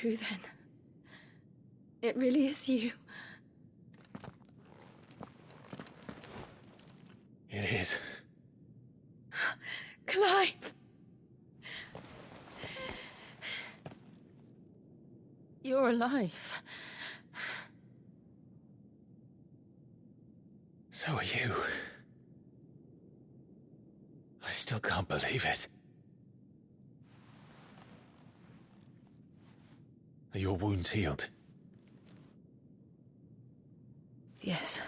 true then. It really is you. It is. Clive! You're alive. So are you. I still can't believe it. Are your wounds healed? Yes.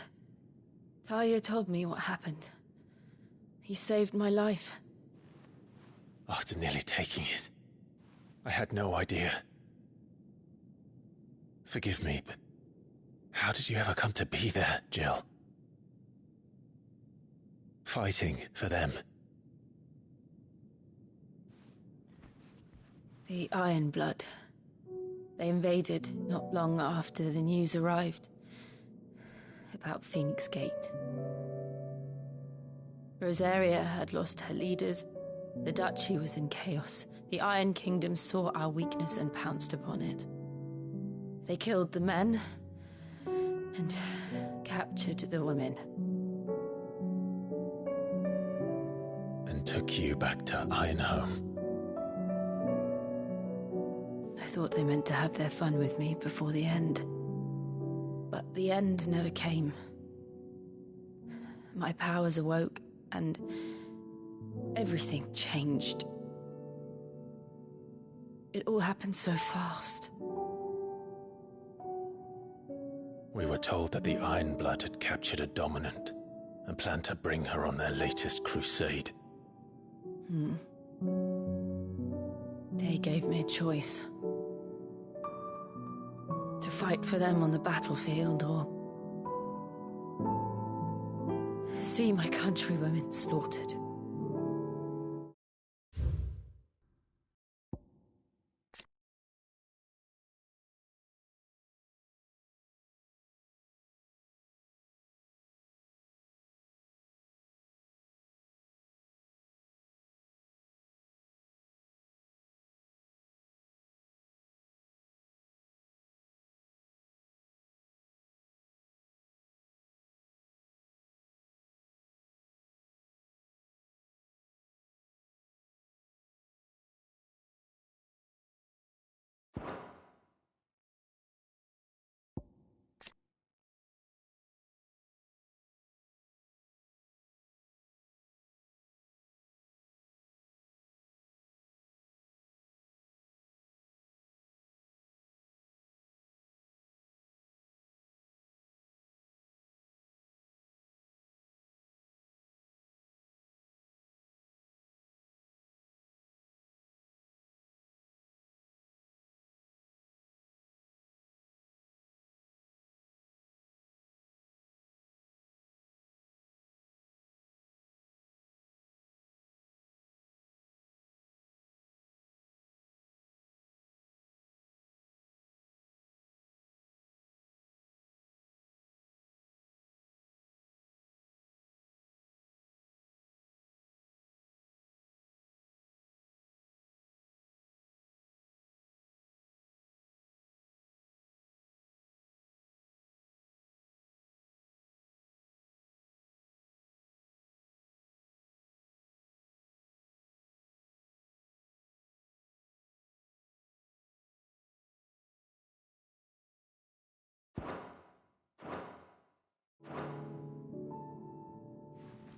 Talia told me what happened. You saved my life. After nearly taking it, I had no idea. Forgive me, but how did you ever come to be there, Jill? Fighting for them. The Iron Blood. They invaded not long after the news arrived about Phoenix Gate. Rosaria had lost her leaders. The Duchy was in chaos. The Iron Kingdom saw our weakness and pounced upon it. They killed the men and captured the women. And took you back to Ironhome. I thought they meant to have their fun with me before the end. But the end never came. My powers awoke, and everything changed. It all happened so fast. We were told that the Iron Blood had captured a dominant and planned to bring her on their latest crusade. They gave me a choice. To fight for them on the battlefield, or see my countrywomen slaughtered.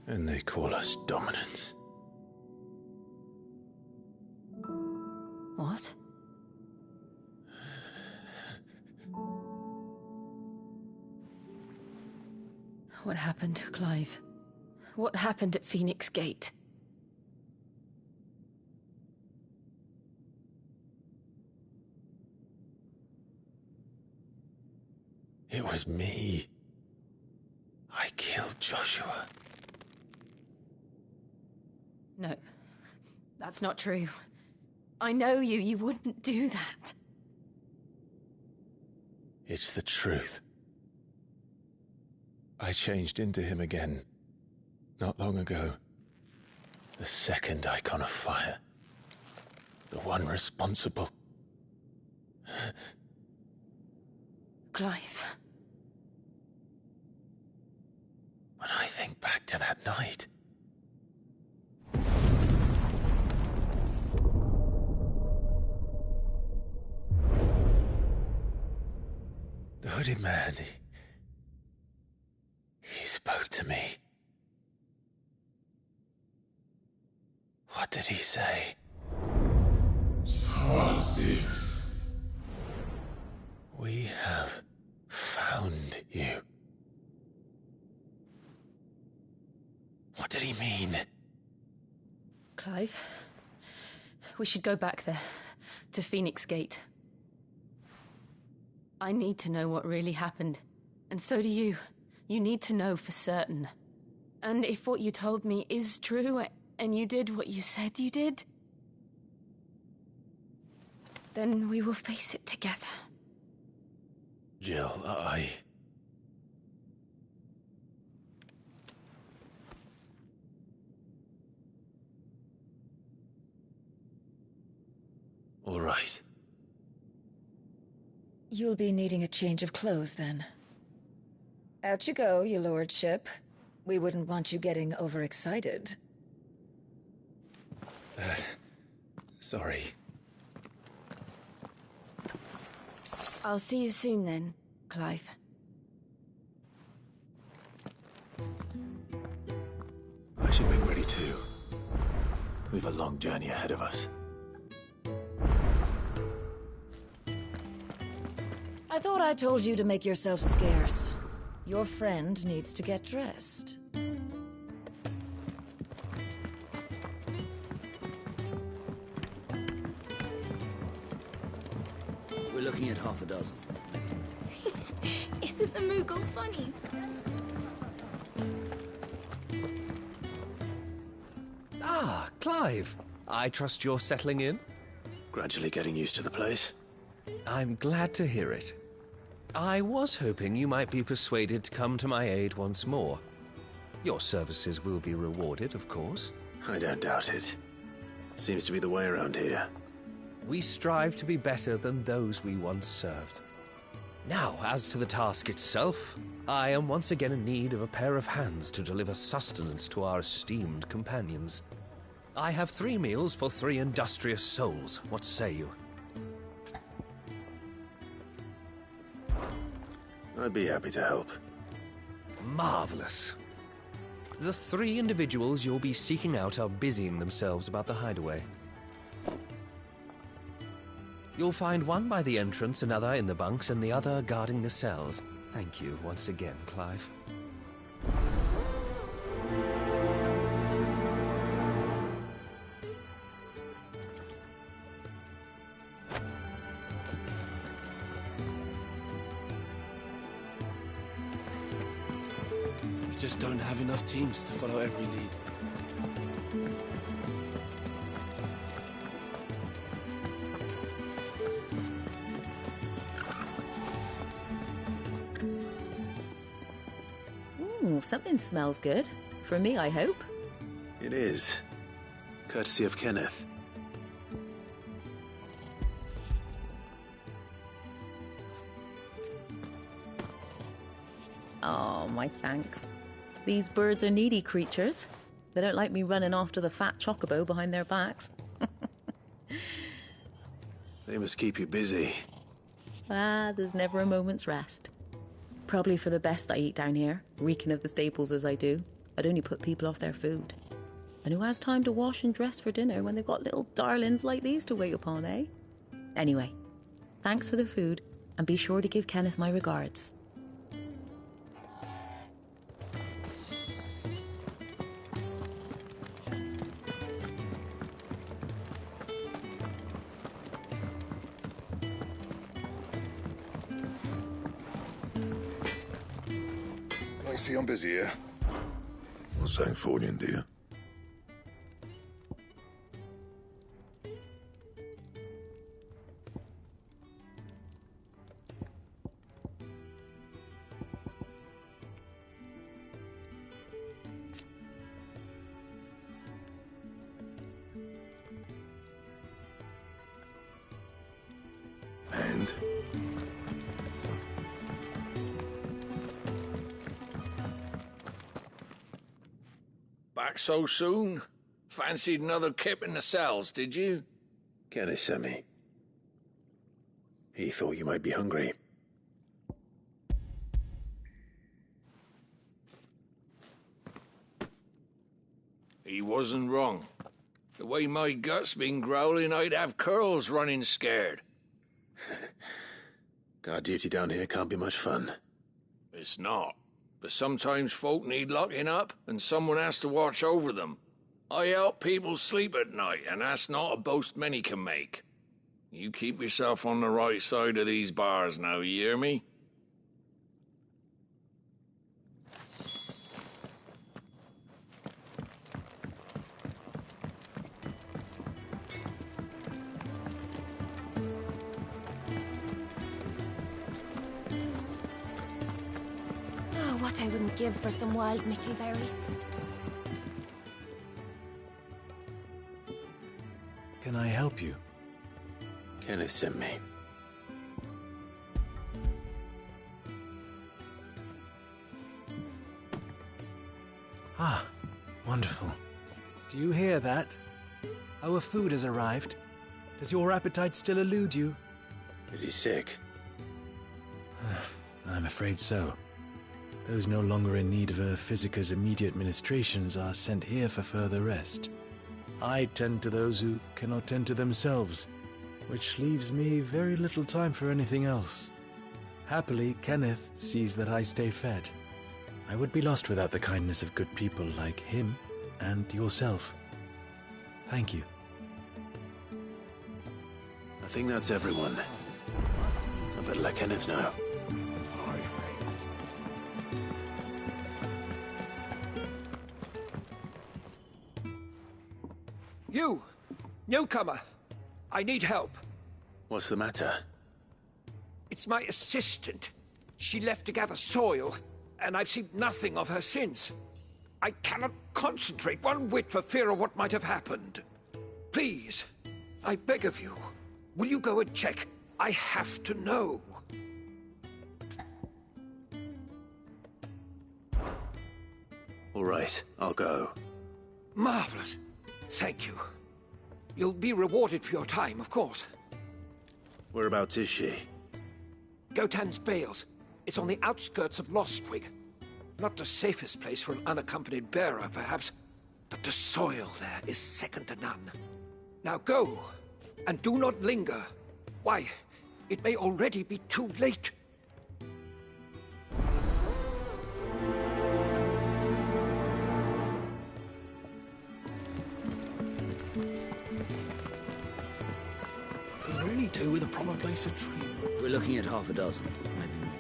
And they call us dominants. What? What happened, Clive? What happened at Phoenix Gate? It was me. I killed Joshua. No, that's not true. I know you. You wouldn't do that. It's the truth. I changed into him again, not long ago. The second icon of fire. The one responsible. Clive. When I think back to that night... The hooded man, he spoke to me. What did he say? FF16. We have found you. What did he mean? Clive, we should go back there, to Phoenix Gate. I need to know what really happened, and so do you. You need to know for certain. And if what you told me is true, and you did what you said you did, then we will face it together. Jill, All right. You'll be needing a change of clothes, then. Out you go, your lordship. We wouldn't want you getting overexcited. Sorry. I'll see you soon then, Clive. I should be ready too. We've a long journey ahead of us. I thought I told you to make yourself scarce. Your friend needs to get dressed. We're looking at half a dozen. Isn't the Moogle funny? Ah, Clive. I trust you're settling in? Gradually getting used to the place. I'm glad to hear it. I was hoping you might be persuaded to come to my aid once more. Your services will be rewarded, of course. I don't doubt it. Seems to be the way around here. We strive to be better than those we once served. Now, as to the task itself, I am once again in need of a pair of hands to deliver sustenance to our esteemed companions. I have 3 meals for 3 industrious souls. What say you? I'd be happy to help. Marvelous. The 3 individuals you'll be seeking out are busying themselves about the hideaway. You'll find one by the entrance, another in the bunks, and the other guarding the cells. Thank you once again, Clive. We just don't have enough teams to follow every lead. Ooh, something smells good. For me, I hope. It is. Courtesy of Kenneth. Oh, my thanks. These birds are needy creatures. They don't like me running after the fat chocobo behind their backs. They must keep you busy. Ah, there's never a moment's rest. Probably for the best I eat down here, reeking of the staples as I do. I'd only put people off their food. And who has time to wash and dress for dinner when they've got little darlings like these to wait upon, eh? Anyway, thanks for the food, and be sure to give Kenneth my regards. I see I'm busy here. What's saying for you, dear? And Back so soon? Fancied another kip in the cells, did you? Kenneth sent me. He thought you might be hungry. He wasn't wrong. The way my gut's been growling, I'd have curls running scared. Guard duty down here can't be much fun. It's not. But sometimes folk need locking up, and someone has to watch over them. I help people sleep at night, and that's not a boast many can make. You keep yourself on the right side of these bars now, you hear me? Oh, what I wouldn't give for some wild mickleberries. Can I help you? Kenneth sent me. Ah, wonderful. Do you hear that? Our food has arrived. Does your appetite still elude you? Is he sick? I'm afraid so. Those no longer in need of a Physica's immediate ministrations are sent here for further rest. I tend to those who cannot tend to themselves, which leaves me very little time for anything else. Happily, Kenneth sees that I stay fed. I would be lost without the kindness of good people like him and yourself. Thank you. I think that's everyone. I better let Kenneth know. You! Newcomer! I need help. What's the matter? It's my assistant. She left to gather soil, and I've seen nothing of her since. I cannot concentrate one whit for fear of what might have happened. Please, I beg of you, will you go and check? I have to know. All right, I'll go. Marvelous. Thank you. You'll be rewarded for your time, of course. Whereabouts is she? Gotan's Bales. It's on the outskirts of Lostwig. Not the safest place for an unaccompanied bearer, perhaps, but the soil there is second to none. Now go, and do not linger. Why, it may already be too late. Could really do with a proper place to train. We're looking at half a dozen, maybe more.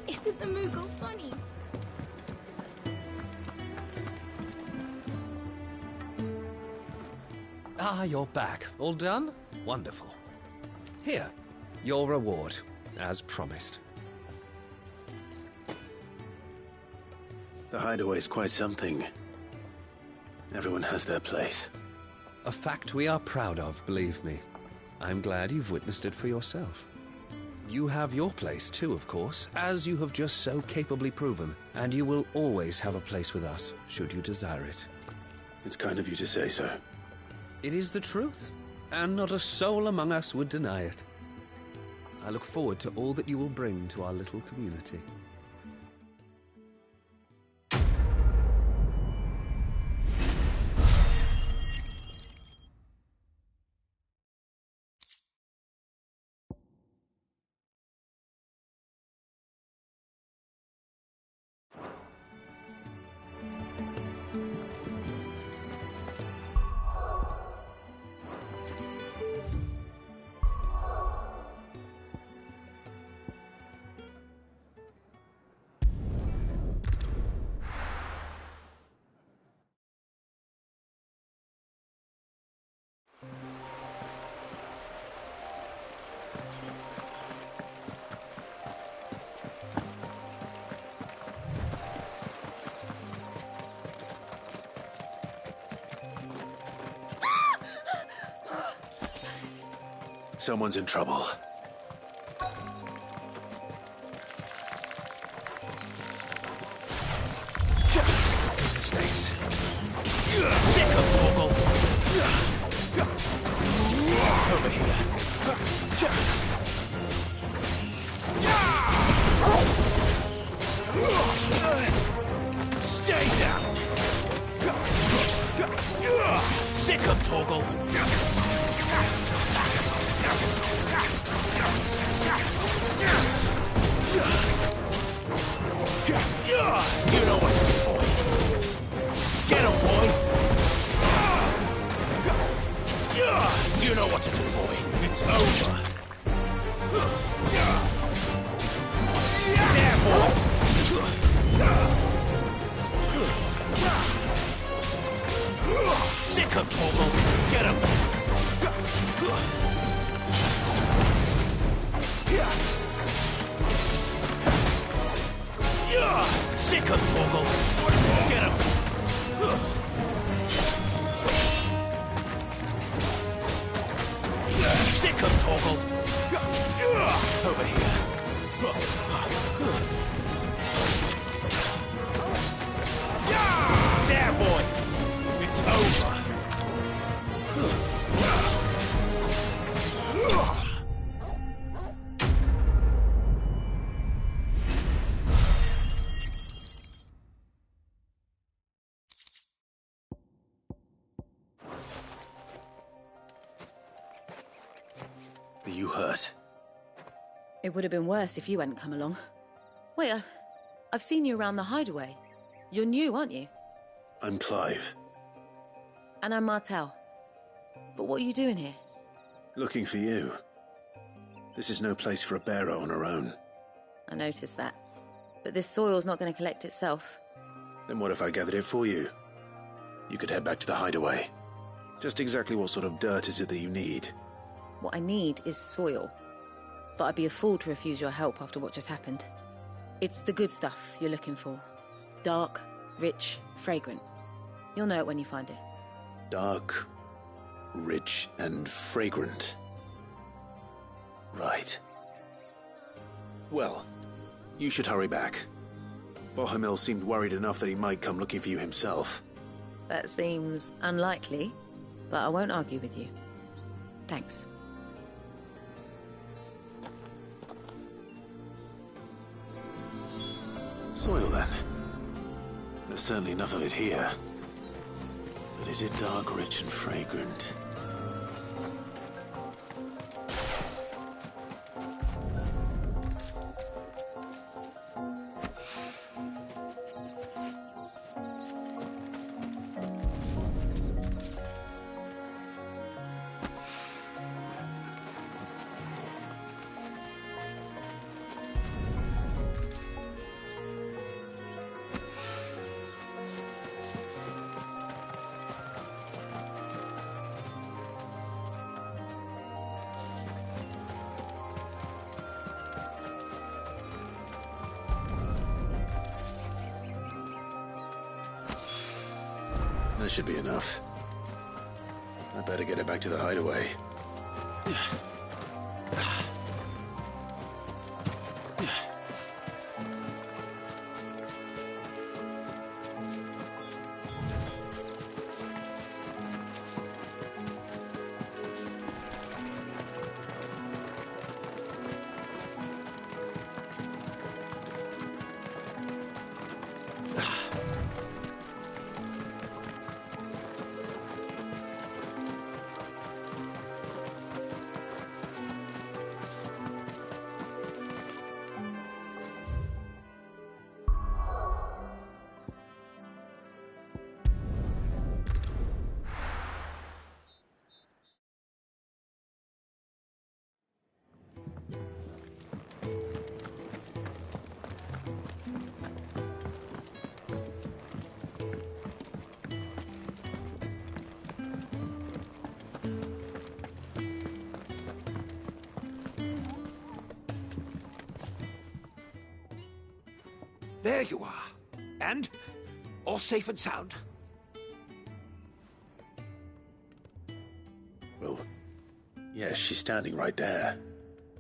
Isn't the Moogle funny? Ah, you're back. All done? Wonderful. Here, your reward, as promised. The hideaway's quite something. Everyone has their place. A fact we are proud of, believe me. I'm glad you've witnessed it for yourself. You have your place too, of course, as you have just so capably proven, and you will always have a place with us, should you desire it. It's kind of you to say so. It is the truth, and not a soul among us would deny it. I look forward to all that you will bring to our little community. Someone's in trouble. stays. Sick of Torgal. Over here. Stay down. Sick of Torgal. You know what to do, boy. Get him, boy. You know what to do, boy. It's over. There, boy. Sick of Torgal. Get him. Sick of Torgal. Get him. Sick of Torgal. Over here. There, boy. It's over. Are you hurt? It would have been worse if you hadn't come along. Wait, I've seen you around the hideaway. You're new, aren't you? I'm Clive. And I'm Martel. But what are you doing here? Looking for you. This is no place for a bearer on her own. I noticed that. But this soil's not going to collect itself. Then what if I gathered it for you? You could head back to the hideaway. Just exactly what sort of dirt is it that you need? What I need is soil. But I'd be a fool to refuse your help after what just happened. It's the good stuff you're looking for. Dark, rich, fragrant. You'll know it when you find it. Dark, rich, and fragrant. Right. Well, you should hurry back. Bohemil seemed worried enough that he might come looking for you himself. That seems unlikely, but I won't argue with you. Thanks. Soil, then. There's certainly enough of it here. But is it dark, rich, and fragrant? That should be enough. I better get it back to the hideaway. There you are. And? All safe and sound? Well, yes, she's standing right there.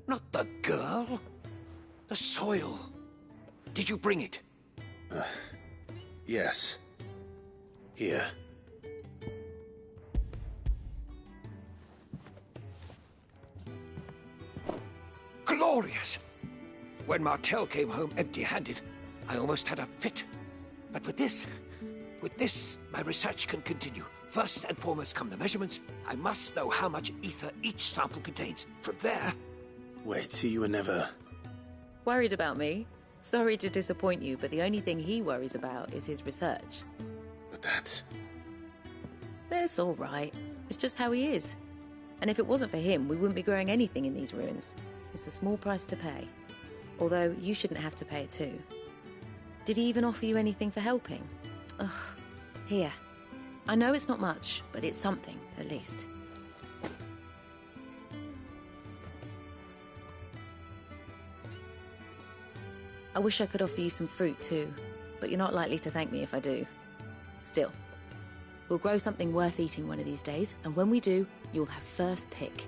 Not the girl. The soil. Did you bring it? Yes. Here. Glorious! When Martel came home empty-handed, I almost had a fit. But with this, my research can continue. First and foremost come the measurements. I must know how much ether each sample contains. From there... Wait, so you were never... Worried about me? Sorry to disappoint you, but the only thing he worries about is his research. But that's... That's all right. It's just how he is. And if it wasn't for him, we wouldn't be growing anything in these ruins. It's a small price to pay. Although, you shouldn't have to pay it too. Did he even offer you anything for helping? Ugh. Here. I know it's not much, but it's something, at least. I wish I could offer you some fruit too, but you're not likely to thank me if I do. Still, we'll grow something worth eating one of these days, and when we do, you'll have first pick.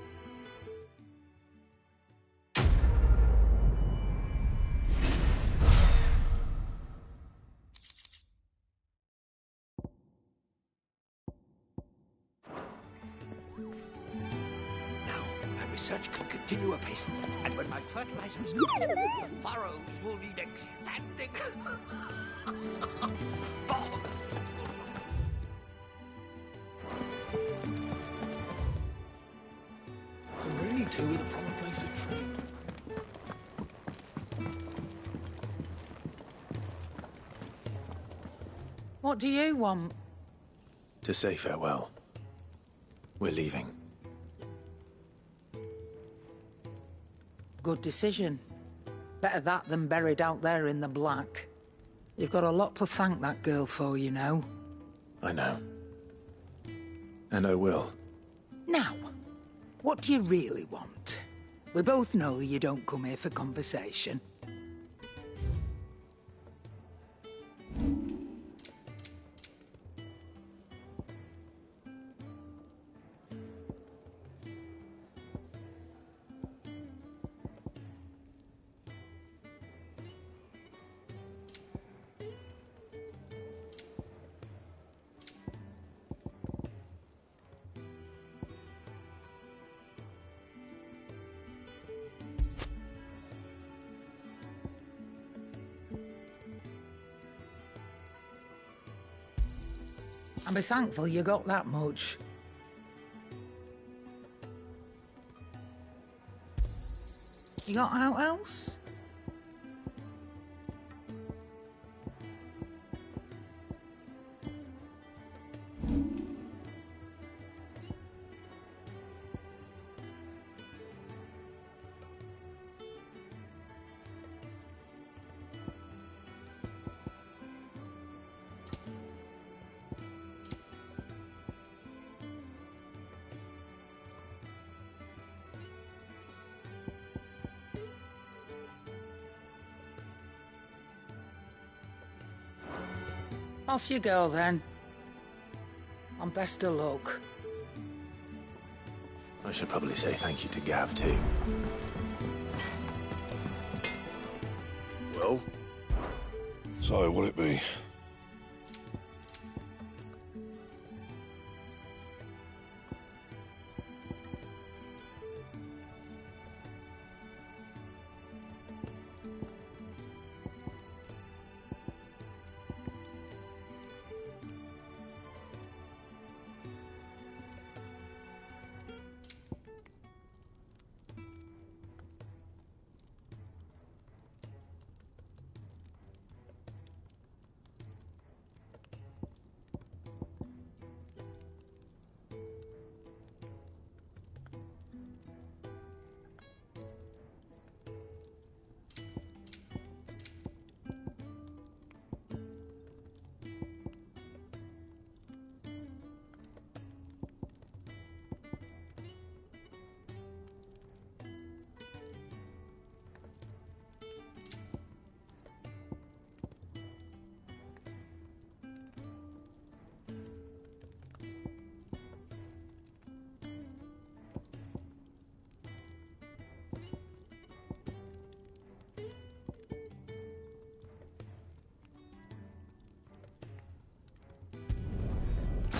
Research can continue apace, and when my fertilizer is complete, the furrows will need expanding. Could really do with a proper place to train. What do you want? To say farewell. We're leaving. Good decision. Better that than buried out there in the black. You've got a lot to thank that girl for, you know. I know. And I will. Now, what do you really want? We both know you don't come here for conversation. And be thankful you got that much. You got out else? Off you go, then. And best of luck. I should probably say thank you to Gav, too. Well? So, what'll it be?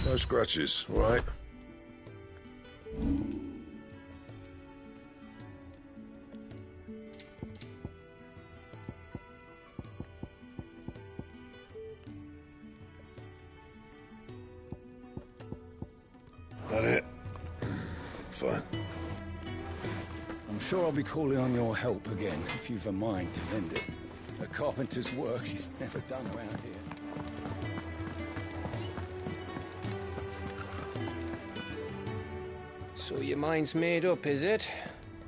No scratches, all right? That it? Fine. I'm sure I'll be calling on your help again, if you've a mind to lend it. A carpenter's work is never done around here. So your mind's made up, is it?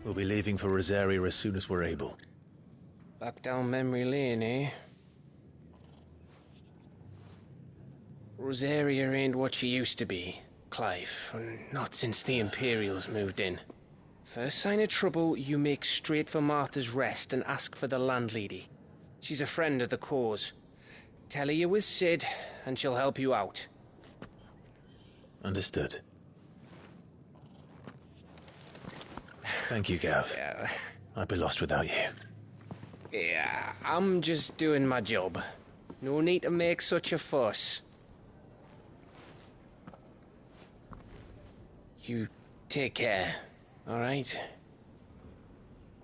We'll be leaving for Rosaria as soon as we're able. Back down memory lane, eh? Rosaria ain't what she used to be, Clive. Not since the Imperials moved in. First sign of trouble, you make straight for Martha's Rest and ask for the landlady. She's a friend of the cause. Tell her you're with Sid, and she'll help you out. Understood. Thank you, Gav. Yeah. I'd be lost without you. Yeah, I'm just doing my job. No need to make such a fuss. You take care, all right?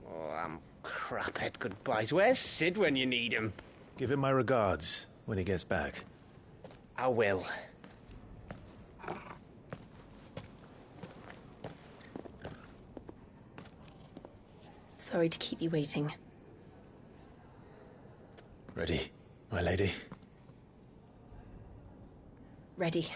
Oh, I'm crap at goodbyes. Where's Sid when you need him? Give him my regards when he gets back. I will. Sorry to keep you waiting. Ready, my lady? Ready.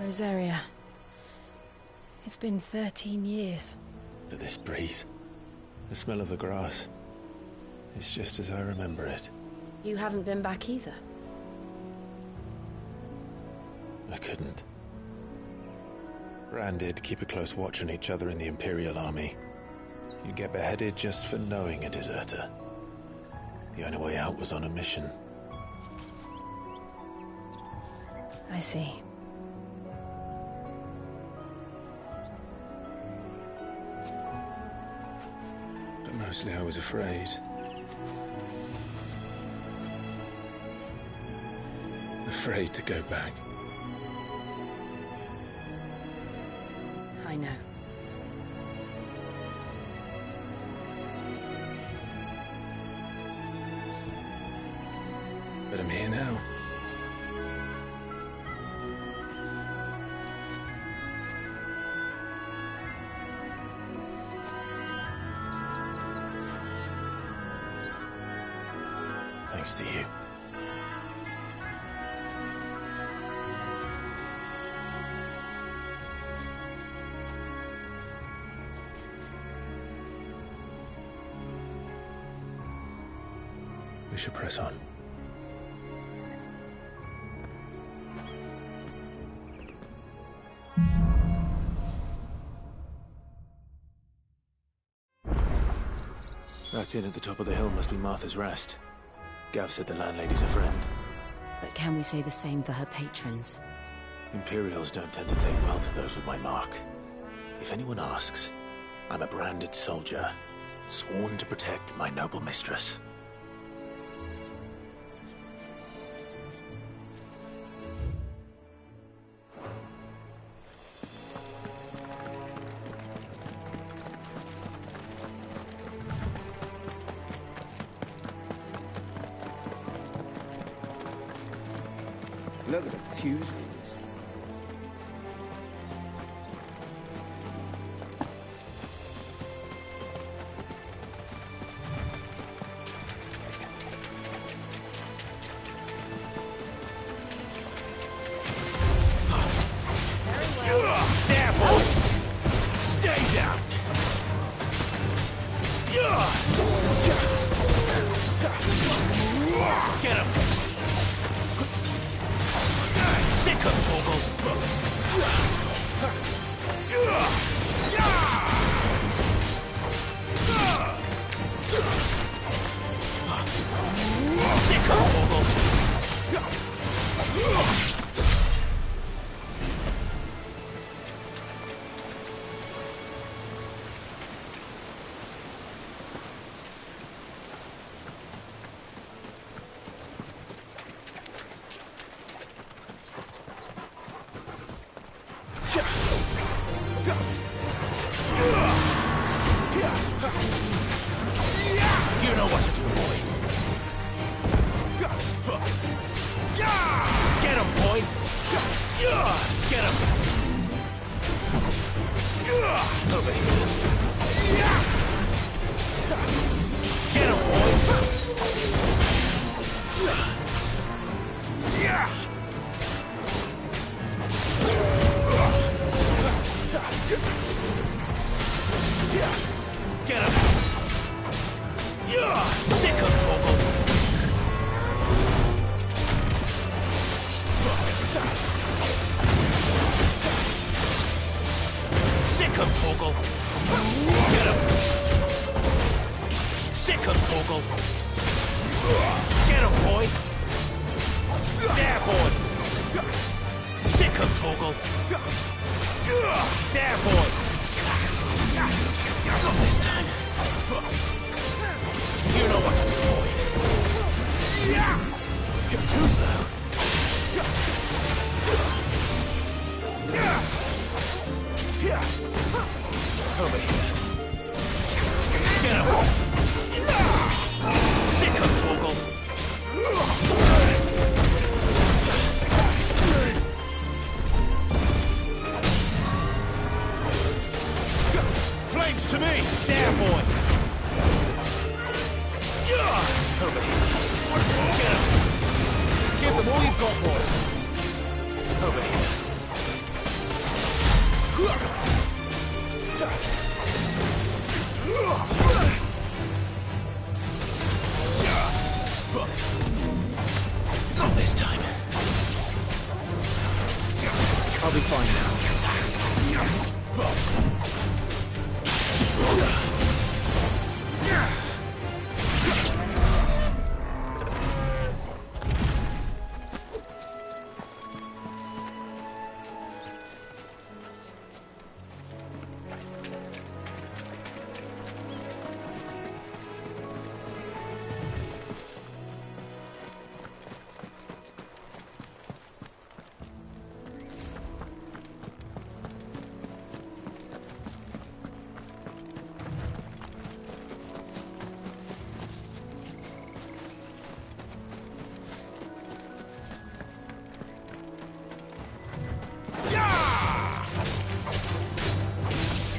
Rosaria. It's been 13 years. But this breeze, the smell of the grass, it's just as I remember it. You haven't been back either. I couldn't. Bran did keep a close watch on each other in the Imperial Army. You'd get beheaded just for knowing a deserter. The only way out was on a mission. I see. But mostly I was afraid. Afraid to go back. I know. But I'm here now. Thanks to you. We should press on. That inn at the top of the hill must be Martha's Rest. Gav said the landlady's a friend. But can we say the same for her patrons? Imperials don't tend to take well to those with my mark. If anyone asks, I'm a branded soldier, sworn to protect my noble mistress. Look at the fuses. There, boy! Stay down! Get him! Sick of Toggle! Sick of Toggle! You know what to do, boy. Get him, boy. Get him. Over here. Get him, boy. Get him! Sick of Toggle! Sick of Toggle! Get him! Sick of Toggle! Get him, boy! There, boy! Sick of Toggle! There, boy! Not this time. You know what to do, boy. You're too slow. Over here. Get him. Sick of Toggle. Flames to me! There, boy! Over here. Get him! Give them all you've got, boy! Over here. Not this time. I'll be fine now.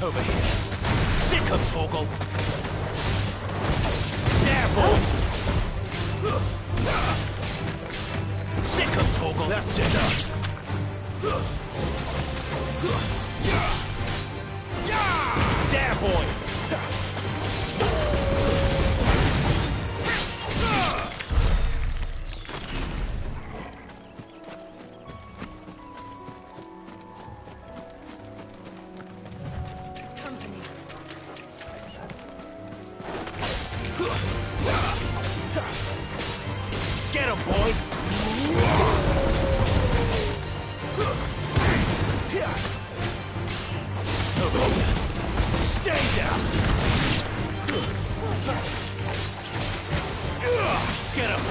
Over here. Sick of Toggle. There, boy. Sick of Toggle. That's enough. There, boy. Get him, boy! Over here. Stay down! Get him!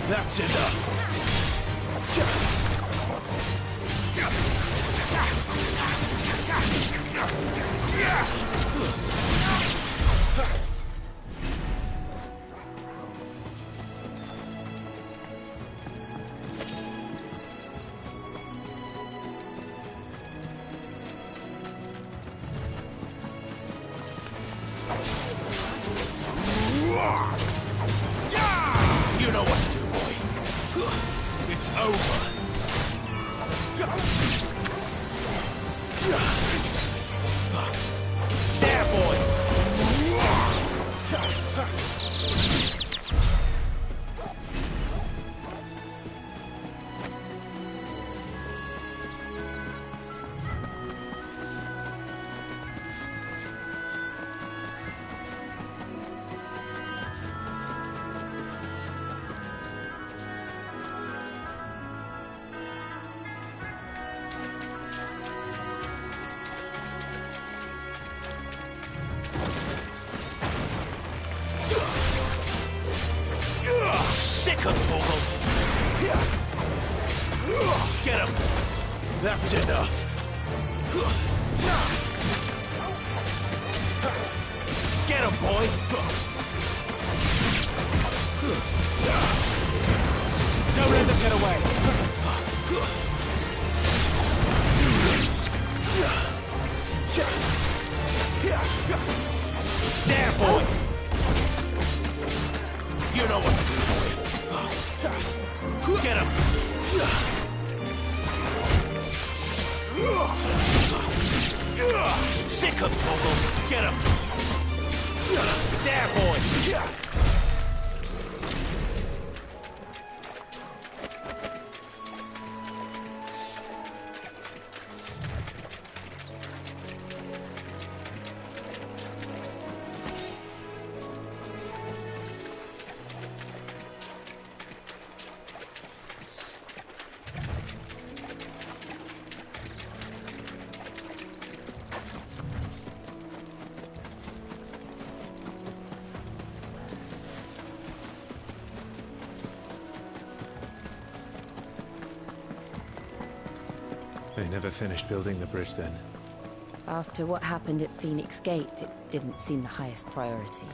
That's enough! over. There, boy! Sick of Torgal! Get him! That's enough! Get him, boy! Don't let them get away! There, boy! You know what to do, boy. Get him! Sick of Torgal! Get him! There, boy! They never finished building the bridge then. After what happened at Phoenix Gate, it didn't seem the highest priority.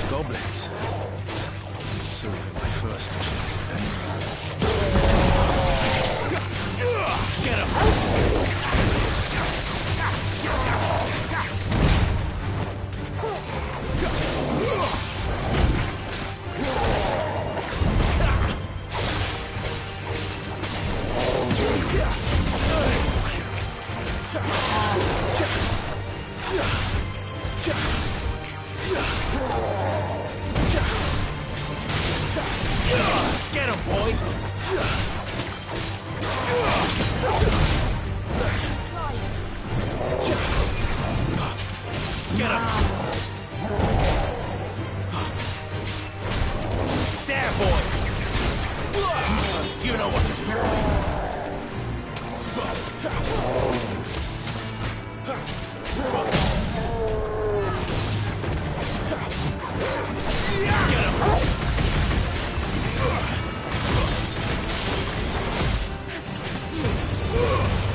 Goblins. So even my first mission is in vain. Get him! Get him, boy! Get him! There, boy! You know what to do, Get him!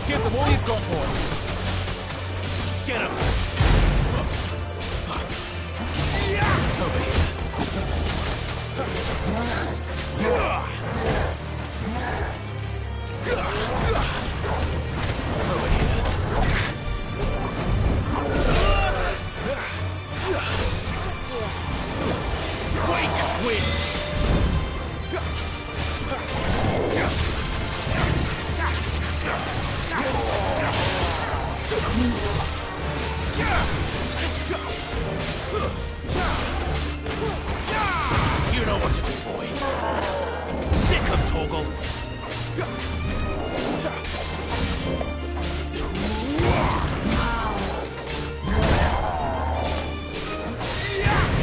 Give them all you've got, boy. Get him. Over here. Over here. Wake wins. You know what to do, boy. Sick of Torgal.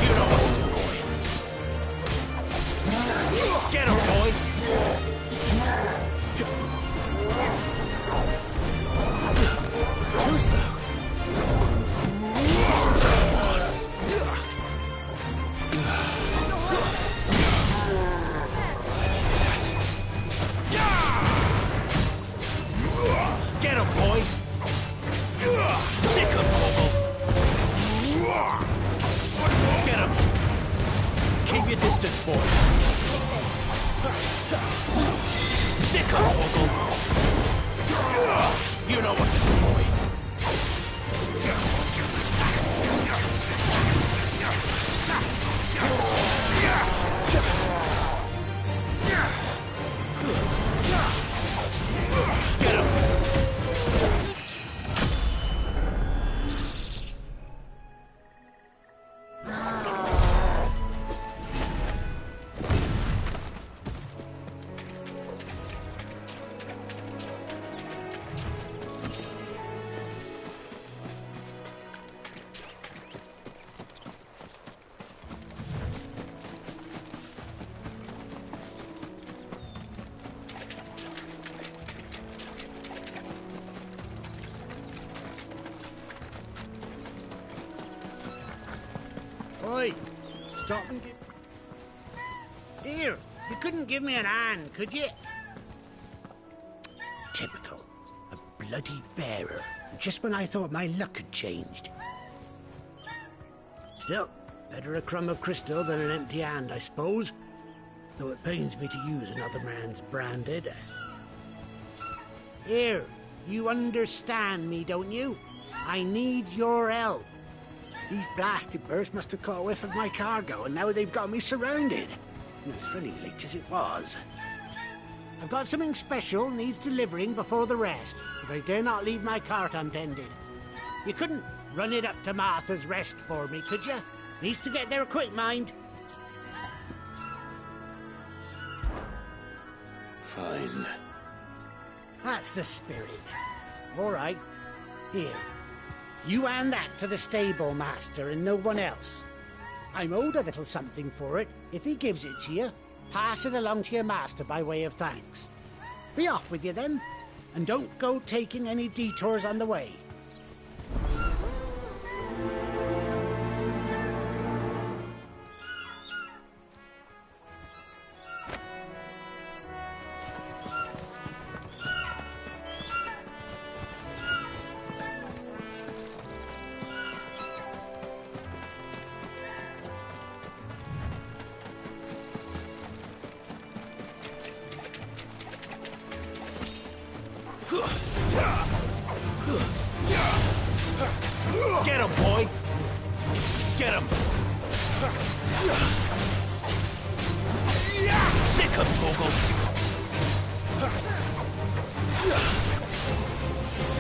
You know what to do, boy. Get him, boy. Too slow. Oi, stop and give... Here, you couldn't give me an hand, could you? Typical. A bloody bearer. Just when I thought my luck had changed. Still, better a crumb of crystal than an empty hand, I suppose. Though it pains me to use another man's branded. Here, you understand me, don't you? I need your help. These blasted birds must have caught a whiff of my cargo, and now they've got me surrounded. It was fairly late as it was. I've got something special needs delivering before the rest, but I dare not leave my cart untended. You couldn't run it up to Martha's Rest for me, could you? Needs to get there quick, mind. Fine. That's the spirit. All right. Here. You hand that to the stable master and no one else. I'm owed a little something for it. If he gives it to you, pass it along to your master by way of thanks. Be off with you then, and don't go taking any detours on the way. Get him, boy! Get him! Sick him, Toggle!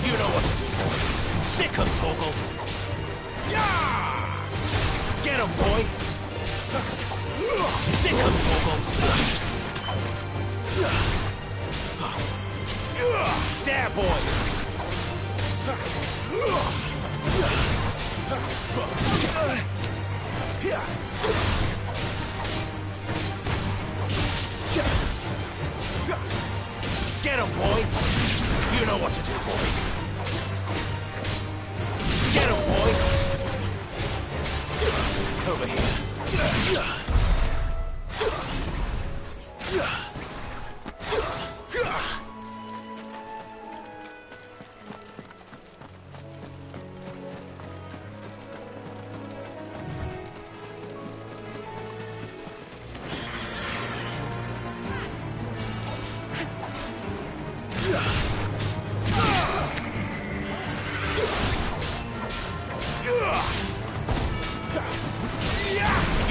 You know what to do, boy! Sick him, Toggle! Get him, boy! Sick him, Toggle! There, boy! Get him, boy! You know what to do, boy! Get him, boy! Over here.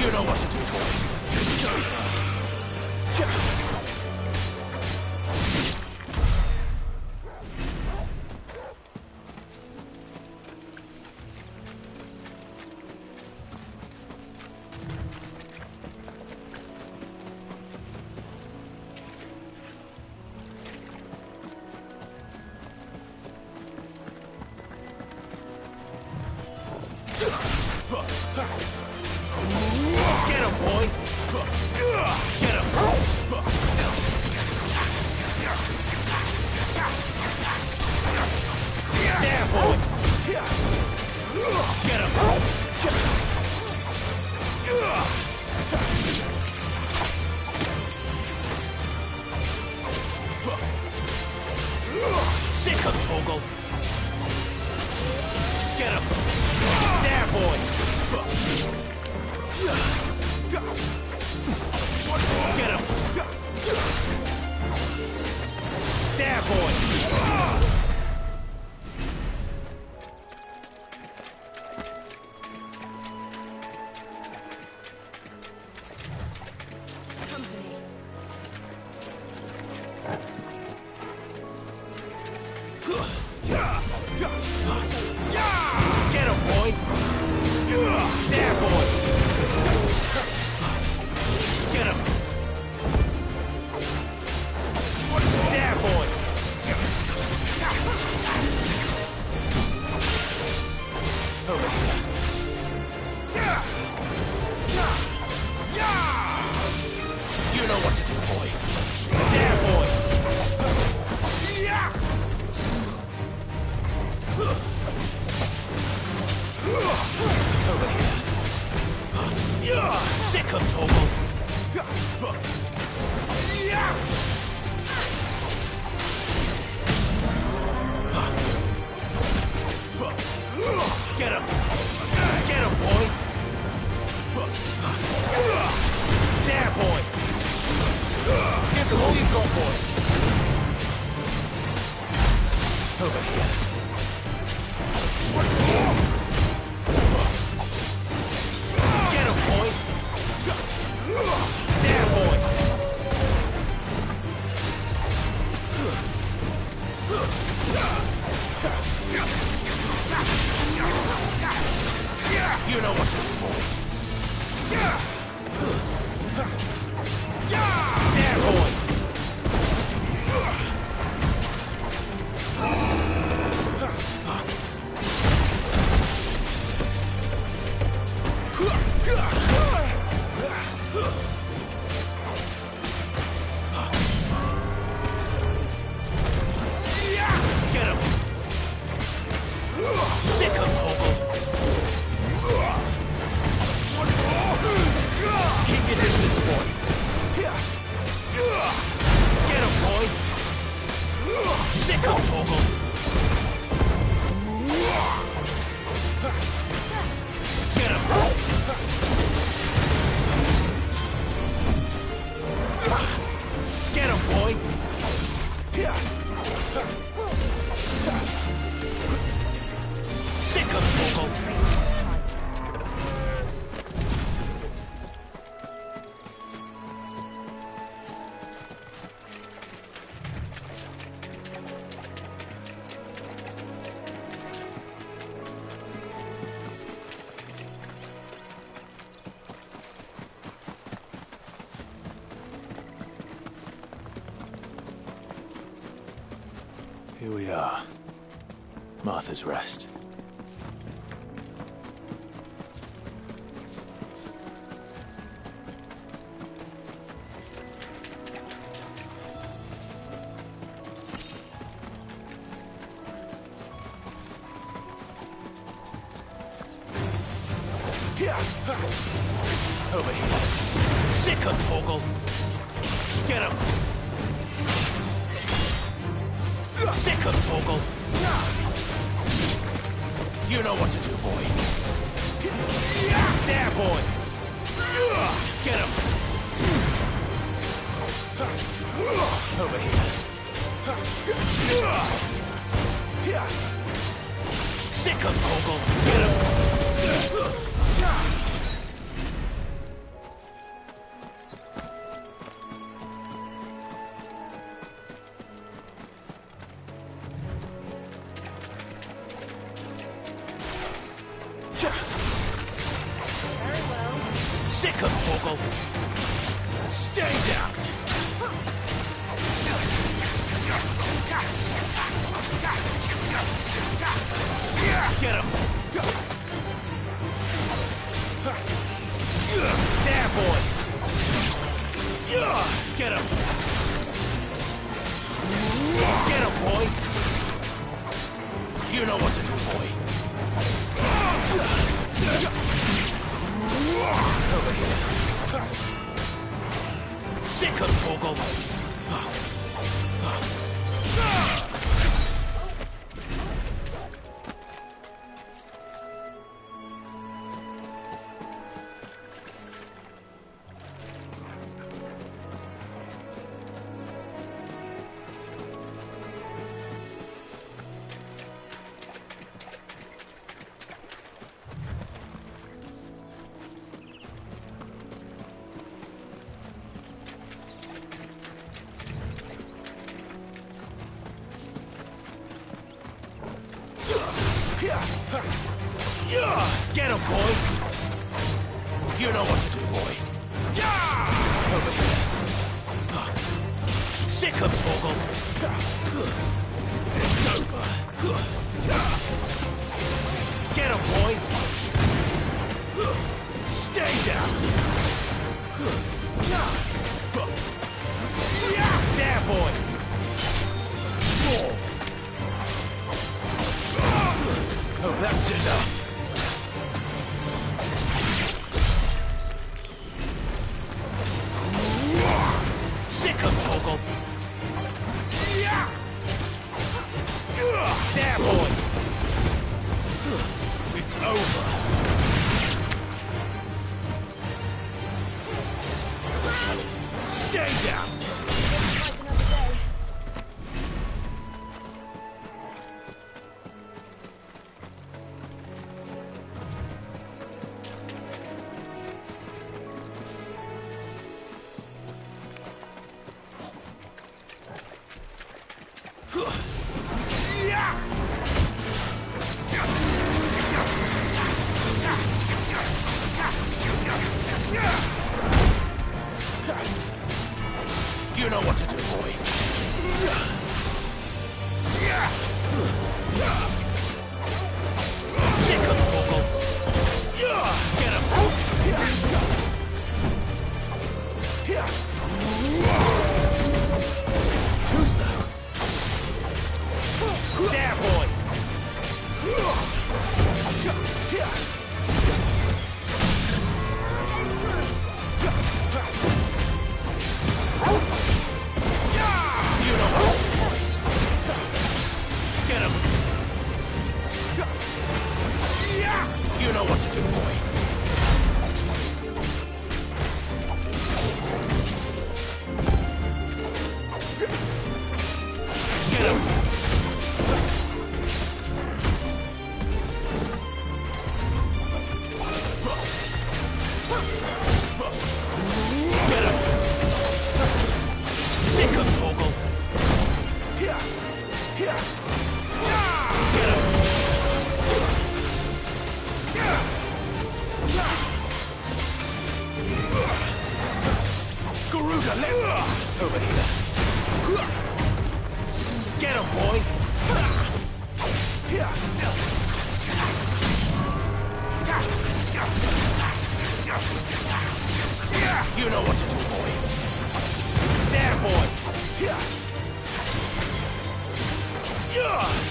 You know what to do, boy. Get him, boy! Get him! There, boy! Get him! Sick him, Toggle! Get him! There, boy! Get him! There, boy! Get him, boy! There, boy! Get him! There, boy! Over here. Get him, boy! There, boy! You know what to do, boy. There, boy! Get him! Sick him, Torgal! Keep your distance, boy! Get him, boy! Sick him, Torgal! Get him! Get him, boy! Sick him, Torgal! Here we are. Martha's Rest. Over here. Sick him, Torgal! Get him! Sick him, Torgal! You know what to do, boy. There, boy! Get him! Over here. Sick him, Torgal! Get him! Sick him, Torgal! Stay down! Get him! There, boy! Get him! Get him, boy! You know what to do, boy! Over here. Sick him, Torgal! Get him, boy! You know what to do, boy. Over here. Sick him, Torgal! It's over. Get him, boy! Stay down! There, boy! Oh, that's enough! Sick him, Torgal! There, boy! It's over! Stay down! You know what to do, boy. Sick of Torgal. Get him. Too slow. There, boy. You know what to do, boys. Get him. You know what to do, boy. Get him. Get him. Sick of Torgal. Get him. Garuda, over here. Get him, boy. You know what to do, boy. There, boy.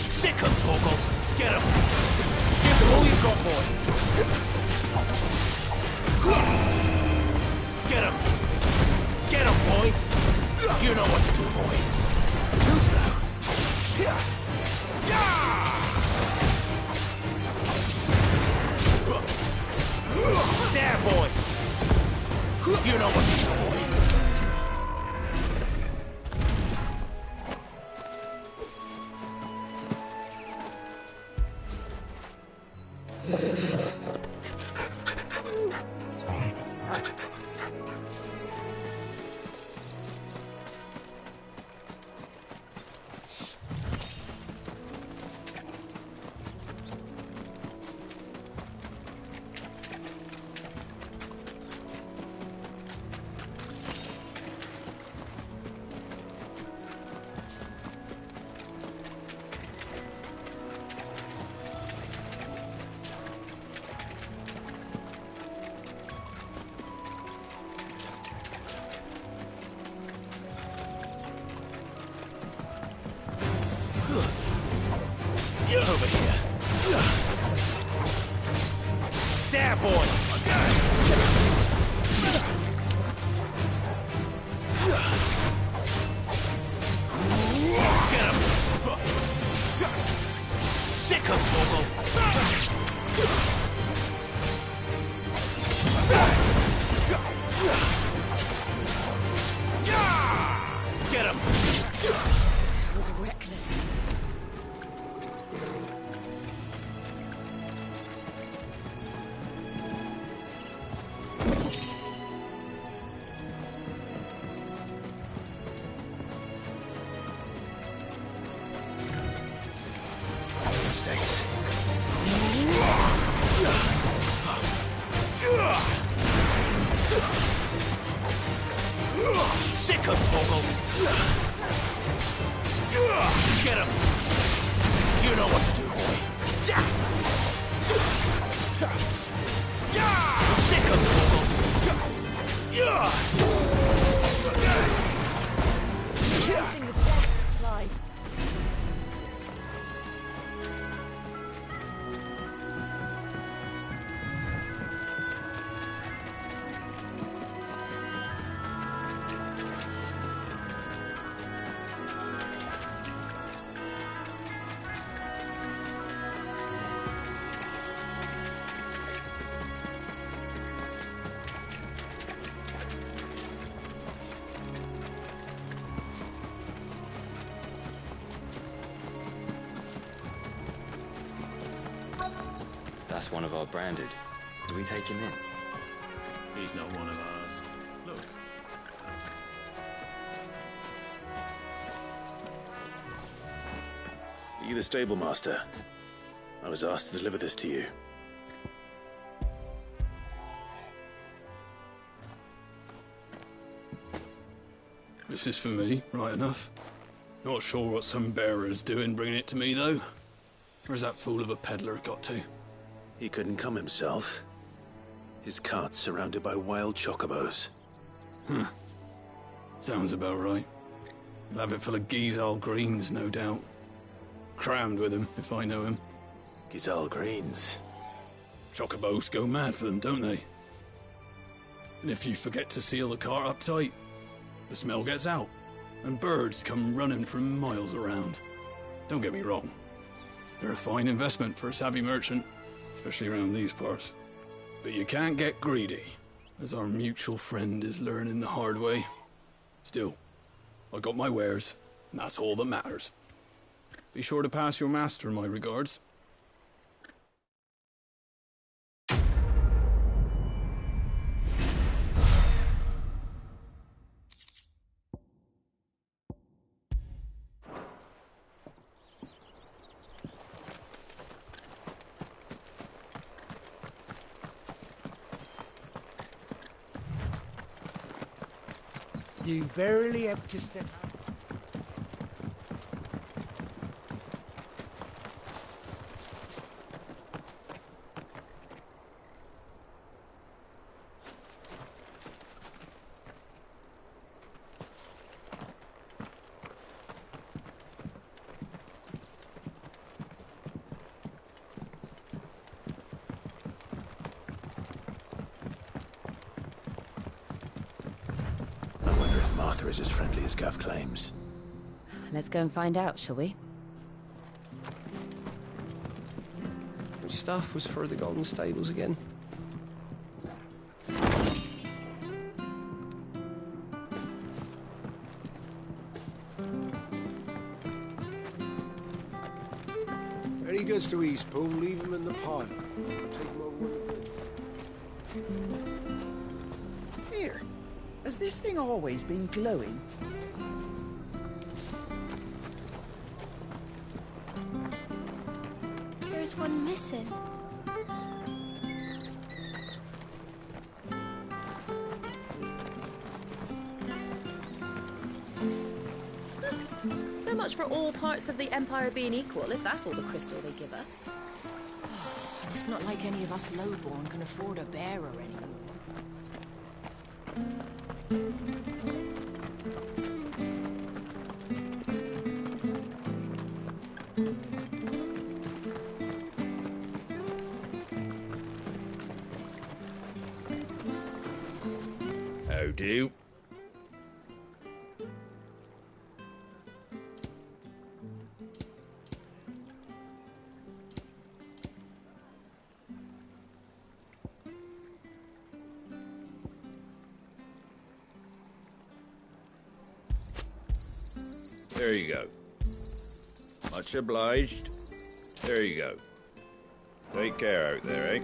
Sick of Torgal. Get him. Give him all you've got, boy. Get him. Get him, boy. You know what to do, boy. Too slow. There, boy. You know what to do, boy. Over here. There, boy. Get him. Sick of Torgal. Get him. That was reckless. Stays. Sick of Torgal. Get him. You know what to do, boy. Sick of Torgal. Facing the death's life. That's one of our branded. Do we take him in? He's not one of ours. Look. you the stable master? I was asked to deliver this to you. This is for me, right enough. Not sure what some bearer's doing bringing it to me, though. Where's that fool of a peddler got to? He couldn't come himself. His cart's surrounded by wild chocobos. Huh. Sounds about right. He'll have it full of Gizal greens, no doubt. Crammed with him, if I know him. Gizal greens? Chocobos go mad for them, don't they? And if you forget to seal the cart up tight, the smell gets out, and birds come running from miles around. Don't get me wrong. They're a fine investment for a savvy merchant, especially around these parts. But you can't get greedy, as our mutual friend is learning the hard way. Still, I got my wares, and that's all that matters. Be sure to pass your master my regards. You barely have to step out. Martha is as friendly as Gav claims. Let's go and find out, shall we? Which staff was for the Golden Stables again? When he goes to Eastpool, leave him in the pile. Take him over with the Here. Has this thing always been glowing? There's one missing. So much for all parts of the Empire being equal, if that's all the crystal they give us. It's not like any of us lowborn can afford a bearer anymore. How do? There you go. Much obliged. There you go. Take care out there, eh?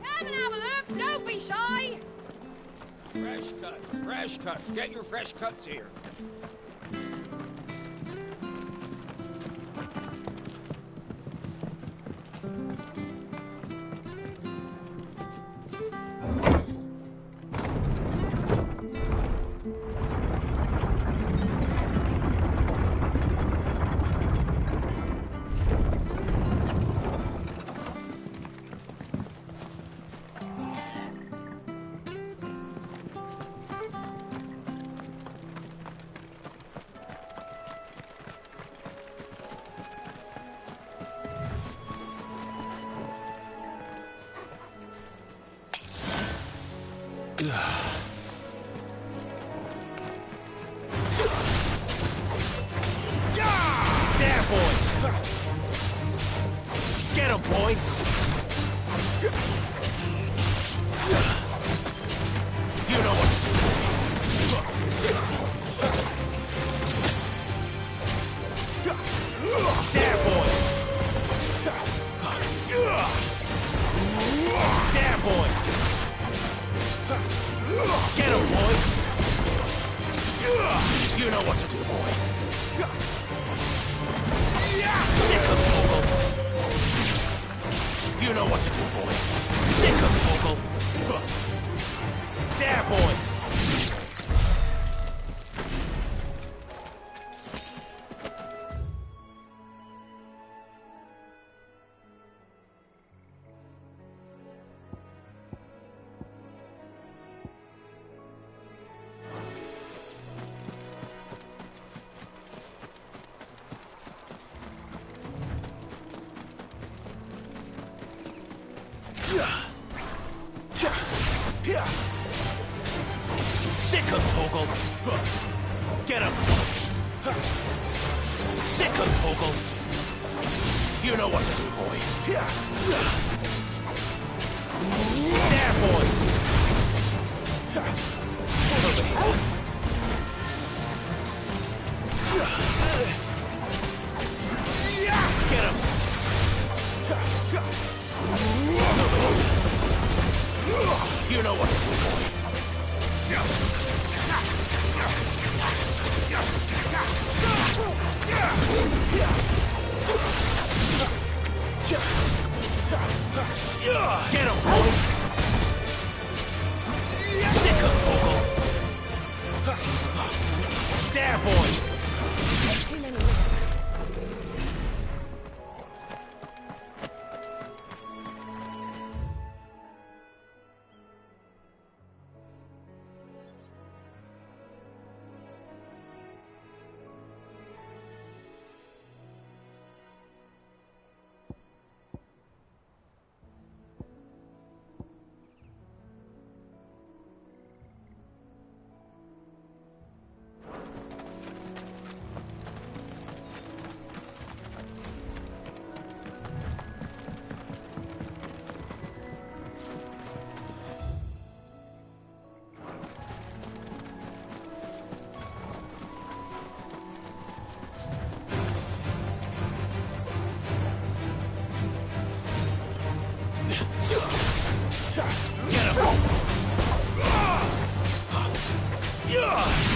Come and have a look. Don't be shy. Fresh cuts, fresh cuts. Get your fresh cuts here. You know what to do, boy. Sick of Torgal. You know what to do, boy. Sick of Torgal. There, boy. Sick of Torgal. Get him. Sick of Torgal. You know what to do, boy. There, boy. Over here. Get him. You know what to do, boy. Get him, boy. Sick of Torgal. There, boys. Too many risks.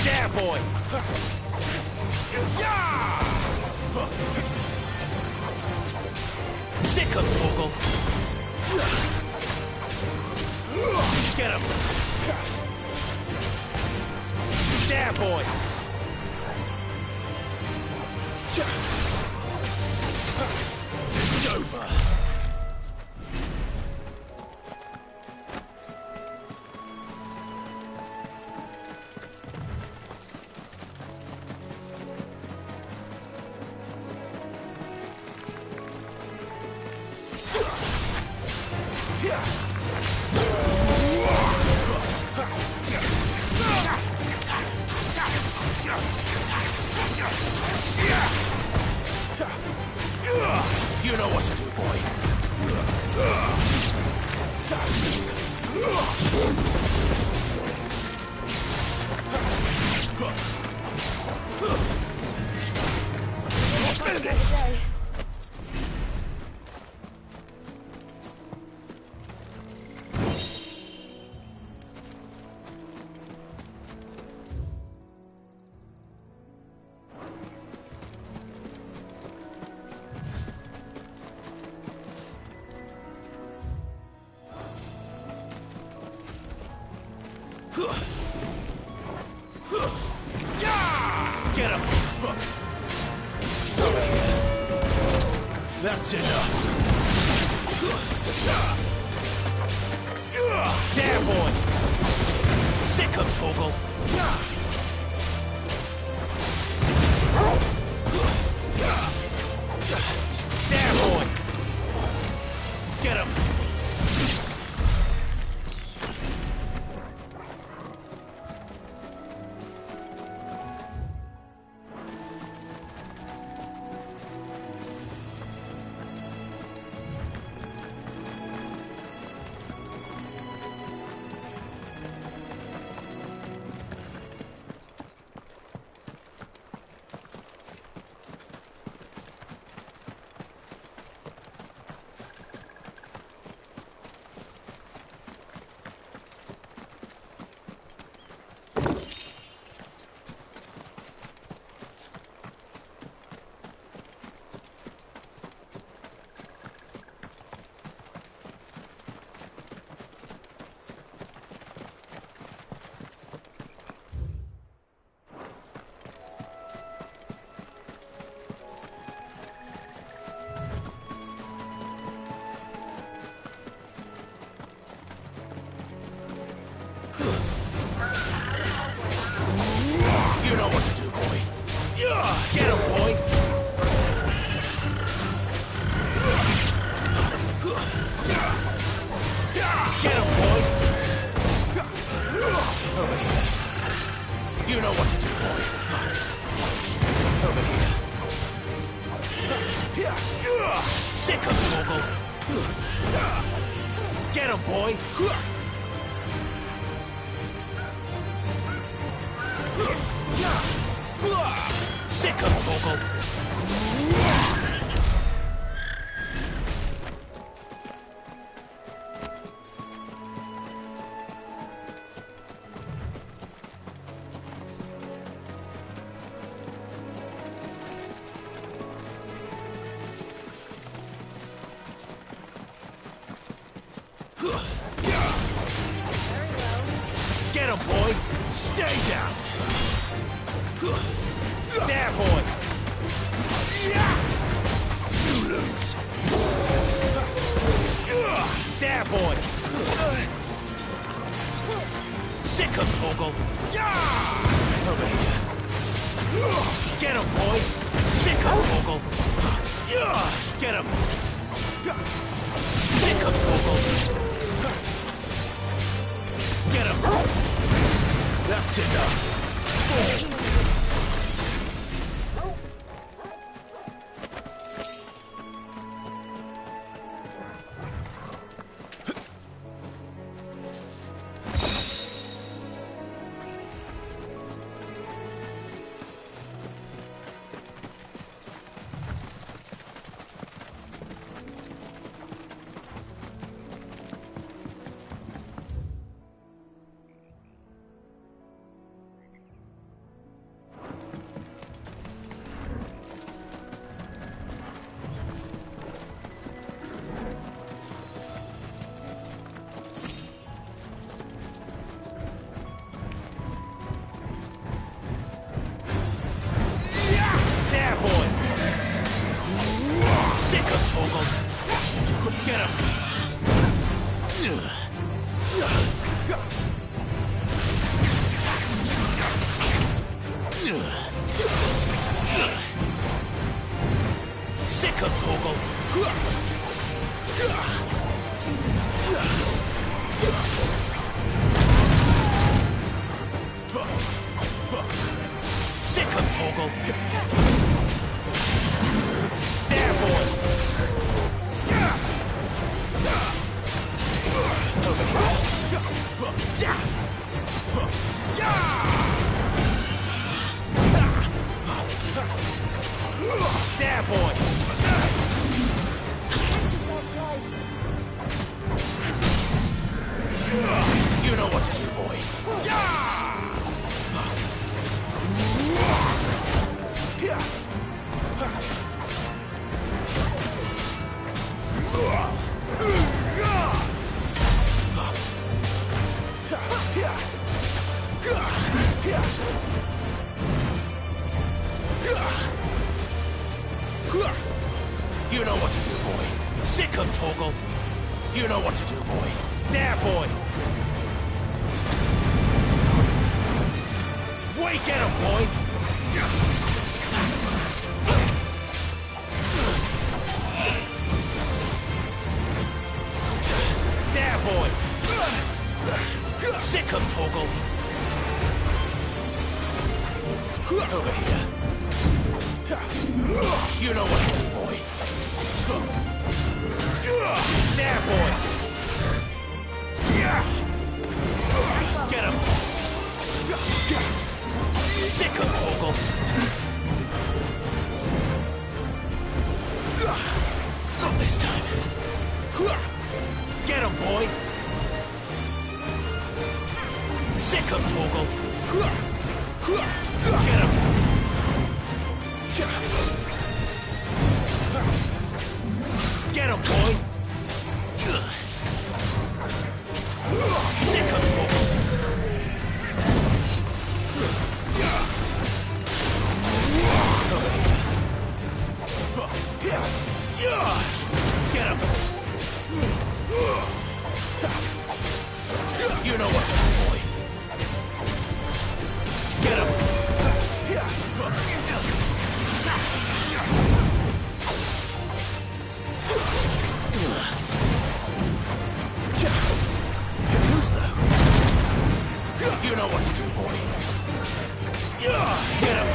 There, boy. Sick of Torgal. Get him. There, boy. It's over. You know what to do, boy. Finished. Get him! Over here. That's enough. There, boy! Sick of Torgal. There, boy! Get him! Sick of Torgal. Get him, boy. Sick of Torgal. Get him, boy! Stay down! There, boy! You lose! There, boy! Sick of Torgal! Over here! Get him, boy! Sick of Torgal! Get him! Sick of Torgal! Get him! That's enough! Get him! Sick of Torgal! Sick of Torgal! There, boy! There, boy! You know what to do, boy. You know what to do, boy. Sick of Torgal. You know what to do, boy. There, boy. Wake at him, boy. There, boy. Sick of Torgal. Over here. You know what to do, boy. There, boy. Get him. Sick of Torgal. Not this time. Get him, boy. Sick of Torgal. Get him. Get him, boy! Sick of Torgal! Get him! You know what to do, boy! Get him! Too slow. You know what to do, boy. Get him.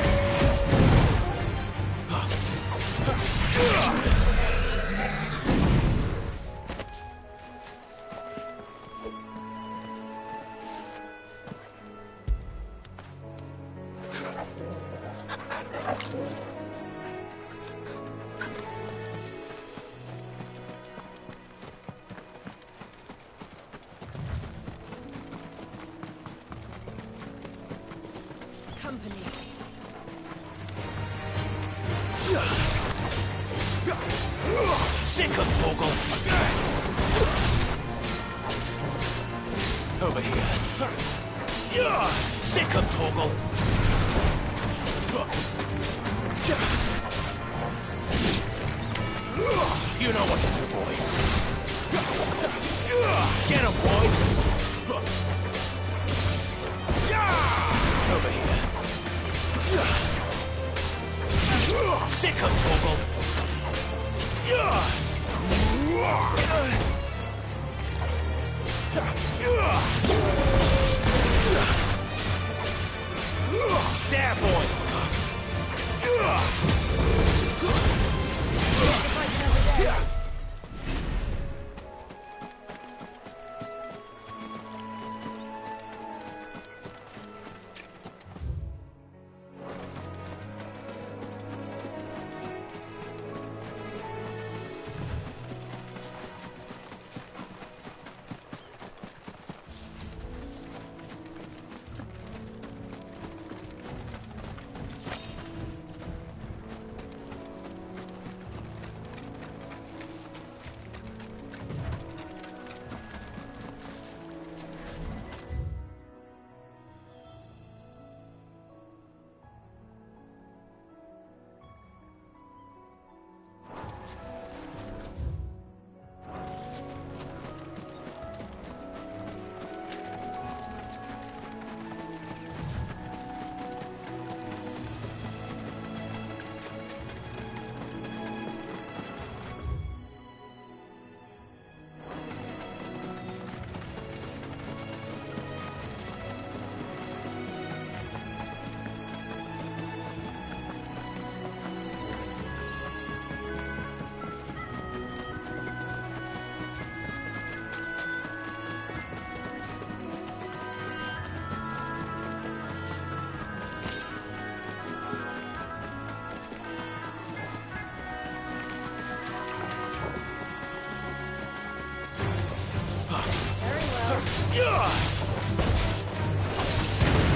Sick 'em, Torgal. Over here. Sick 'em, Torgal. You know what to do, boy. Get him, boy. Over here. Sick 'em, Torgal. There, boy.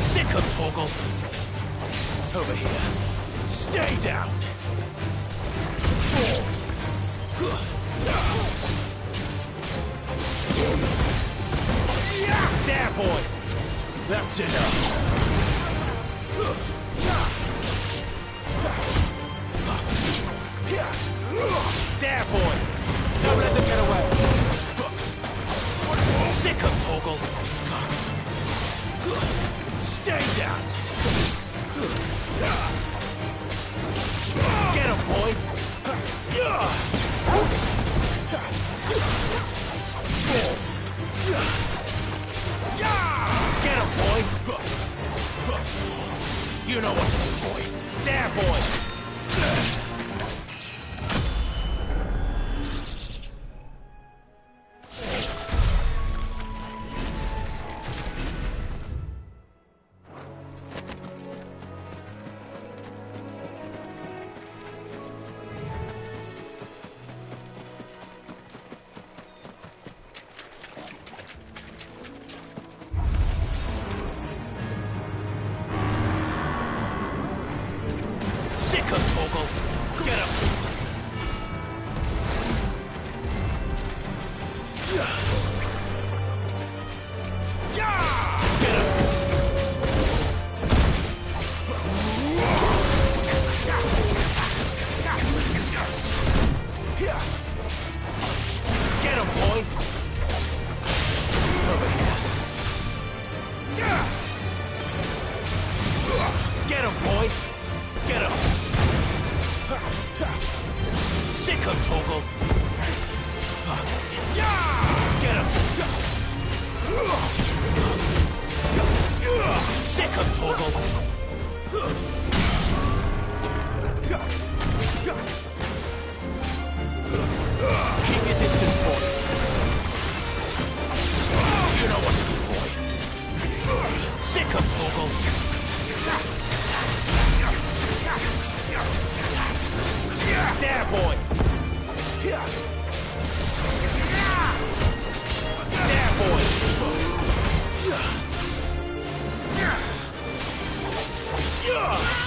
Sick 'em, Torgal. Over here. Stay down. There, boy. That's enough. There, boy. Don't let them get away. Sick 'em, Torgal. Stay down. Get him, boy. Get him, boy. You know what to do, boy. There, boy. Sick 'em, Torgal. Get him. Get him, boy. Over here. Get him, boy. Get him. Sick 'em, Torgal. Get him. Sick 'em, Torgal. Keep your distance, boy. You know what to do, boy. Sick 'em, Torgal. There, boy. There, boy. Yeah.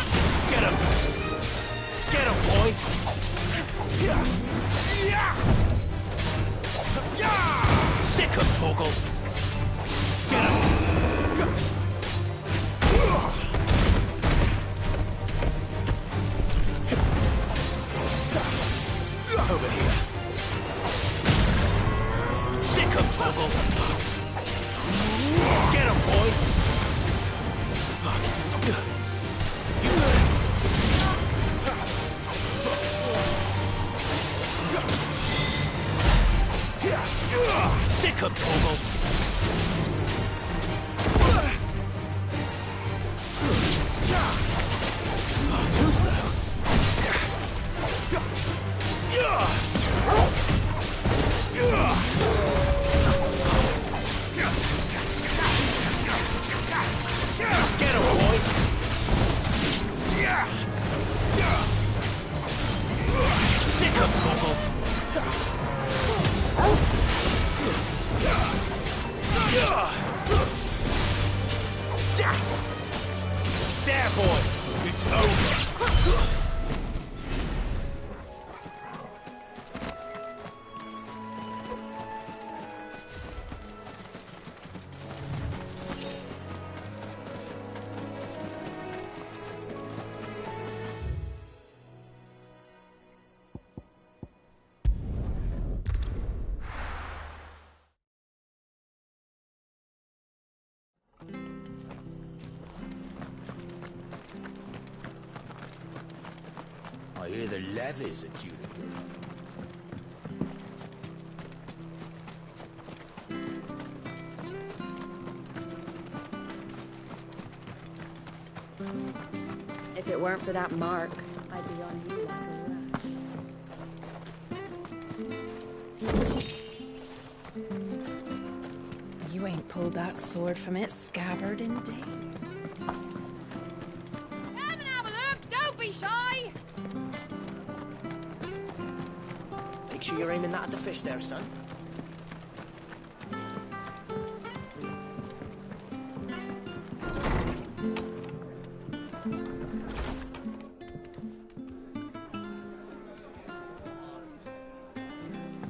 Torgal! Get him! Over here. Sick him, Torgal! Get him, boy! Sick him, Torgal! Too slow. Get him, boy! Sick him, Torgal! There, boy! It's over! I hear the levies are due to If it weren't for that mark, I'd be on you like a rash. You ain't pulled that sword from its scabbard in days. Come and have a look! Don't be shy! Make sure you're aiming that at the fish there, son.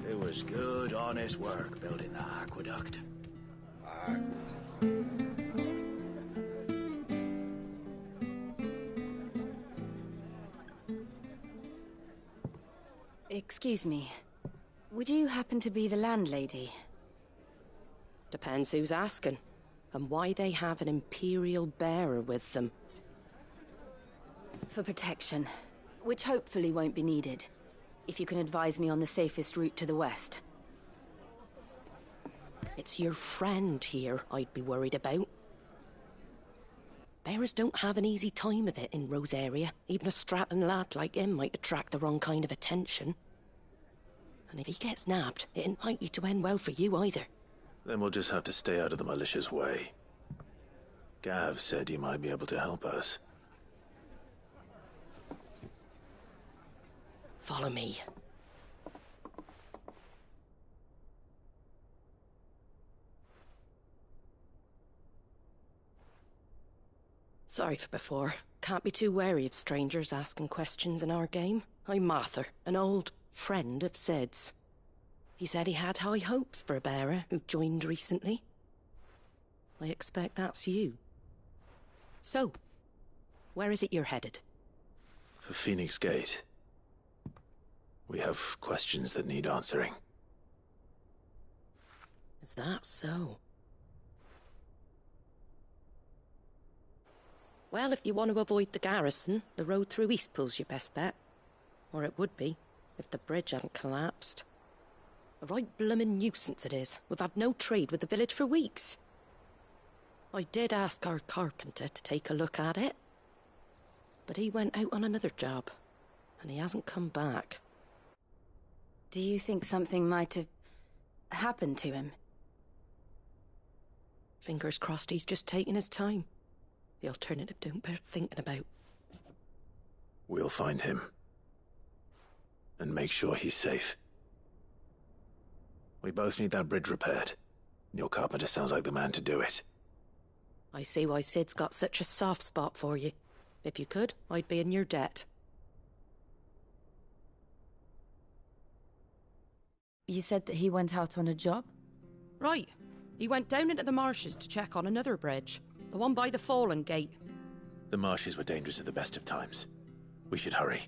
It was good, honest work building that aqueduct. Excuse me. Would you happen to be the landlady? Depends who's asking, and why they have an Imperial bearer with them. For protection, which hopefully won't be needed. If you can advise me on the safest route to the west. It's your friend here I'd be worried about. Bearers don't have an easy time of it in Rose area. Even a Stratton lad like him might attract the wrong kind of attention. And if he gets nabbed, it ain't likely to end well for you either. Then we'll just have to stay out of the malicious way. Gav said you might be able to help us. Follow me. Sorry for before. Can't be too wary of strangers asking questions in our game. I'm Martha, an old friend of Sid's. He said he had high hopes for a bearer who joined recently. I expect that's you. So, where is it you're headed? For Phoenix Gate. We have questions that need answering. Is that so? Well, if you want to avoid the garrison, the road through Eastpool's your best bet. Or it would be, if the bridge hadn't collapsed. A right bloomin' nuisance it is. We've had no trade with the village for weeks. I did ask our carpenter to take a look at it. But he went out on another job, and he hasn't come back. Do you think something might have happened to him? Fingers crossed he's just taking his time. The alternative don't bear thinking about. We'll find him. And make sure he's safe. We both need that bridge repaired. Your carpenter sounds like the man to do it. I see why Sid's got such a soft spot for you. If you could, I'd be in your debt. You said that he went out on a job? Right. He went down into the marshes to check on another bridge, the one by the Fallen Gate. The marshes were dangerous at the best of times. We should hurry.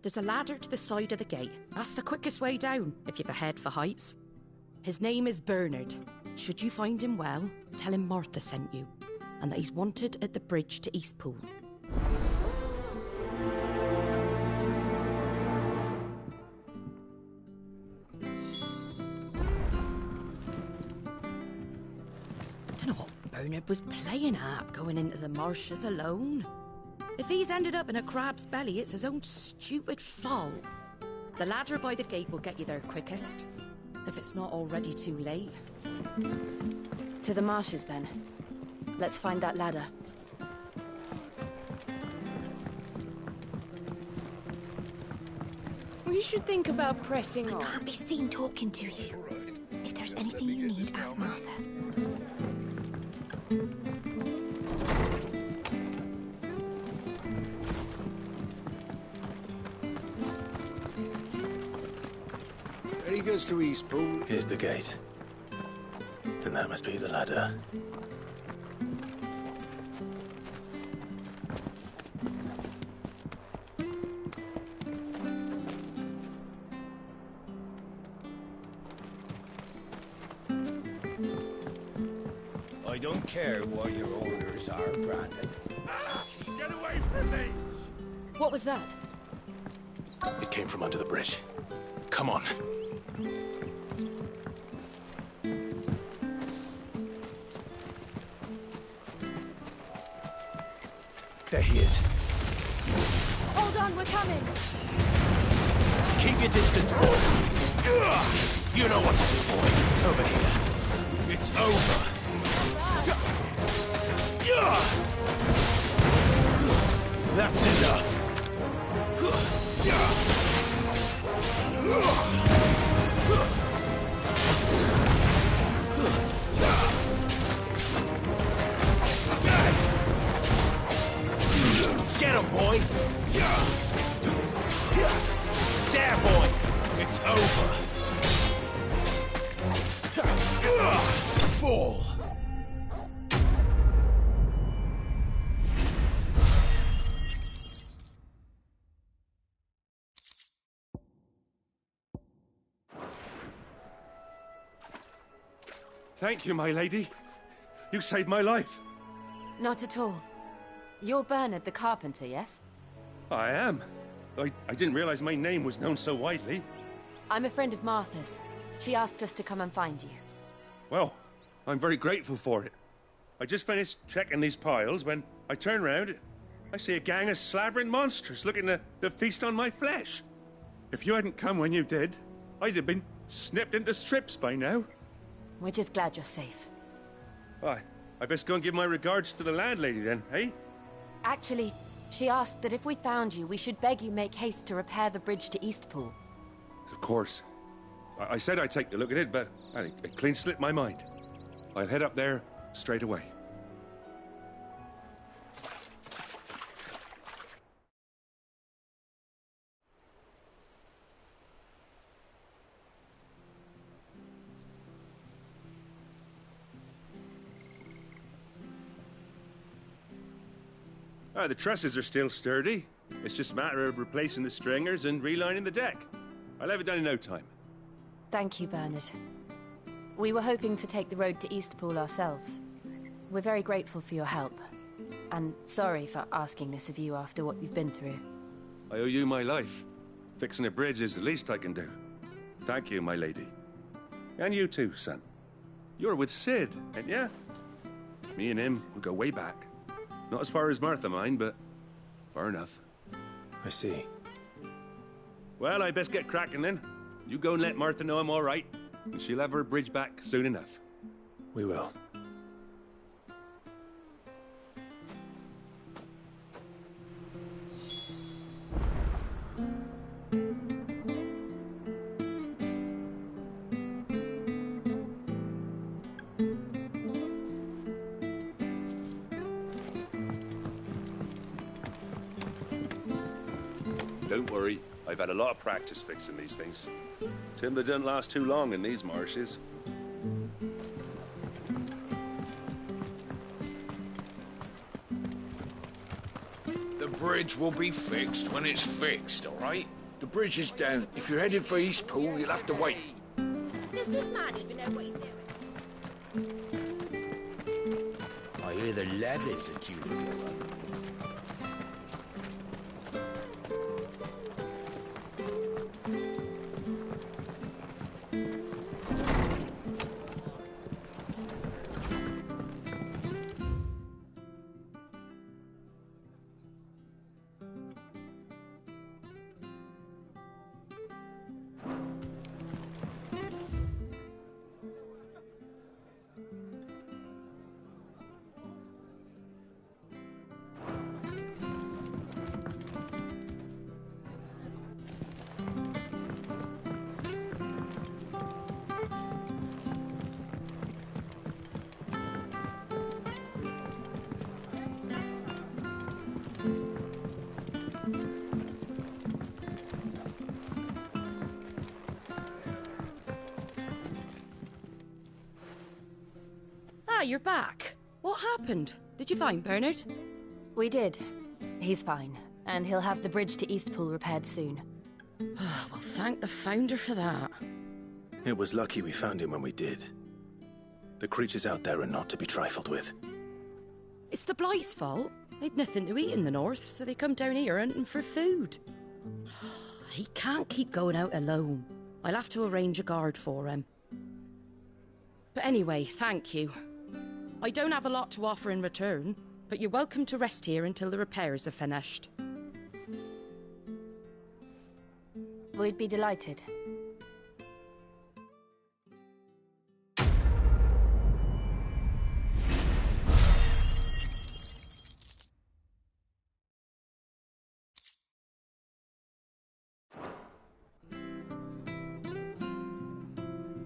There's a ladder to the side of the gate. That's the quickest way down, if you've a head for heights. His name is Bernard. Should you find him well, tell him Martha sent you, and that he's wanted at the bridge to Eastpool. Don't know what Bernard was playing at, going into the marshes alone. If he's ended up in a crab's belly, it's his own stupid fault. The ladder by the gate will get you there quickest, if it's not already too late. To the marshes, then. Let's find that ladder. We should think about pressing on. I can't be seen talking to you. If there's anything you need, ask Martha. He goes to Eastpool. Here's the gate. Then that must be the ladder. I don't care what your orders are, Brandon. Get away from me! What was that? It came from under the bridge. Come on. There he is. Hold on, we're coming. Keep your distance, boy. You know what to do, boy. Over here. It's over. That's enough. Get him, boy! There, boy! It's over! Fall! Thank you, my lady. You saved my life. Not at all. You're Bernard the carpenter, yes? I am. I didn't realize my name was known so widely. I'm a friend of Martha's. She asked us to come and find you. Well, I'm very grateful for it. I just finished checking these piles when I turn round. I see a gang of slavering monsters looking to feast on my flesh. If you hadn't come when you did, I'd have been snipped into strips by now. We're just glad you're safe. I best go and give my regards to the landlady then, eh? Actually, she asked that if we found you, we should beg you make haste to repair the bridge to Eastpool. Of course. I said I'd take a look at it, but it clean slipped my mind. I'll head up there straight away. The trusses are still sturdy. It's just a matter of replacing the stringers and relining the deck. I'll have it done in no time. Thank you, Bernard. We were hoping to take the road to Eastpool ourselves. We're very grateful for your help. And sorry for asking this of you after what you've been through. I owe you my life. Fixing a bridge is the least I can do. Thank you, my lady. And you too, son. You're with Sid, ain't ya? Me and him, we go way back. Not as far as Martha, mind, but far enough. I see. Well, I best get cracking then. You go and let Martha know I'm all right, and she'll have her bridge back soon enough. We will. Don't worry, I've had a lot of practice fixing these things. Timber doesn't last too long in these marshes. bridge will be fixed when it's fixed, all right? The bridge is down. If you're headed for Eastpool, you'll have to wait. Does this man even know what he's doing? I hear the levies are due to go up. You're back. What happened? Did you find Bernard? We did. He's fine, and he'll have the bridge to Eastpool repaired soon. Well, thank the Founder for that. It was lucky we found him when we did. The creatures out there are not to be trifled with. It's the Blight's fault. They'd nothing to eat in the north, so they come down here hunting for food. He can't keep going out alone. I'll have to arrange a guard for him. But anyway, thank you. I don't have a lot to offer in return, but you're welcome to rest here until the repairs are finished. We'd be delighted.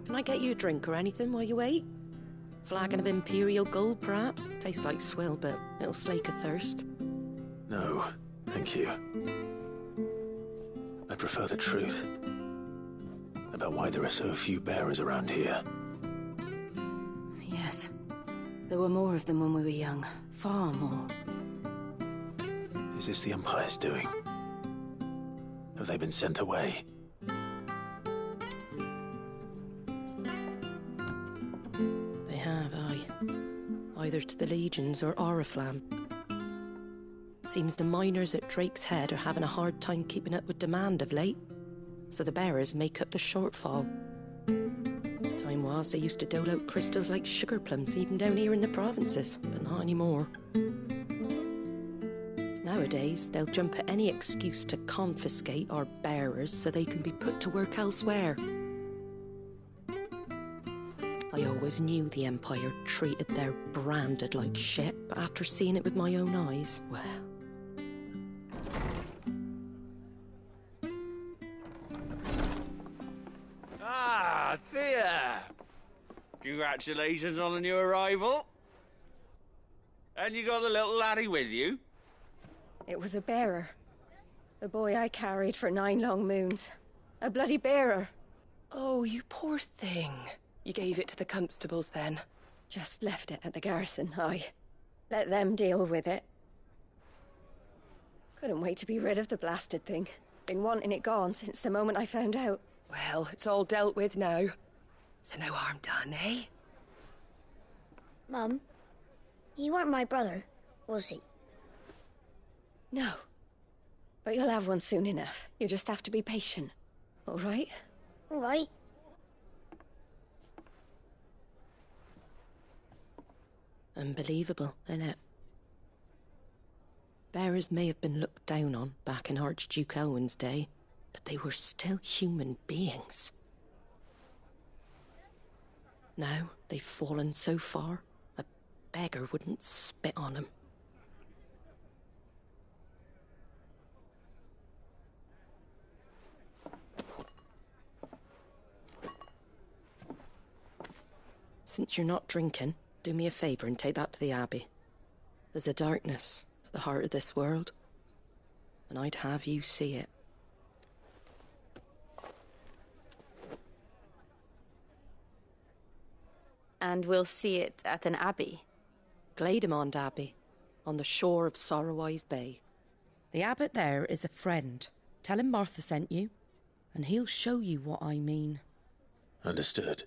Can I get you a drink or anything while you wait? Flagon of Imperial Gold, perhaps? Tastes like swill, but it'll slake a thirst. No, thank you. I prefer the truth about why there are so few bearers around here. Yes. There were more of them when we were young. Far more. Is this the Empire's doing? Have they been sent away? They have, aye. Either to the Legions or Oriflamme. Seems the miners at Drake's Head are having a hard time keeping up with demand of late, so the bearers make up the shortfall. Time was they used to dole out crystals like sugar plums even down here in the provinces, but not anymore. Nowadays, they'll jump at any excuse to confiscate our bearers so they can be put to work elsewhere. I always knew the Empire treated their branded like shit, but after seeing it with my own eyes, well... Ah, Thea! Congratulations on the new arrival. And you got the little laddie with you? It was a bearer. The boy I carried for 9 long moons. A bloody bearer. Oh, you poor thing. You gave it to the constables then? Just left it at the garrison, aye. Let them deal with it. Couldn't wait to be rid of the blasted thing. Been wanting it gone since the moment I found out. Well, it's all dealt with now. So no harm done, eh? Mum, he weren't my brother, was he? No. But you'll have one soon enough. You just have to be patient. All right? All right. Unbelievable, innit? Bearers may have been looked down on back in Archduke Elwin's day, but they were still human beings. Now they've fallen so far, a beggar wouldn't spit on them. Since you're not drinking, do me a favour and take that to the Abbey. There's a darkness at the heart of this world, and I'd have you see it. And we'll see it at an abbey? Glademond Abbey, on the shore of Sorrowise Bay. The abbot there is a friend. Tell him Martha sent you, and he'll show you what I mean. Understood.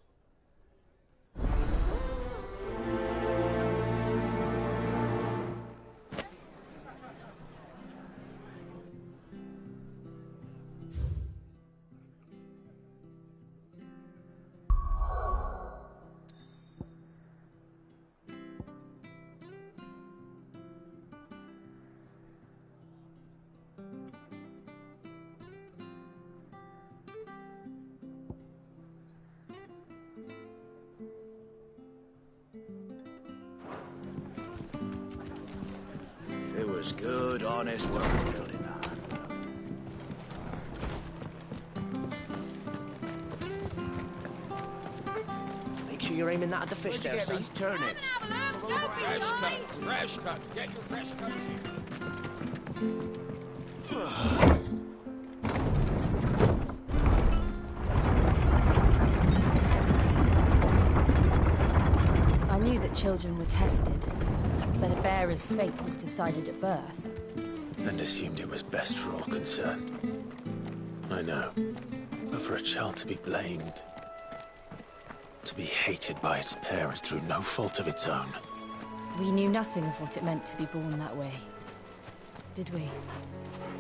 It was good, honest work building that. Make sure you're aiming that at the fish there, son. These turnips? Fresh cuts. Get your fresh cuts I knew that children were tested, that a bearer's fate was decided at birth. And assumed it was best for all concerned. I know. But for a child to be blamed, to be hated by its parents through no fault of its own. We knew nothing of what it meant to be born that way. Did we?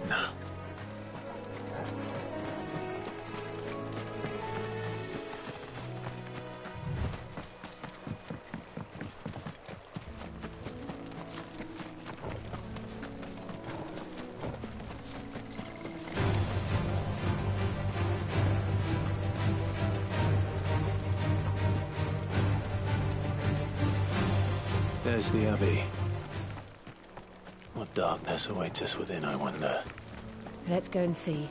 No. There's the Abbey. What darkness awaits us within, I wonder? Let's go and see.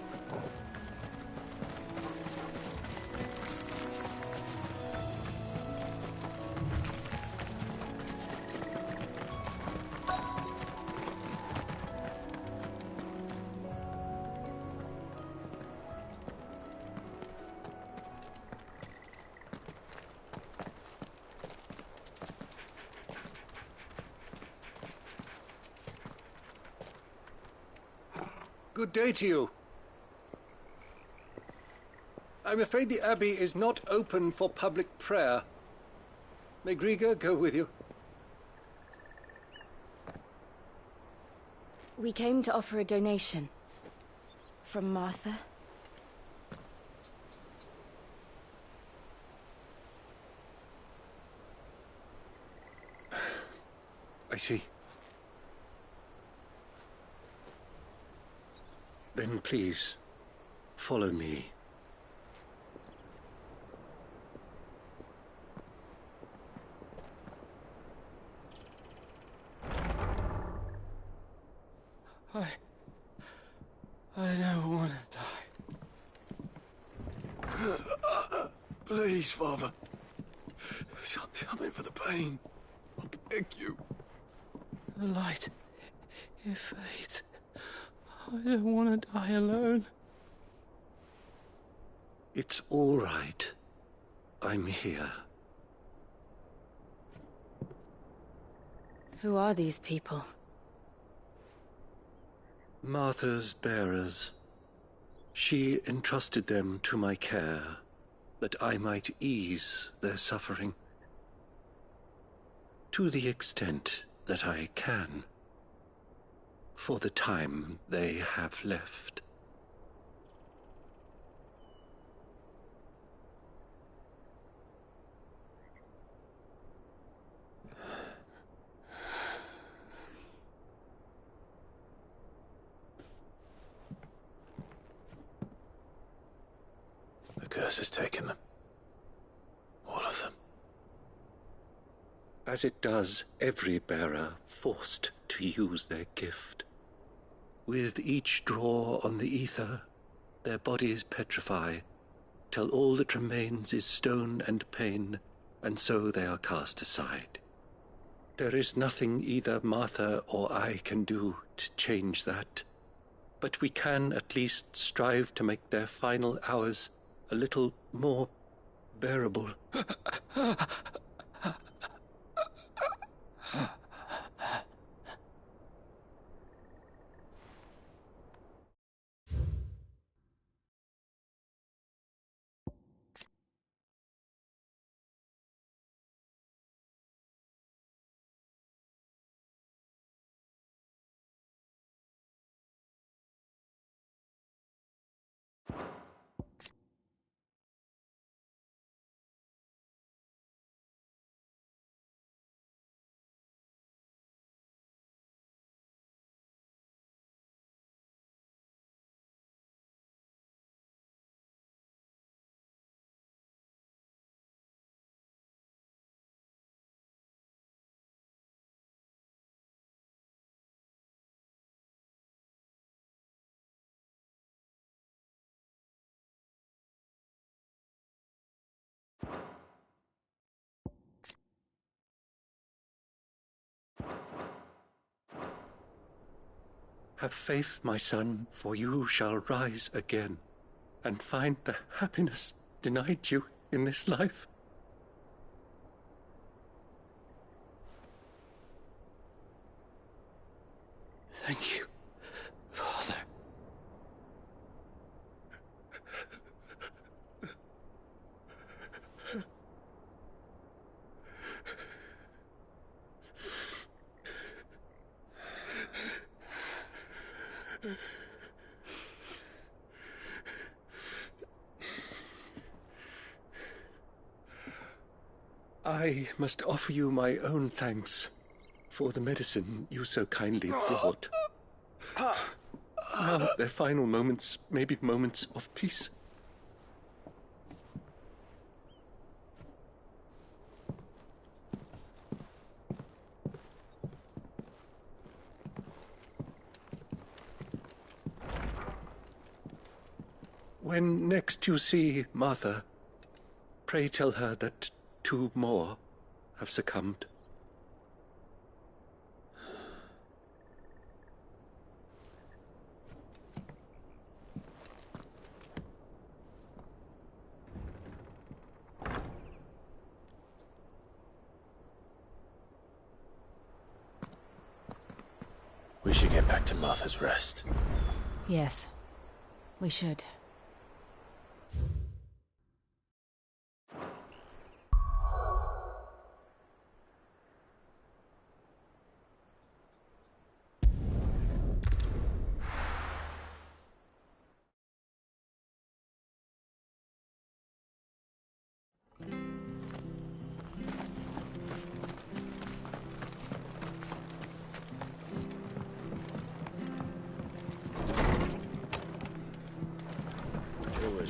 Good day to you. I'm afraid the Abbey is not open for public prayer. May Griga go with you? We came to offer a donation. From Martha. I see. Then please, follow me. I don't want to die. Please, Father. Something for the pain. I beg you. The light, it fades. I don't want to die alone. It's all right. I'm here. Who are these people? Martha's bearers. She entrusted them to my care, that I might ease their suffering. To the extent that I can. For the time they have left. The curse has taken them. All of them. As it does every bearer forced to use their gift. With each draw on the ether, their bodies petrify, till all that remains is stone and pain, and so they are cast aside. There is nothing either Martha or I can do to change that, but we can at least strive to make their final hours a little more bearable. Have faith, my son, for you shall rise again and find the happiness denied you in this life. Thank you, Father. I must offer you my own thanks for the medicine you so kindly brought. Now their final moments may be moments of peace. When next you see Martha, pray tell her that 2 more have succumbed. We should get back to Martha's Rest. Yes, we should.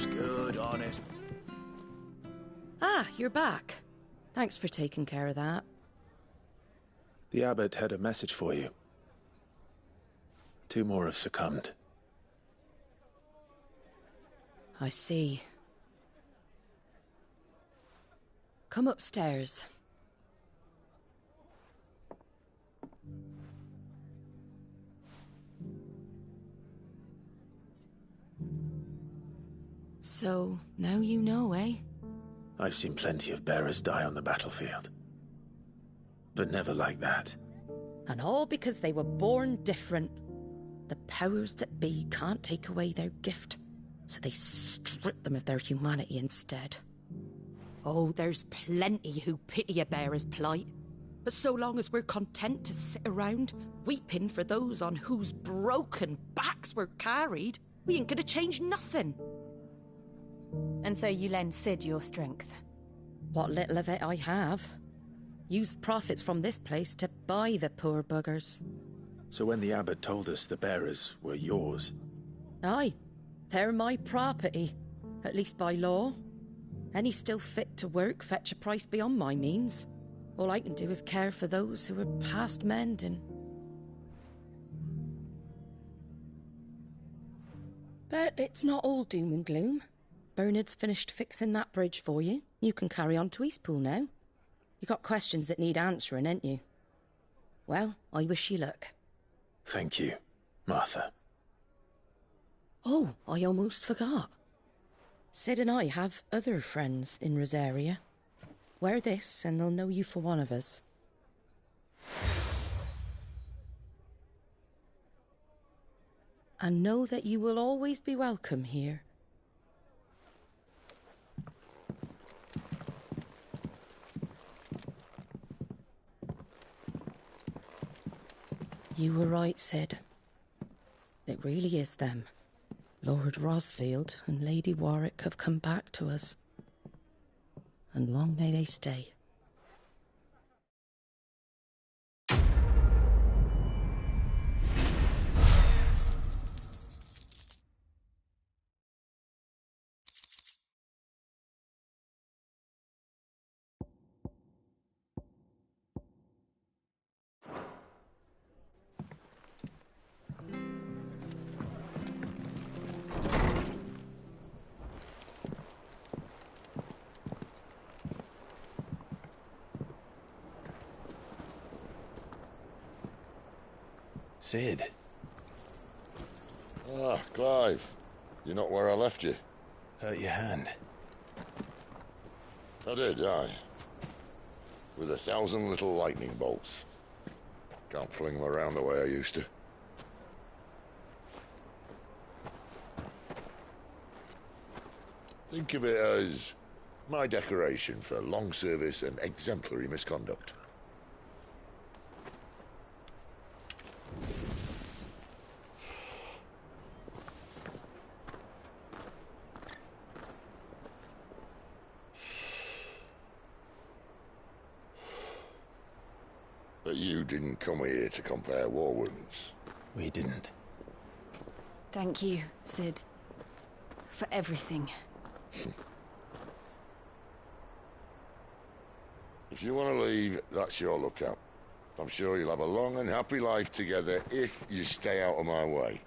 Good, honest. Ah, you're back. Thanks for taking care of that. The abbot had a message for you. 2 more have succumbed. I see. Come upstairs. So, now you know, eh? I've seen plenty of bearers die on the battlefield. But never like that. And all because they were born different. The powers that be can't take away their gift, so they strip them of their humanity instead. Oh, there's plenty who pity a bearer's plight. But so long as we're content to sit around, weeping for those on whose broken backs we're carried, we ain't gonna change nothing. And so you lend Sid your strength? What little of it I have. Used profits from this place to buy the poor buggers. So when the abbot told us the bearers were yours... Aye, they're my property, at least by law. Any still fit to work fetch a price beyond my means. All I can do is care for those who are past mending. But it's not all doom and gloom. Bernard's finished fixing that bridge for you. You can carry on to Eastpool now. You got questions that need answering, ain't you? Well, I wish you luck. Thank you, Martha. Oh, I almost forgot. Sid and I have other friends in Rosaria. Wear this and they'll know you for one of us. And know that you will always be welcome here. You were right, Sid. It really is them. Lord Rosfield and Lady Warwick have come back to us. And long may they stay. Sid, Ah, Clive. You're not where I left you. Hurt your hand. I did, aye. With 1,000 little lightning bolts. Can't fling them around the way I used to. Think of it as my decoration for long service and exemplary misconduct. But you didn't come here to compare war wounds. We didn't. Thank you, Sid. For everything. If you want to leave, that's your lookout. I'm sure you'll have a long and happy life together if you stay out of my way.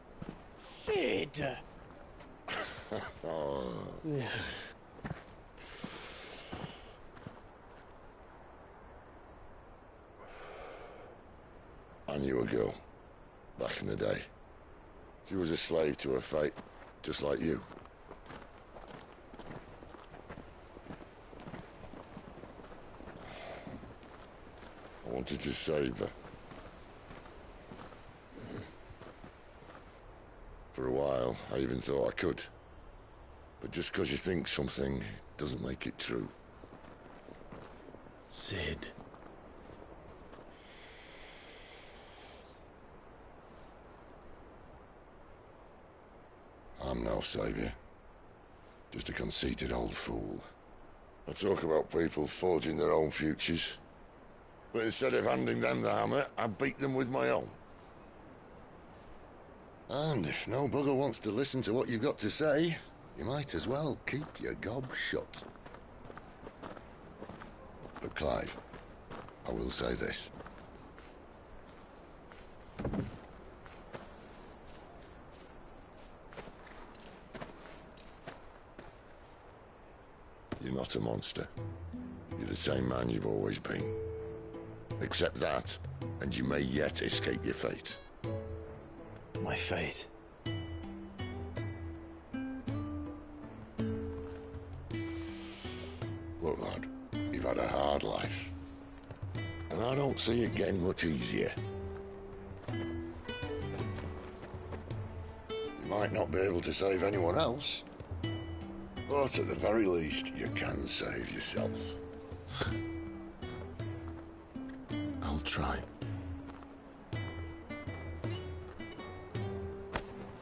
Sid! Oh. I knew a girl, back in the day. She was a slave to her fate, just like you. I wanted to save her. For a while, I even thought I could. But just because you think something doesn't make it true. Sid. I'm no savior. Just a conceited old fool. I talk about people forging their own futures. But instead of handing them the hammer, I beat them with my own. And if no bugger wants to listen to what you've got to say, you might as well keep your gob shut. But Clive, I will say this. You're not a monster. You're the same man you've always been. Accept that, and you may yet escape your fate. My fate? Look, lad, you've had a hard life. And I don't see it getting much easier. You might not be able to save anyone else, but at the very least, you can save yourself. I'll try.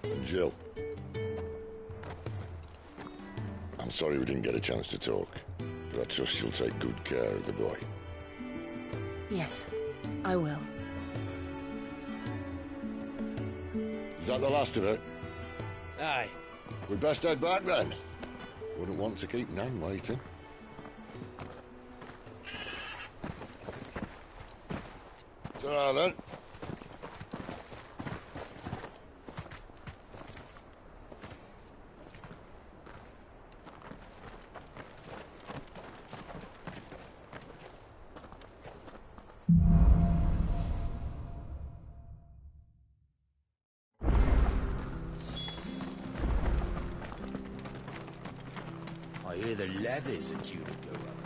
And Jill, I'm sorry we didn't get a chance to talk, but I trust you'll take good care of the boy. Yes, I will. Is that the last of it? Aye. We'd best head back then. Wouldn't want to keep Nan waiting. Ta-ra then. I hear the levies are due to go up.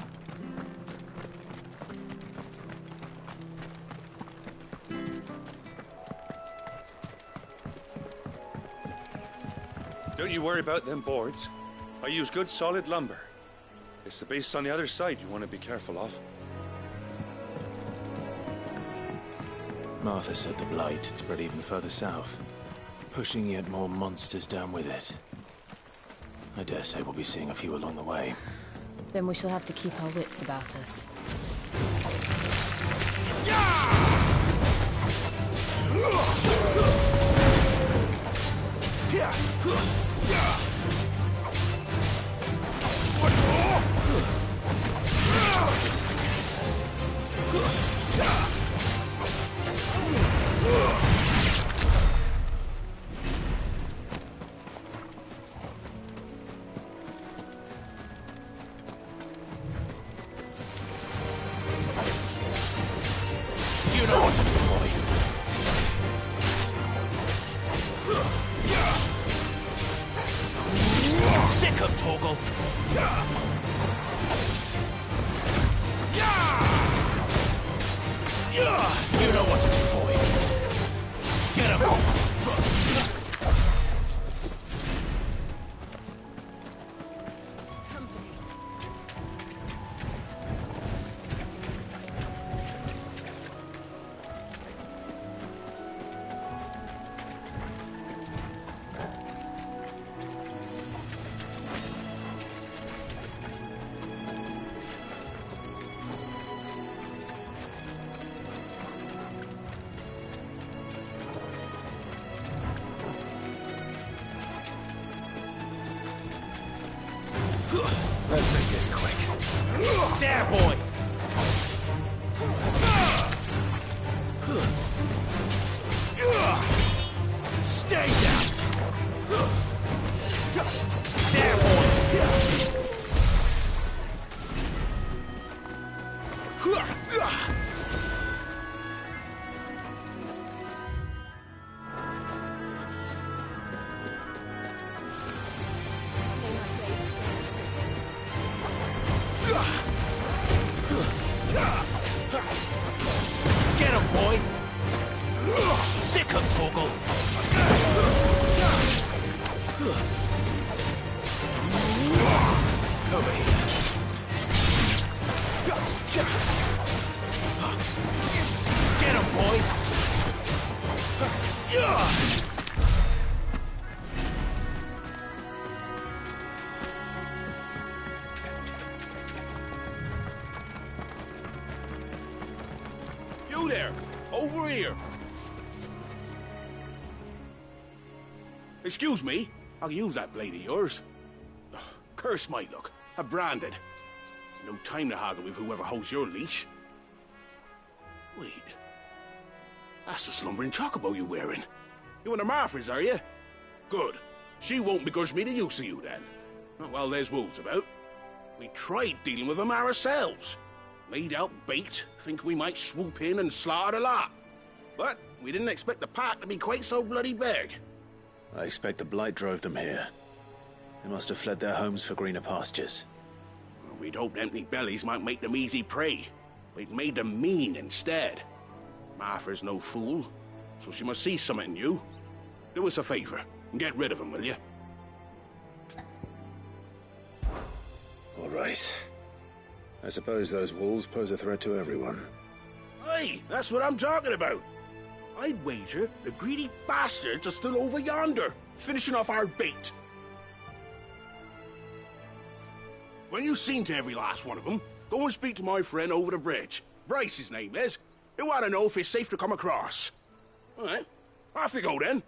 Don't you worry about them boards. I use good solid lumber. It's the base on the other side you want to be careful of. Martha said the blight had spread even further south, pushing yet more monsters down with it. I dare say we'll be seeing a few along the way. Then we shall have to keep our wits about us. You know what to do, boy. Sick 'em, Torgal! You know what to do, boy. Get him! Let's make this quick. There, boy! Stay down! There, boy! Get him, boy! Sick 'em, Torgal! Over here. Get him, boy! You there! Over here! Excuse me, I'll use that blade of yours. Ugh, curse my luck. I'm branded. No time to haggle with whoever holds your leash. Wait. That's the slumbering chocobo you're wearing. You and the Marfors, are you? Good. She won't begrudge me the use of you, then. Not while there's wolves about. We tried dealing with them ourselves. Made out baked, think we might swoop in and slaughter the lot. But we didn't expect the pack to be quite so bloody big. I expect the blight drove them here. They must have fled their homes for greener pastures. We'd hoped empty bellies might make them easy prey, but it made them mean instead. Martha's no fool, so she must see something in you. Do us a favor and get rid of them, will you? All right. I suppose those wolves pose a threat to everyone. Hey, that's what I'm talking about. I'd wager the greedy bastards are still over yonder, finishing off our bait. When you've seen to every last one of them, go and speak to my friend over the bridge. Bryce, his name is. He'll want to know if it's safe to come across. All right, off you go then.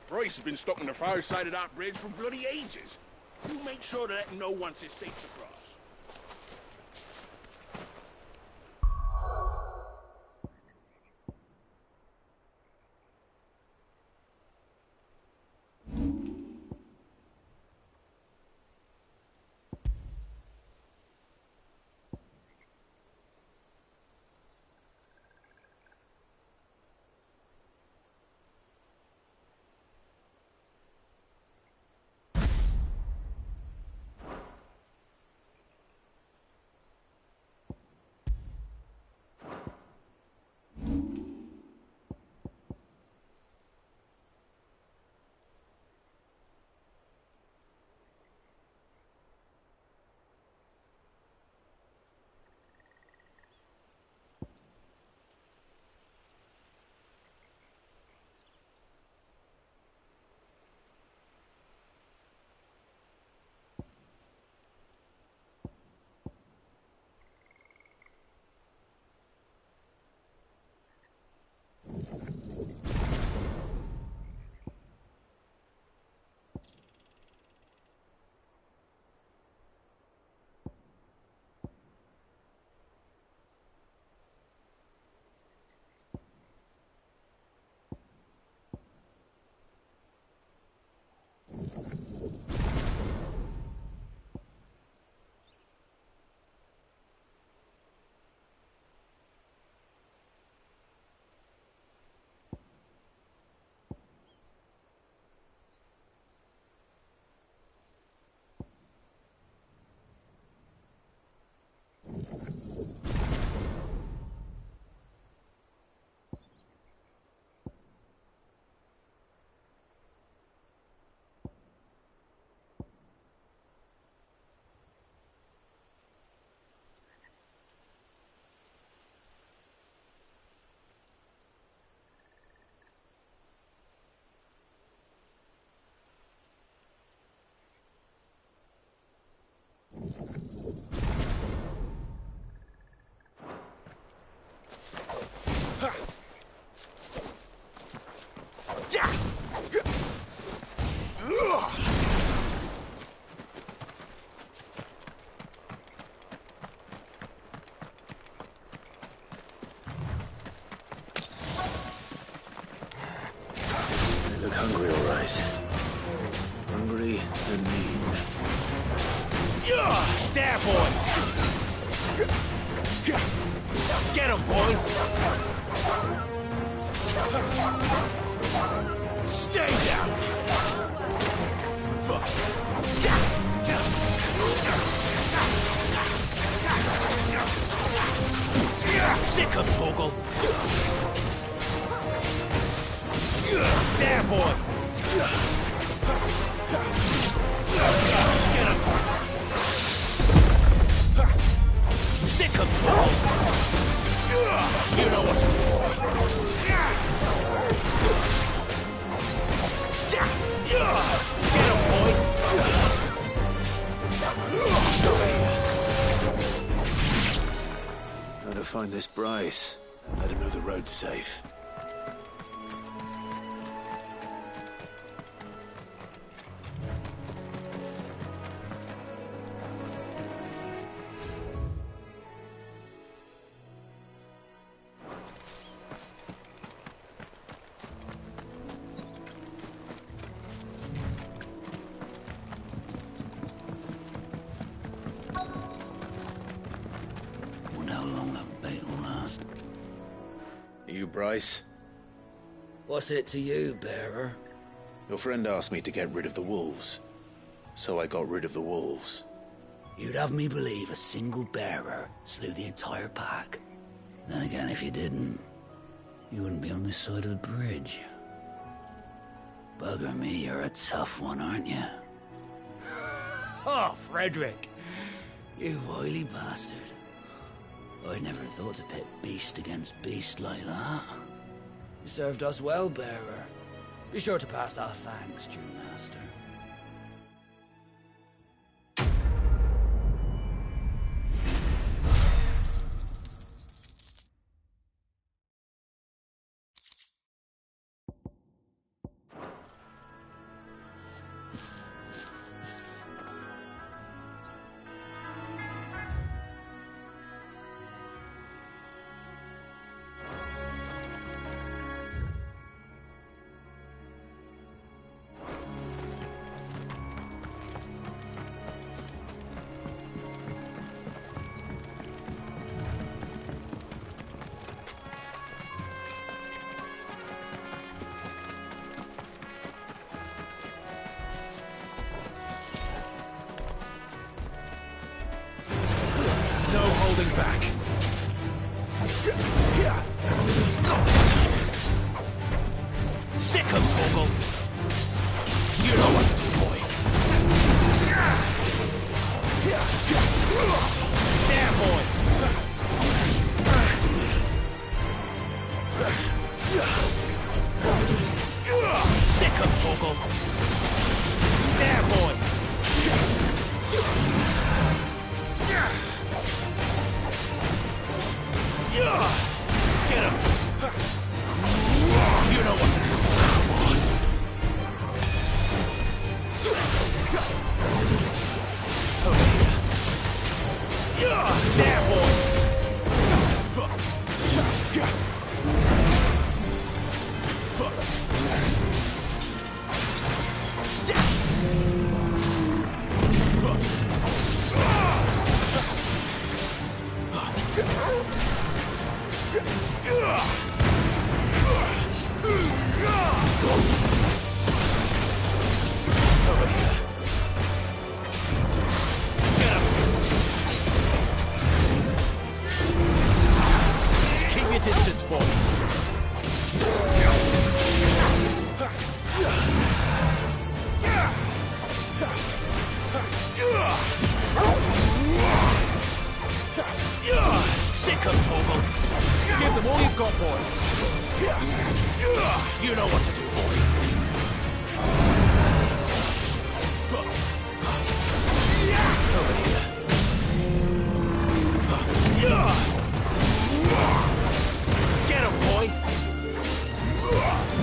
Bryce has been stuck on the far side of that bridge for bloody ages. You make sure to let him know once it's safe to cross. look hungry, all right. Hungry and mean. There, boy! Get him, boy! Stay down! Sick him, Torgal! There, boy! Get him! Sick him, Torgal! You know what to do, boy! Get him, boy! Gotta find this Bryce and let him know the road's safe. You, Bryce? What's it to you, bearer? Your friend asked me to get rid of the wolves, so I got rid of the wolves. You'd have me believe a single bearer slew the entire pack. Then again, if you didn't, you wouldn't be on this side of the bridge. Bugger me, you're a tough one, aren't you? Oh, Frederick! You wily bastard. I never thought to pit beast against beast like that. You served us well, bearer. Be sure to pass our thanks, true master. Holding back. Not this time. Sick him, Torgal. You know what to do, boy. There, boy. Sick him, Torgal. There, boy. Get him! You know what to do. Come on. Over here. There, boy! Distance, boy. Sick of Torgal. Give them all you've got, boy. You know what to do, boy. Over here. Get him, boy!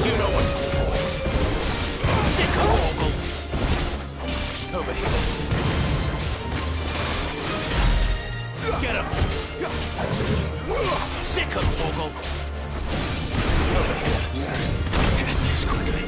You know what to do, boy. Sick of Torgal. Over here. Get him! Sick of Torgal. Over here. Get in this quickly.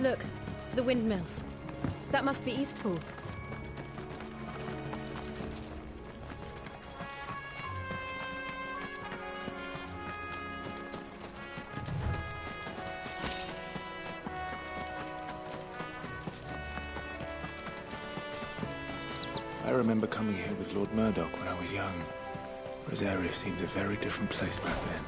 Look, the windmills. That must be Eastpool. I remember coming here with Lord Murdoch when I was young. Rosaria seemed a very different place back then.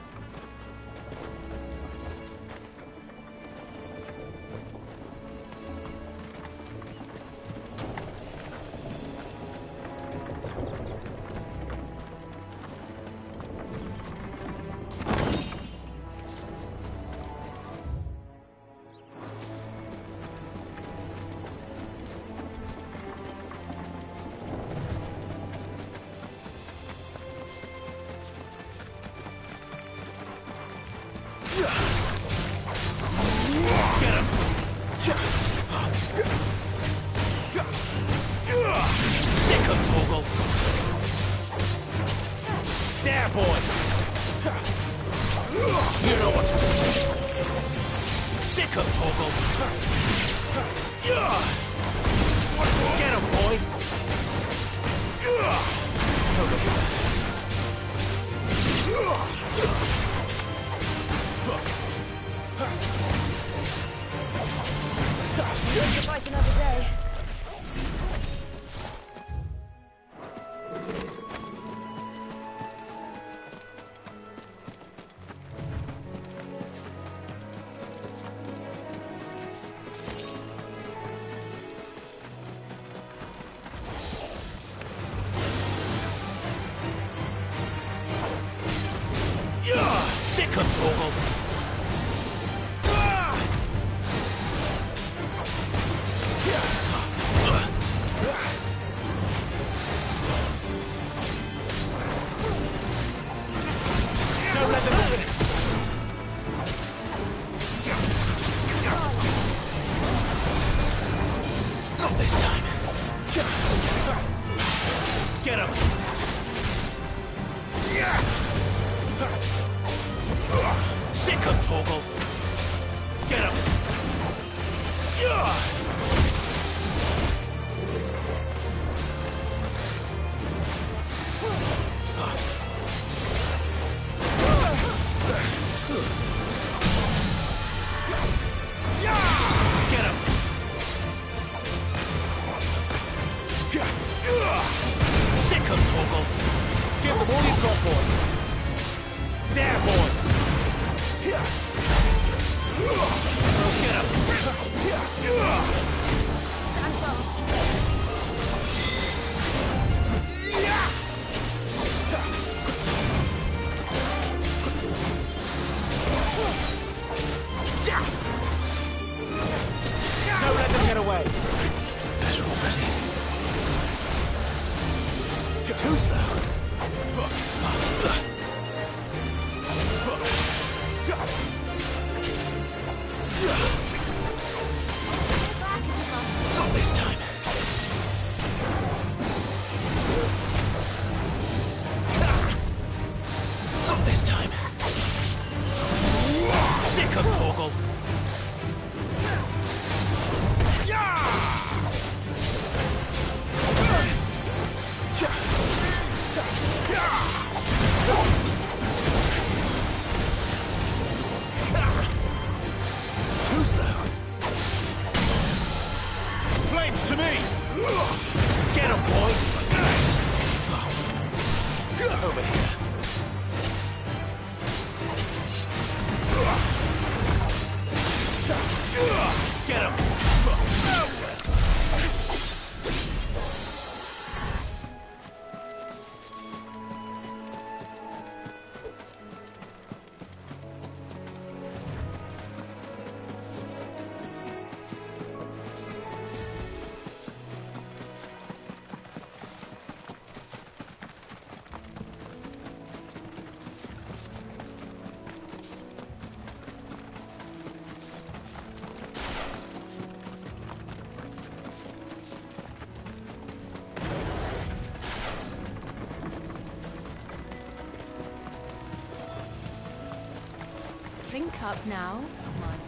Drink up now. Come on.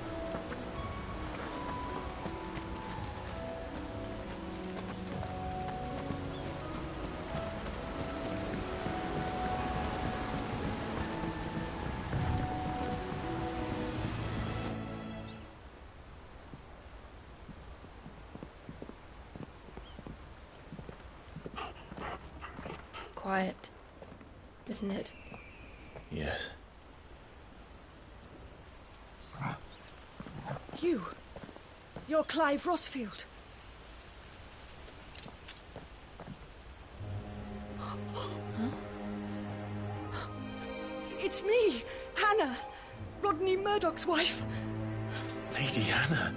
quiet, isn't it? Yes. You're Clive Rossfield. It's me, Hannah, Rodney Murdoch's wife. Lady Hannah.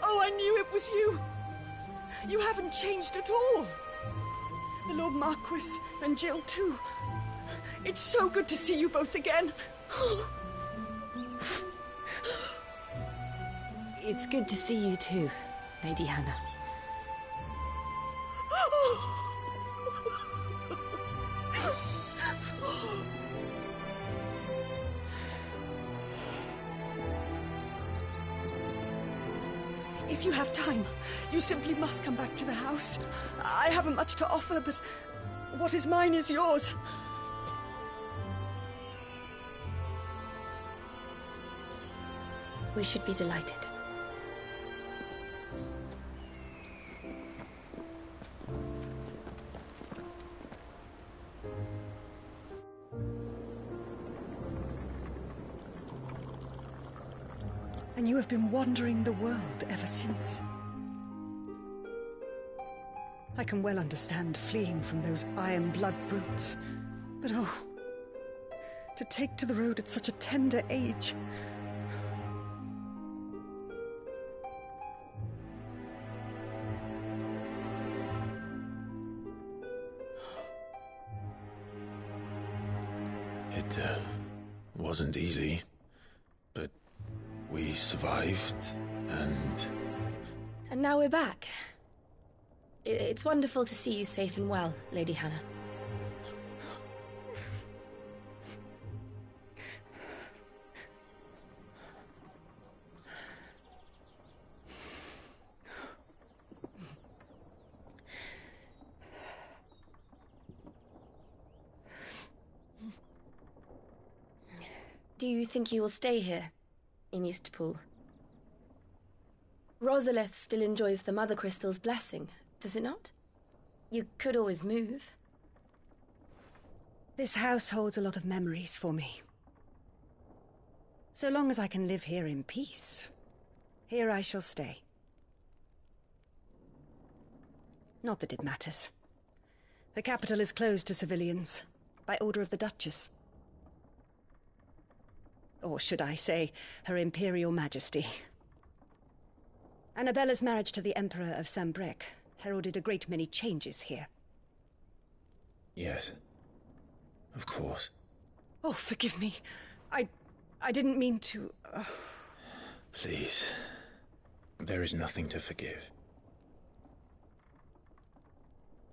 Oh, I knew it was you. You haven't changed at all. The Lord Marquis and Jill too. It's so good to see you both again. It's good to see you too, Lady Hannah. If you have time, you simply must come back to the house. I haven't much to offer, but what is mine is yours. We should be delighted. And you have been wandering the world ever since. I can well understand fleeing from those iron blood brutes, but oh, to take to the road at such a tender age. It wasn't easy, but we survived, and... And now we're back. It's wonderful to see you safe and well, Lady Hannah. Do you think you will stay here, in Eastpool? Rosalith still enjoys the Mother Crystal's blessing, does it not? You could always move. This house holds a lot of memories for me. So long as I can live here in peace, here I shall stay. Not that it matters. The capital is closed to civilians, by order of the Duchess. Or should I say, Her Imperial Majesty. Annabella's marriage to the Emperor of Sambrec heralded a great many changes here. Yes. Of course. Oh, forgive me. I didn't mean to... Please. There is nothing to forgive.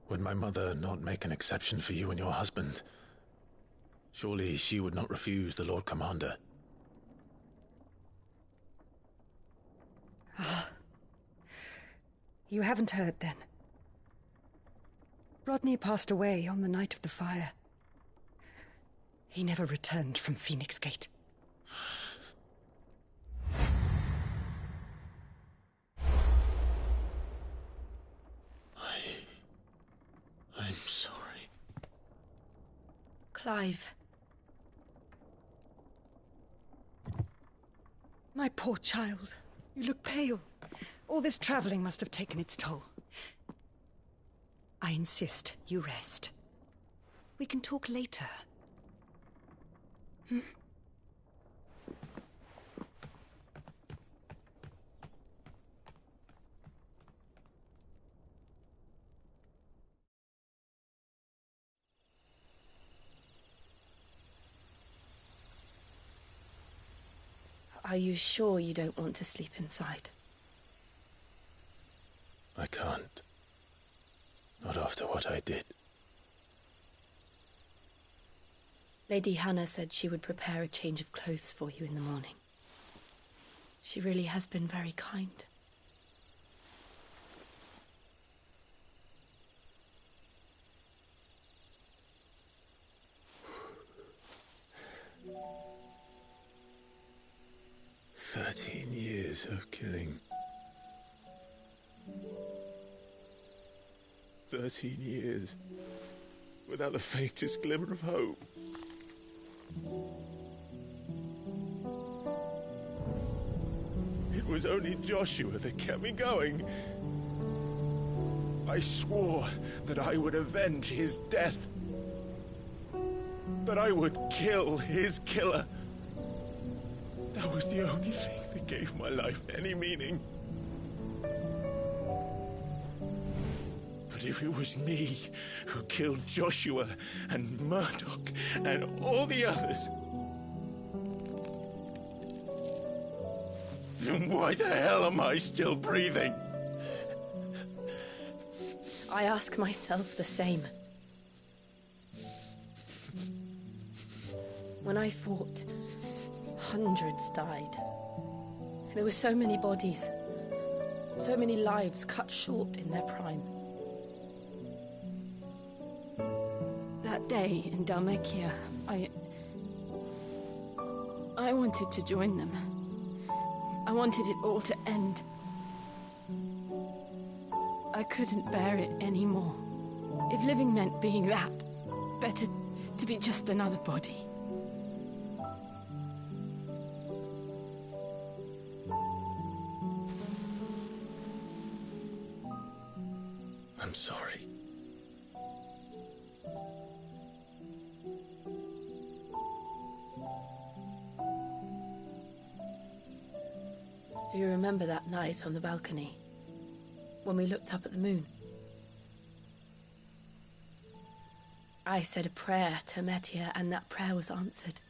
Would my mother not make an exception for you and your husband? Surely she would not refuse the Lord Commander. Ah. You haven't heard, then. Rodney passed away on the night of the fire. He never returned from Phoenix Gate. I'm sorry. Clive. My poor child. You look pale. All this traveling must have taken its toll. I insist you rest. We can talk later. Hmm? Are you sure you don't want to sleep inside? I can't. Not after what I did. Lady Hannah said she would prepare a change of clothes for you in the morning. She really has been very kind. Years of killing. 13 years without the faintest glimmer of hope. It was only Joshua that kept me going. I swore that I would avenge his death. That I would kill his killer. That was the only thing that gave my life any meaning. But if it was me who killed Joshua and Murdoch and all the others, then why the hell am I still breathing? I ask myself the same. When I fought, hundreds died. There were so many bodies, so many lives cut short in their prime. That day in Dalmekia, I wanted to join them. I wanted it all to end. I couldn't bear it anymore. If living meant being that, better to be just another body. I'm sorry. Do you remember that night on the balcony, when we looked up at the moon? I said a prayer to Metia, and that prayer was answered.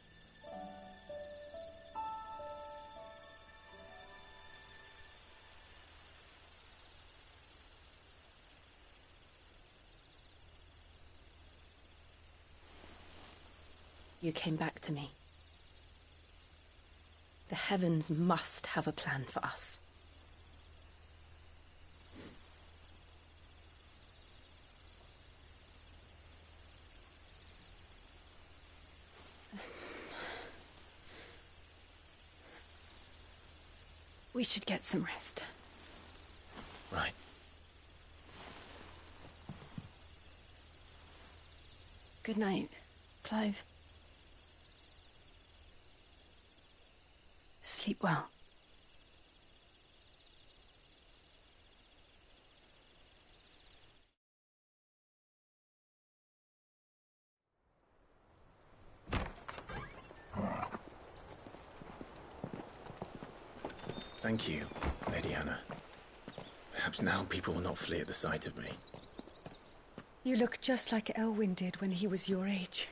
You came back to me. The heavens must have a plan for us. We should get some rest. Right. Good night, Clive. Sleep well. Thank you, Lady Hannah. Perhaps now people will not flee at the sight of me. You look just like Elwyn did when he was your age.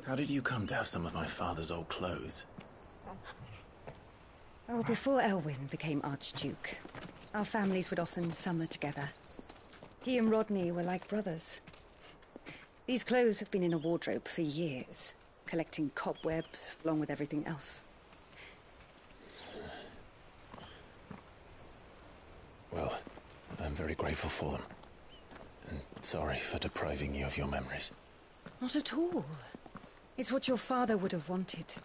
How did you come to have some of my father's old clothes? Oh, before Elwyn became Archduke, our families would often summer together. He and Rodney were like brothers. These clothes have been in a wardrobe for years, collecting cobwebs along with everything else. Well, I'm very grateful for them. And sorry for depriving you of your memories. Not at all. It's what your father would have wanted.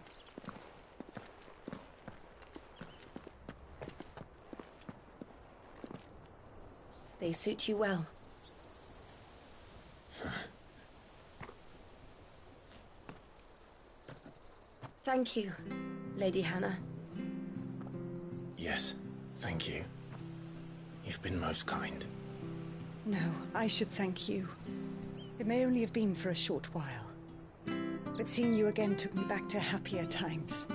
They suit you well. Thank you, Lady Hannah. Yes, thank you. You've been most kind. No, I should thank you. It may only have been for a short while, but seeing you again took me back to happier times.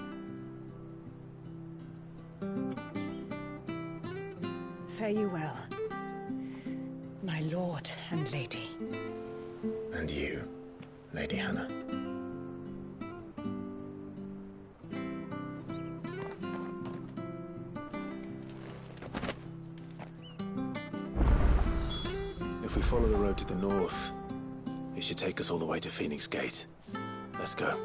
Fare you well, my lord and lady. And you, Lady Hannah. follow the road to the north. It should take us all the way to Phoenix Gate. Let's go.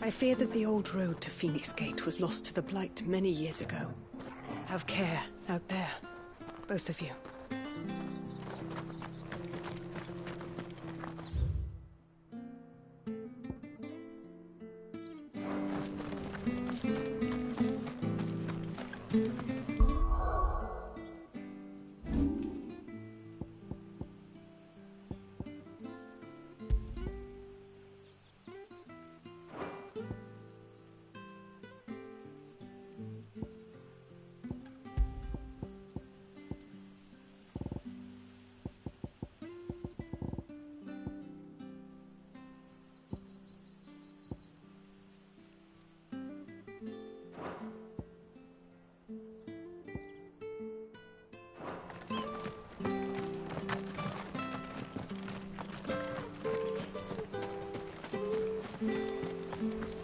I fear that the old road to Phoenix Gate was lost to the Blight many years ago. Have care out there, both of you.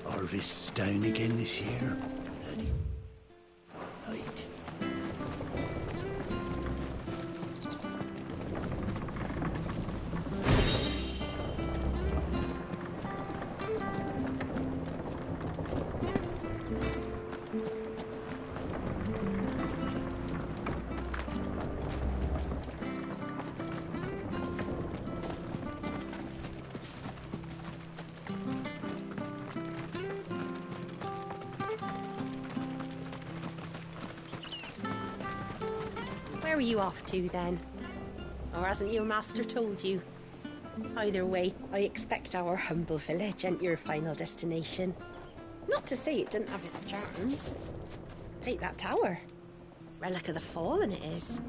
Harvest's down again this year. Bloody night. Where are you off to, then? Or hasn't your master told you? Either way, I expect our humble village ain't your final destination. Not to say it didn't have its charms. Take that tower. Relic of the Fallen it is.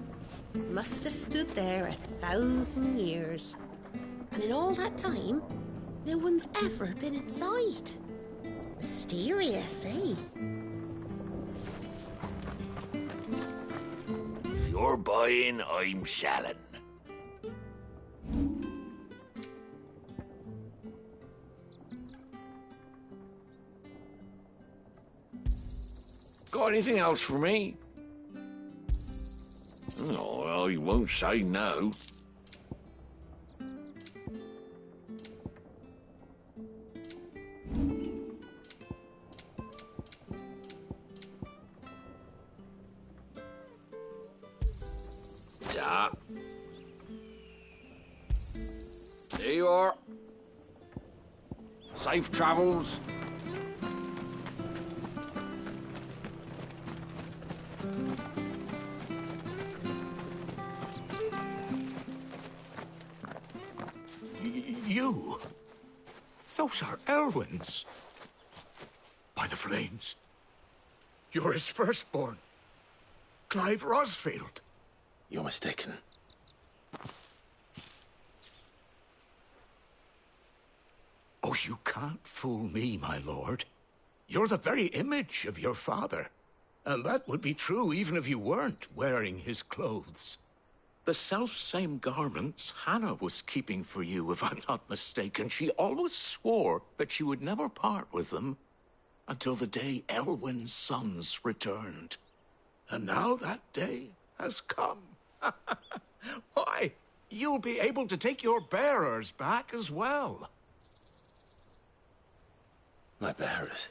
Must have stood there 1,000 years. And in all that time, no one's ever been inside. Mysterious, eh? You're buying, I'm selling. Got anything else for me? Oh, I won't say no. Yeah. There you are. Safe travels. You? Those are Elwyn's. By the flames. You're his firstborn. Clive Rosfield. You're mistaken. Oh, you can't fool me, my lord. You're the very image of your father. And that would be true even if you weren't wearing his clothes. The self-same garments Hannah was keeping for you, if I'm not mistaken. She always swore that she would never part with them until the day Elwyn's sons returned. And now that day has come. Why, you'll be able to take your bearers back as well. My bearers?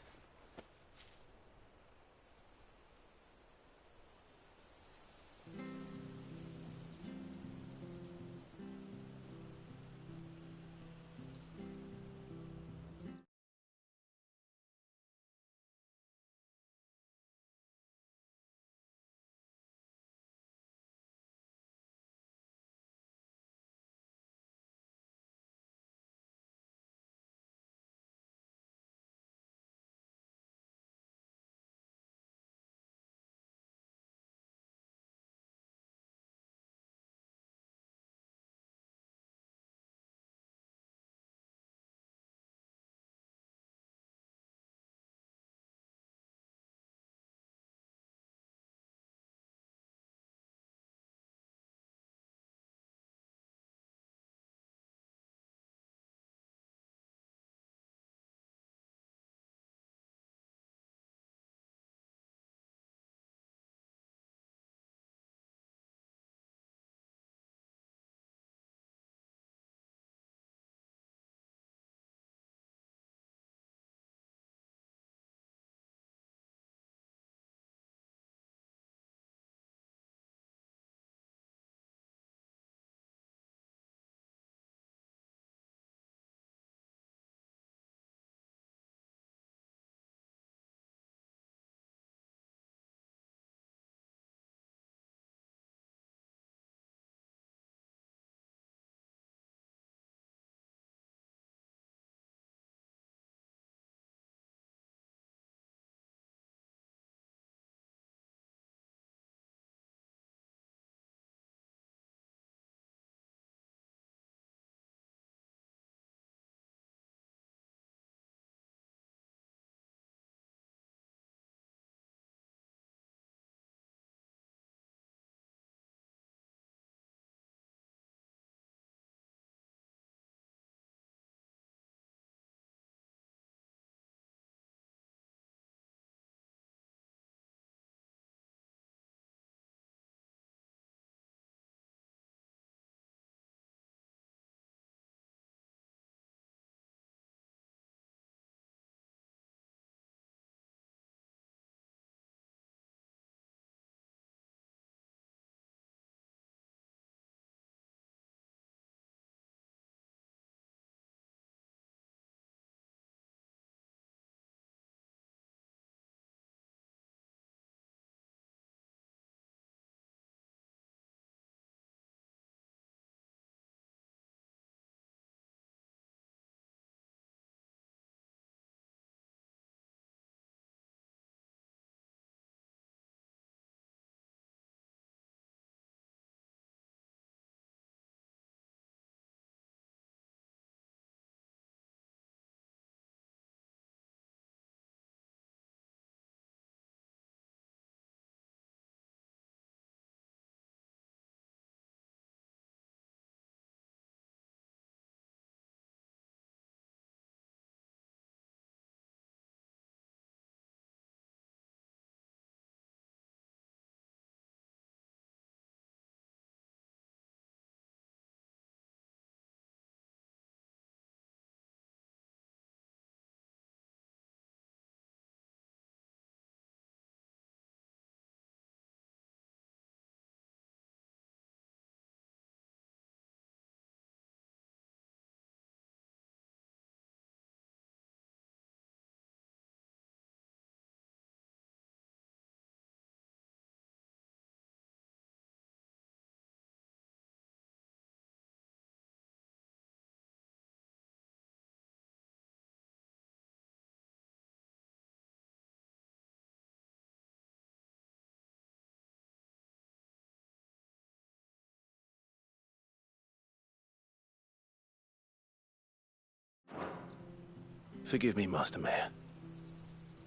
Forgive me, Master Mayor.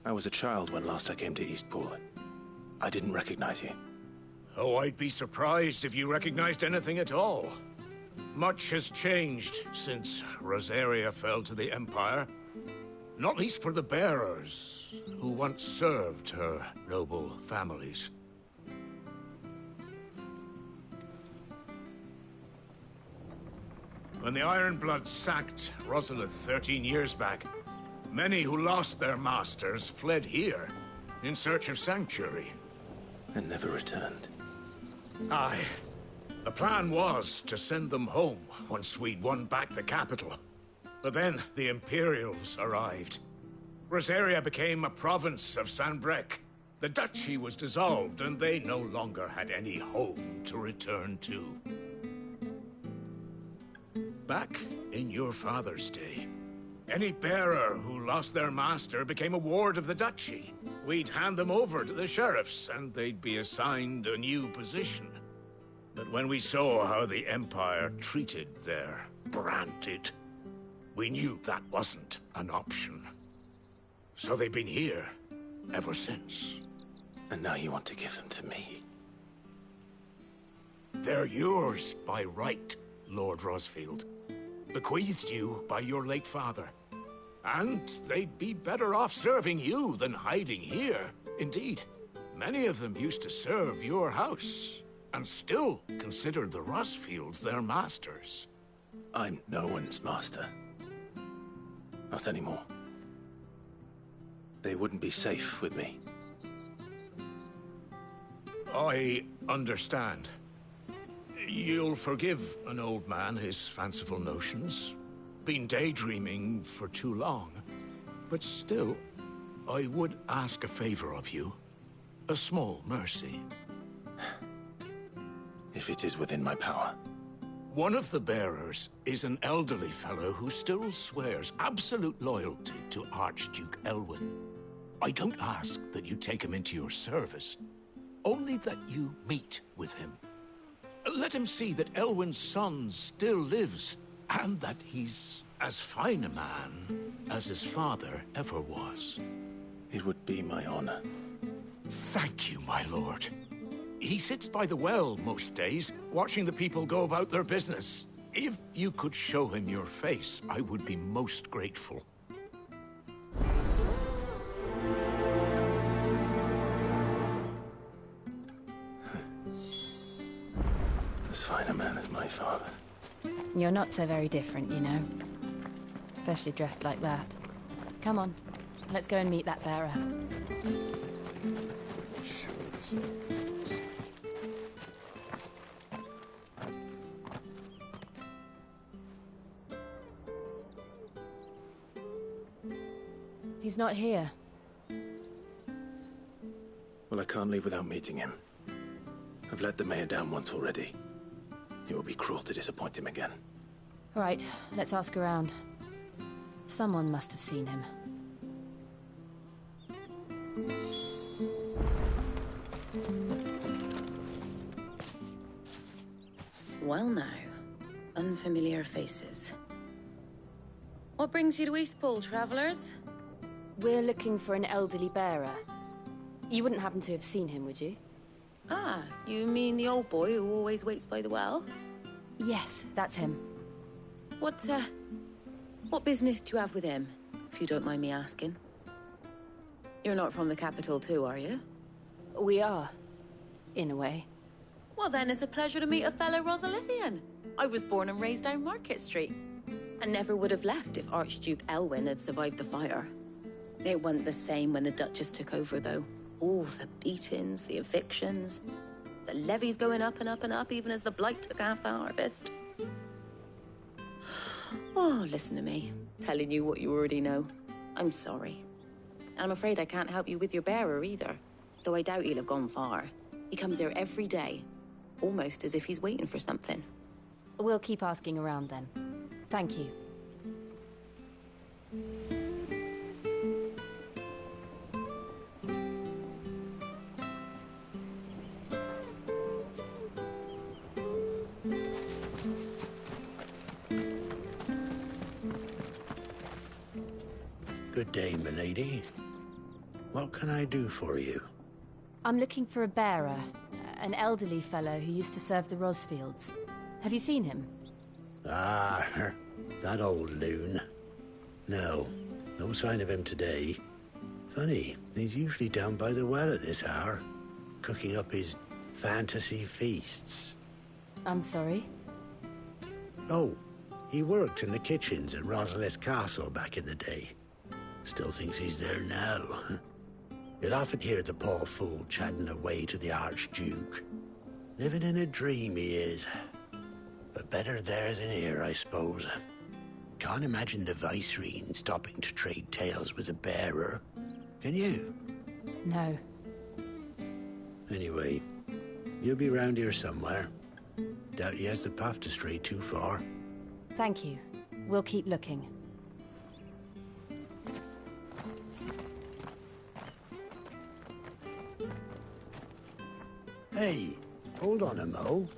I was a child when last I came to Eastpool. I didn't recognize you. Oh, I'd be surprised if you recognized anything at all. Much has changed since Rosaria fell to the Empire. Not least for the bearers, who once served her noble families. When the Ironbloods sacked Rosalith 13 years back, many who lost their masters fled here in search of sanctuary. And never returned. Aye. The plan was to send them home once we'd won back the capital. But then the Imperials arrived. Rosaria became a province of Sanbreque. The duchy was dissolved, and they no longer had any home to return to. Back in your father's day, any bearer who lost their master became a ward of the duchy. We'd hand them over to the sheriffs, and they'd be assigned a new position. But when we saw how the Empire treated their branded, we knew that wasn't an option. So they've been here ever since. And now you want to give them to me? They're yours by right, Lord Rosfield. Bequeathed you by your late father. And they'd be better off serving you than hiding here. Indeed, many of them used to serve your house, and still consider the Rosfields their masters. I'm no one's master. Not anymore. They wouldn't be safe with me. I understand. You'll forgive an old man his fanciful notions. Been daydreaming for too long. But still, I would ask a favor of you. A small mercy. If it is within my power. One of the bearers is an elderly fellow who still swears absolute loyalty to Archduke Elwyn. I don't ask that you take him into your service, only that you meet with him. Let him see that Elwyn's son still lives, and that he's as fine a man as his father ever was. It would be my honor. Thank you, my lord. He sits by the well most days, watching the people go about their business. If you could show him your face, I would be most grateful. As fine a man as my father. You're not so very different, you know. Especially dressed like that. Come on, let's go and meet that bearer. He's not here. Well, I can't leave without meeting him. I've let the mayor down once already. It would be cruel to disappoint him again. All right, let's ask around. Someone must have seen him. Well now, unfamiliar faces. What brings you to Eastpool, travellers? We're looking for an elderly bearer. You wouldn't happen to have seen him, would you? Ah, you mean the old boy who always waits by the well? Yes, that's him. What business do you have with him, if you don't mind me asking? You're not from the capital too, are you? We are, in a way. Well then, it's a pleasure to meet a fellow Rosalithian. I was born and raised down Market Street. And never would have left if Archduke Elwyn had survived the fire. It wasn't the same when the Duchess took over, though. All the beatings, the evictions, the levies going up and up and up, even as the blight took half the harvest. Oh, listen to me, telling you what you already know. I'm sorry. I'm afraid I can't help you with your bearer either, though I doubt he'll have gone far. He comes here every day, almost as if he's waiting for something. We'll keep asking around then. Thank you. Good day, milady. What can I do for you? I'm looking for a bearer, an elderly fellow who used to serve the Rosfields. Have you seen him? Ah, that old loon. No sign of him today. Funny, he's usually down by the well at this hour, cooking up his fantasy feasts. I'm sorry? Oh, he worked in the kitchens at Rosalith Castle back in the day. Still thinks he's there now. You'll often hear the poor fool chatting away to the Archduke. Living in a dream he is. But better there than here, I suppose. Can't imagine the Vicereine stopping to trade tales with a bearer. Can you? No. Anyway, you'll be round here somewhere. Doubt he has the path to stray too far. Thank you. We'll keep looking. Hey, hold on a mo.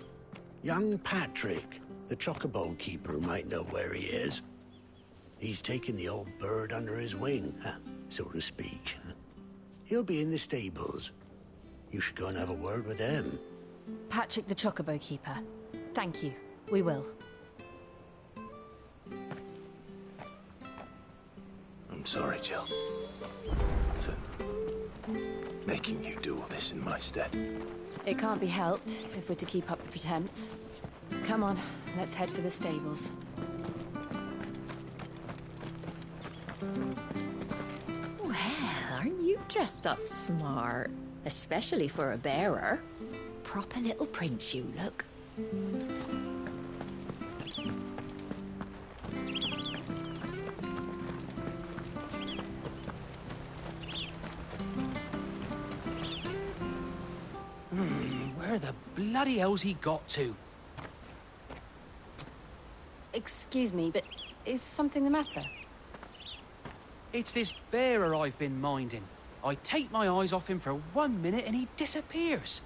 Young Patrick, the chocobo keeper, might know where he is. He's taken the old bird under his wing, so to speak. He'll be in the stables. You should go and have a word with him. Patrick the chocobo keeper. Thank you. We will. I'm sorry, Jill. For making you do all this in my stead. It can't be helped if we're to keep up the pretense. Come on, let's head for the stables. Well, aren't you dressed up smart? Especially for a bearer. Proper little prince you look. Where the bloody hell's he got to? Excuse me, but is something the matter? It's this bearer I've been minding. I take my eyes off him for 1 minute and he disappears.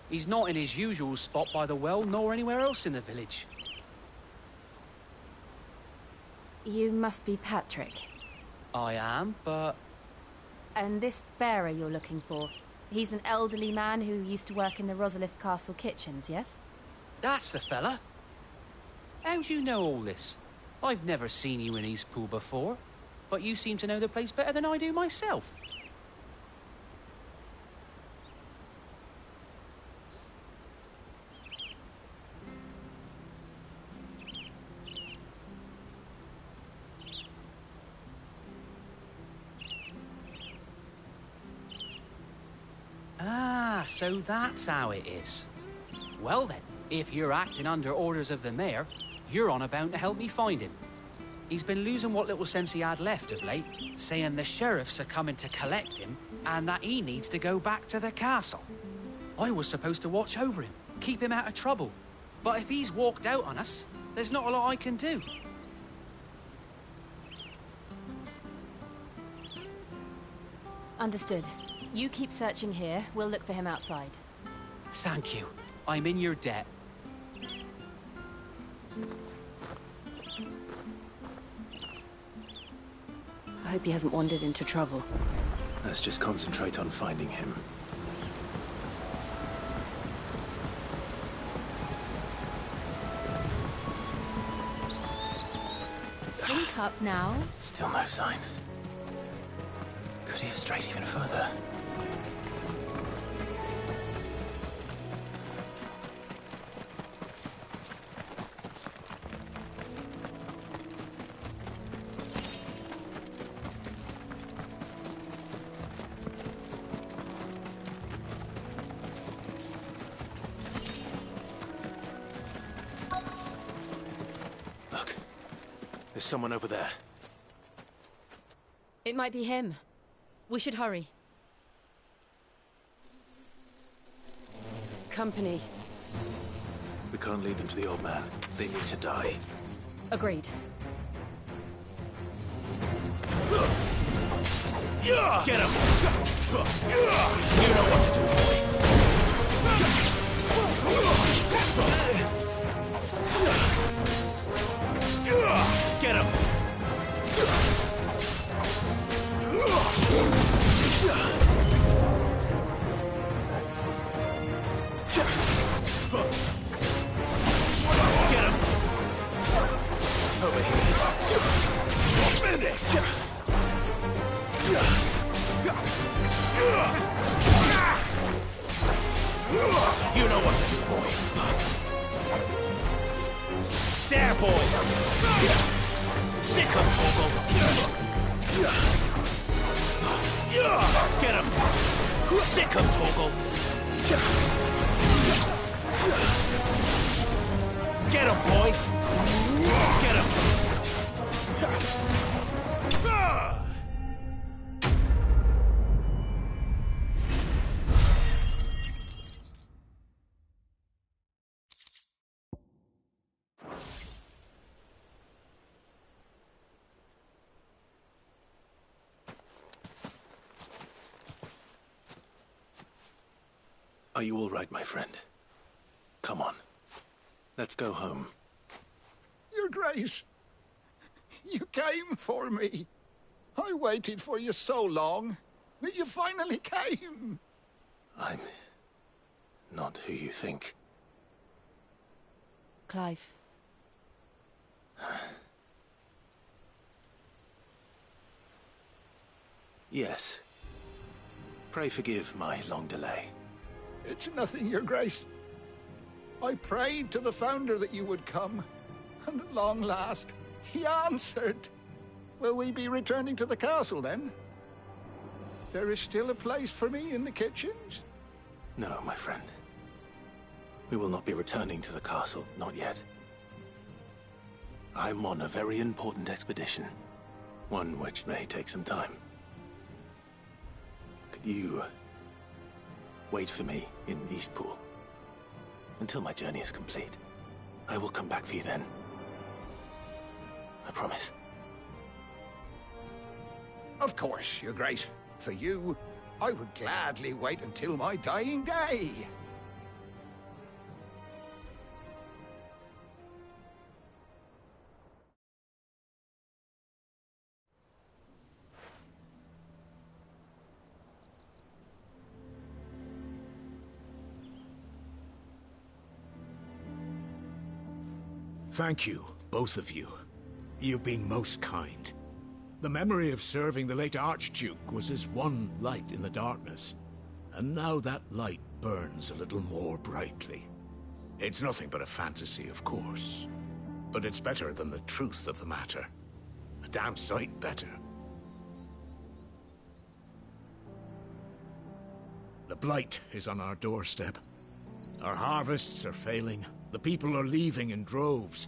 He's not in his usual spot by the well, nor anywhere else in the village. You must be Patrick. I am, but... And this bearer you're looking for, he's an elderly man who used to work in the Rosalith Castle kitchens, yes? That's the fella. How do you know all this? I've never seen you in Eastpool before, but you seem to know the place better than I do myself. Ah, so that's how it is. Well then, if you're acting under orders of the mayor, you're on about to help me find him. He's been losing what little sense he had left of late, saying the sheriffs are coming to collect him and that he needs to go back to the castle. I was supposed to watch over him, keep him out of trouble. But if he's walked out on us, there's not a lot I can do. Understood. You keep searching here, we'll look for him outside. Thank you. I'm in your debt. I hope he hasn't wandered into trouble. Let's just concentrate on finding him. Think up now. Still no sign. Could he have strayed even further? Look, there's someone over there. It might be him. We should hurry. Company. We can't lead them to the old man. They need to die. Agreed. Get him! You know what to do, boy. Get him! there, boy! Sick him, Torgal! Get him! Sick him, Torgal! Get him, boy! Get him! Are you all right, my friend? Come on. Let's go home. Your Grace, you came for me. I waited for you so long, but you finally came. I'm not who you think. Clive. Yes. Pray forgive my long delay. It's nothing, Your Grace. I prayed to the Founder that you would come, and at long last, he answered. Will we be returning to the castle, then? There is still a place for me in the kitchens? No, my friend. We will not be returning to the castle, not yet. I'm on a very important expedition, one which may take some time. Could you wait for me in Eastpool until my journey is complete? I will come back for you then. I promise. Of course, Your Grace. For you, I would gladly wait until my dying day. Thank you, both of you. You've been most kind. The memory of serving the late Archduke was as one light in the darkness, and now that light burns a little more brightly. It's nothing but a fantasy, of course, but it's better than the truth of the matter. A damn sight better. The blight is on our doorstep. Our harvests are failing. The people are leaving in droves.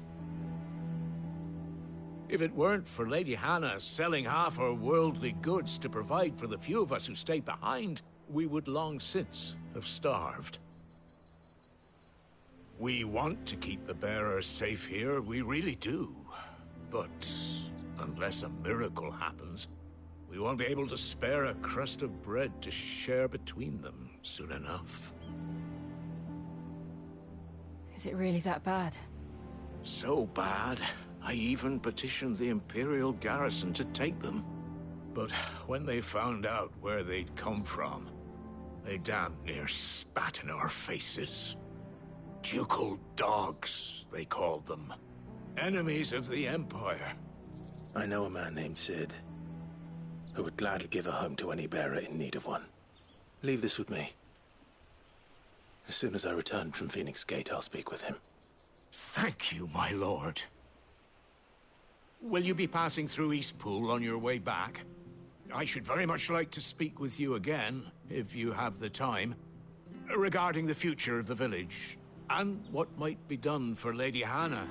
If it weren't for Lady Hannah selling half her worldly goods to provide for the few of us who stayed behind, we would long since have starved. We want to keep the bearers safe here, we really do. But unless a miracle happens, we won't be able to spare a crust of bread to share between them soon enough. Is it really that bad? So bad, I even petitioned the Imperial garrison to take them. But when they found out where they'd come from, they damn near spat in our faces. Ducal dogs, they called them. Enemies of the Empire. I know a man named Sid, who would gladly give a home to any bearer in need of one. Leave this with me. As soon as I return from Phoenix Gate, I'll speak with him. Thank you, my lord. Will you be passing through Eastpool on your way back? I should very much like to speak with you again, if you have the time, regarding the future of the village, and what might be done for Lady Hannah.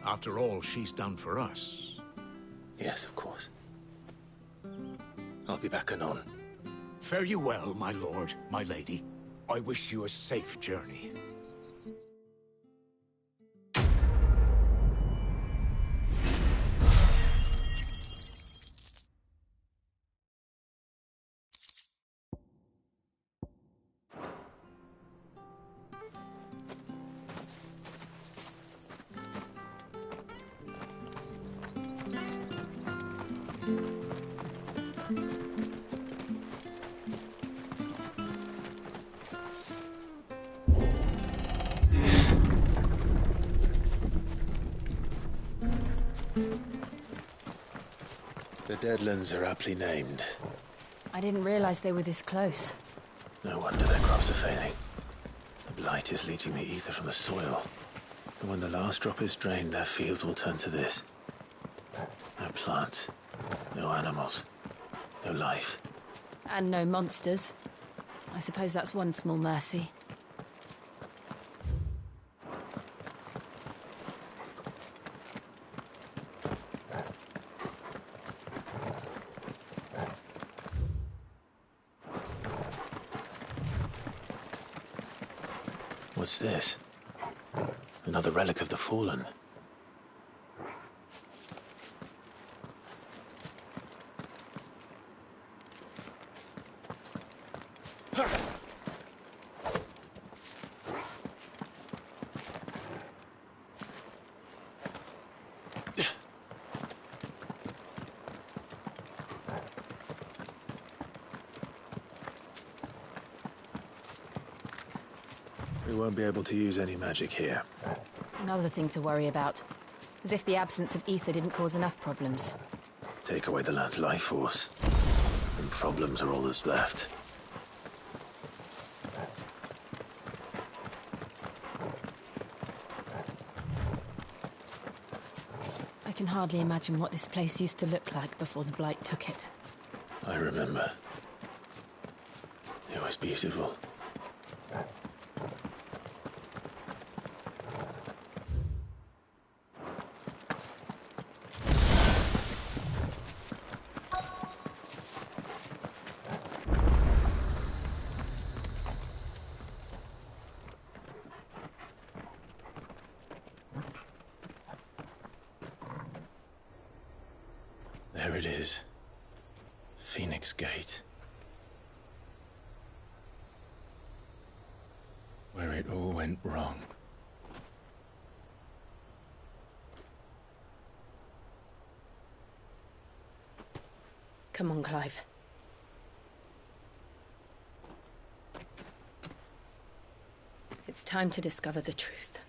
After all she's done for us. Yes, of course. I'll be back anon. Fare you well, my lord, my lady. I wish you a safe journey. The Deadlands are aptly named. I didn't realize they were this close. No wonder their crops are failing. The blight is leaching the ether from the soil. And when the last drop is drained, their fields will turn to this. No plants, no animals, no life. And no monsters. I suppose that's one small mercy. What's this? Another relic of the fallen. We won't be able to use any magic here. Another thing to worry about. As if the absence of ether didn't cause enough problems. Take away the lad's life force, and problems are all that's left. I can hardly imagine what this place used to look like before the Blight took it. I remember. It was beautiful. There it is. Phoenix Gate. Where it all went wrong. Come on, Clive. It's time to discover the truth.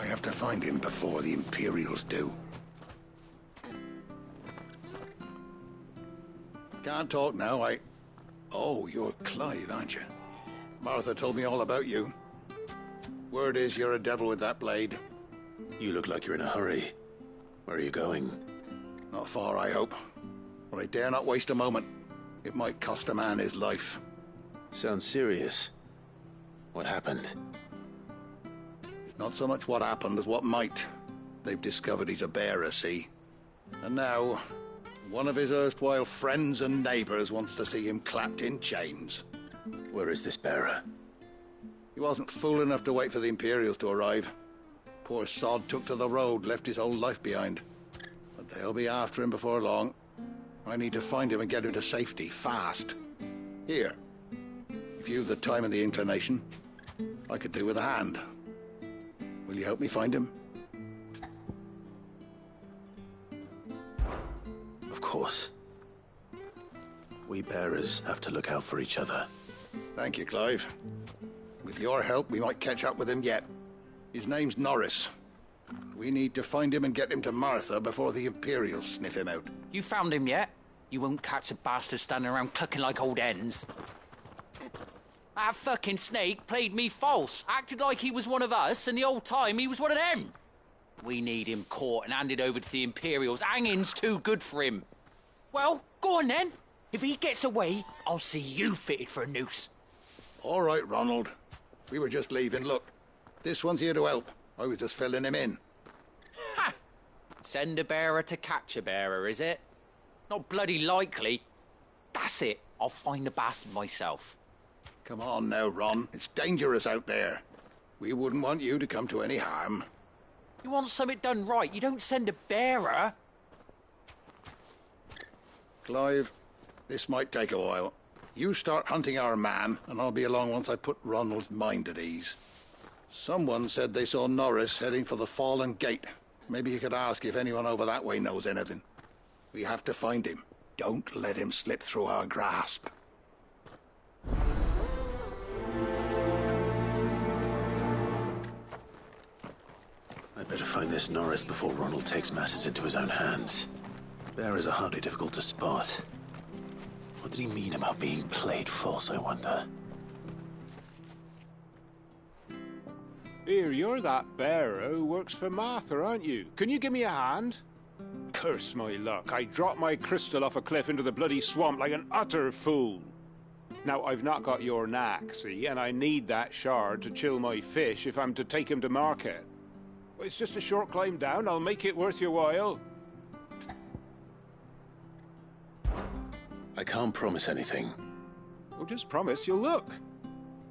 I have to find him before the Imperials do. Can't talk now, Oh, you're Clive, aren't you? Martha told me all about you. Word is you're a devil with that blade. You look like you're in a hurry. Where are you going? Not far, I hope. But I dare not waste a moment. It might cost a man his life. Sounds serious. What happened? It's not so much what happened as what might. They've discovered he's a bearer, see? And now, one of his erstwhile friends and neighbors wants to see him clapped in chains. Where is this bearer? He wasn't fool enough to wait for the Imperials to arrive. Poor sod took to the road, left his whole life behind. But they'll be after him before long. I need to find him and get him to safety, fast. Here, if you've the time and the inclination, I could do with a hand. Will you help me find him? Of course. We bearers have to look out for each other. Thank you, Clive. With your help, we might catch up with him yet. His name's Norris. We need to find him and get him to Martha before the Imperials sniff him out. You found him yet? You won't catch a bastard standing around clucking like old hens. That fucking snake played me false, acted like he was one of us, and the whole time he was one of them. We need him caught and handed over to the Imperials. Hanging's too good for him. Well, go on then. If he gets away, I'll see you fitted for a noose. All right, Ronald. We were just leaving. Look, this one's here to help. I was just filling him in. Ha! Send a bearer to catch a bearer, is it? Not bloody likely. That's it. I'll find the bastard myself. Come on now, Ron. It's dangerous out there. We wouldn't want you to come to any harm. You want something done right, you don't send a bearer. Clive, this might take a while. You start hunting our man, and I'll be along once I put Ronald's mind at ease. Someone said they saw Norris heading for the Fallen Gate. Maybe you could ask if anyone over that way knows anything. We have to find him. Don't let him slip through our grasp. I'd better find this Norris before Ronald takes matters into his own hands. Bearers are hardly difficult to spot. What did he mean about being played false, I wonder? Here, you're that bearer who works for Martha, aren't you? Can you give me a hand? Curse my luck, I dropped my crystal off a cliff into the bloody swamp like an utter fool. Now, I've not got your knack, see, and I need that shard to chill my fish if I'm to take him to market. It's just a short climb down, I'll make it worth your while. I can't promise anything. Well, just promise you'll look.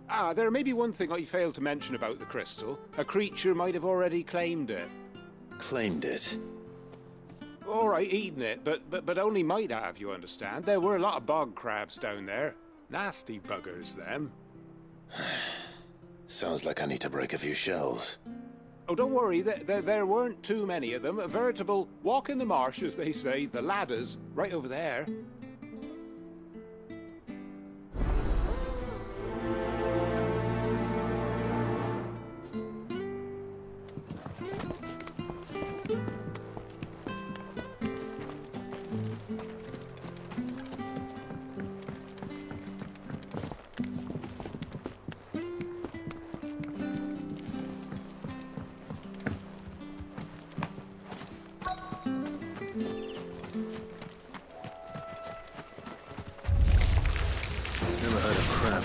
Ah, there may be one thing I failed to mention about the crystal. A creature might have already claimed it. Claimed it? All right, eaten it, but only might have, you understand. There were a lot of bog crabs down there. Nasty buggers, them. Sounds like I need to break a few shells. Oh, don't worry, there weren't too many of them. A veritable walk in the marsh, as they say. The ladders, right over there.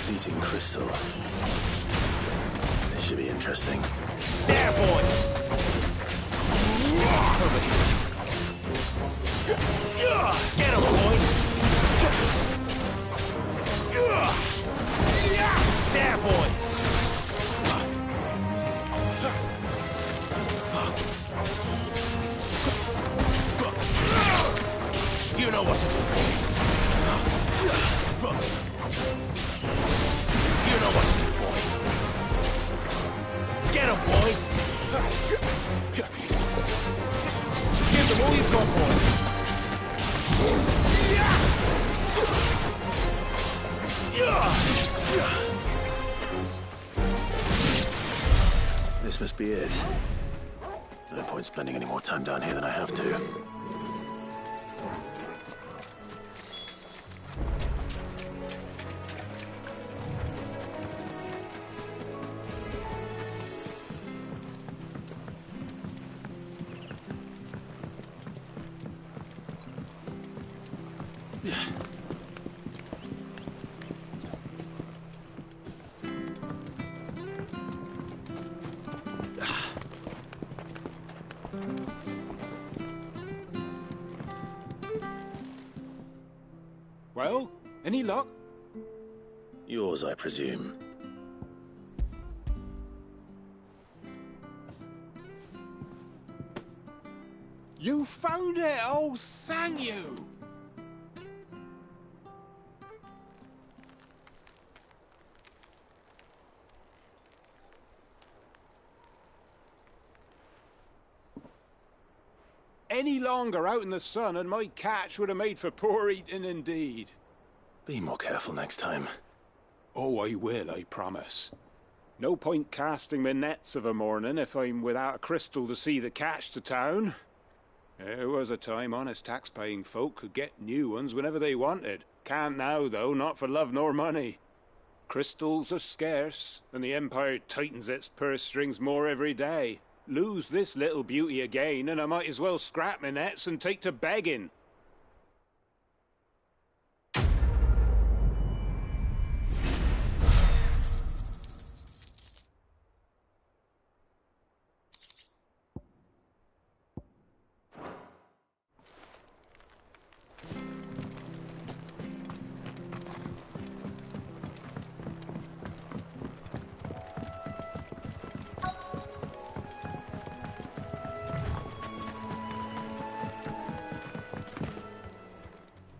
Eating crystal. This should be interesting. There, boy! Over here. Get him, boy! There, boy! You know what to do. You know what to do, boy. Get him, boy. Give them all you've got, boy. This must be it. No point spending any more time down here than I have to. Well, any luck? Yours, I presume. You found it! Oh, thank you! Any longer out in the sun and my catch would have made for poor eating indeed. Be more careful next time. Oh, I will, I promise. No point casting my nets of a morning if I'm without a crystal to see the catch to town. There was a time honest tax-paying folk could get new ones whenever they wanted. Can't now, though, not for love nor money. Crystals are scarce, and the Empire tightens its purse strings more every day. Lose this little beauty again, and I might as well scrap my nets and take to begging.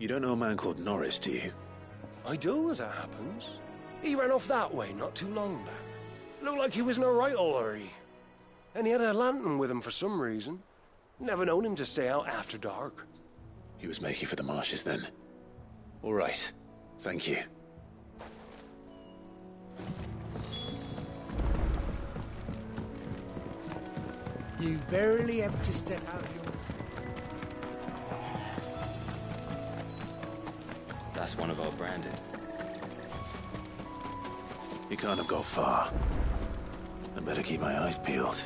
You don't know a man called Norris, do you? I do, as it happens. He ran off that way not too long back. Looked like he was in a right old hurry. And he had a lantern with him for some reason. Never known him to stay out after dark. He was making for the marshes then. All right. Thank you. You barely have to step out of your... That's one of our branded. He can't have got far. I better keep my eyes peeled.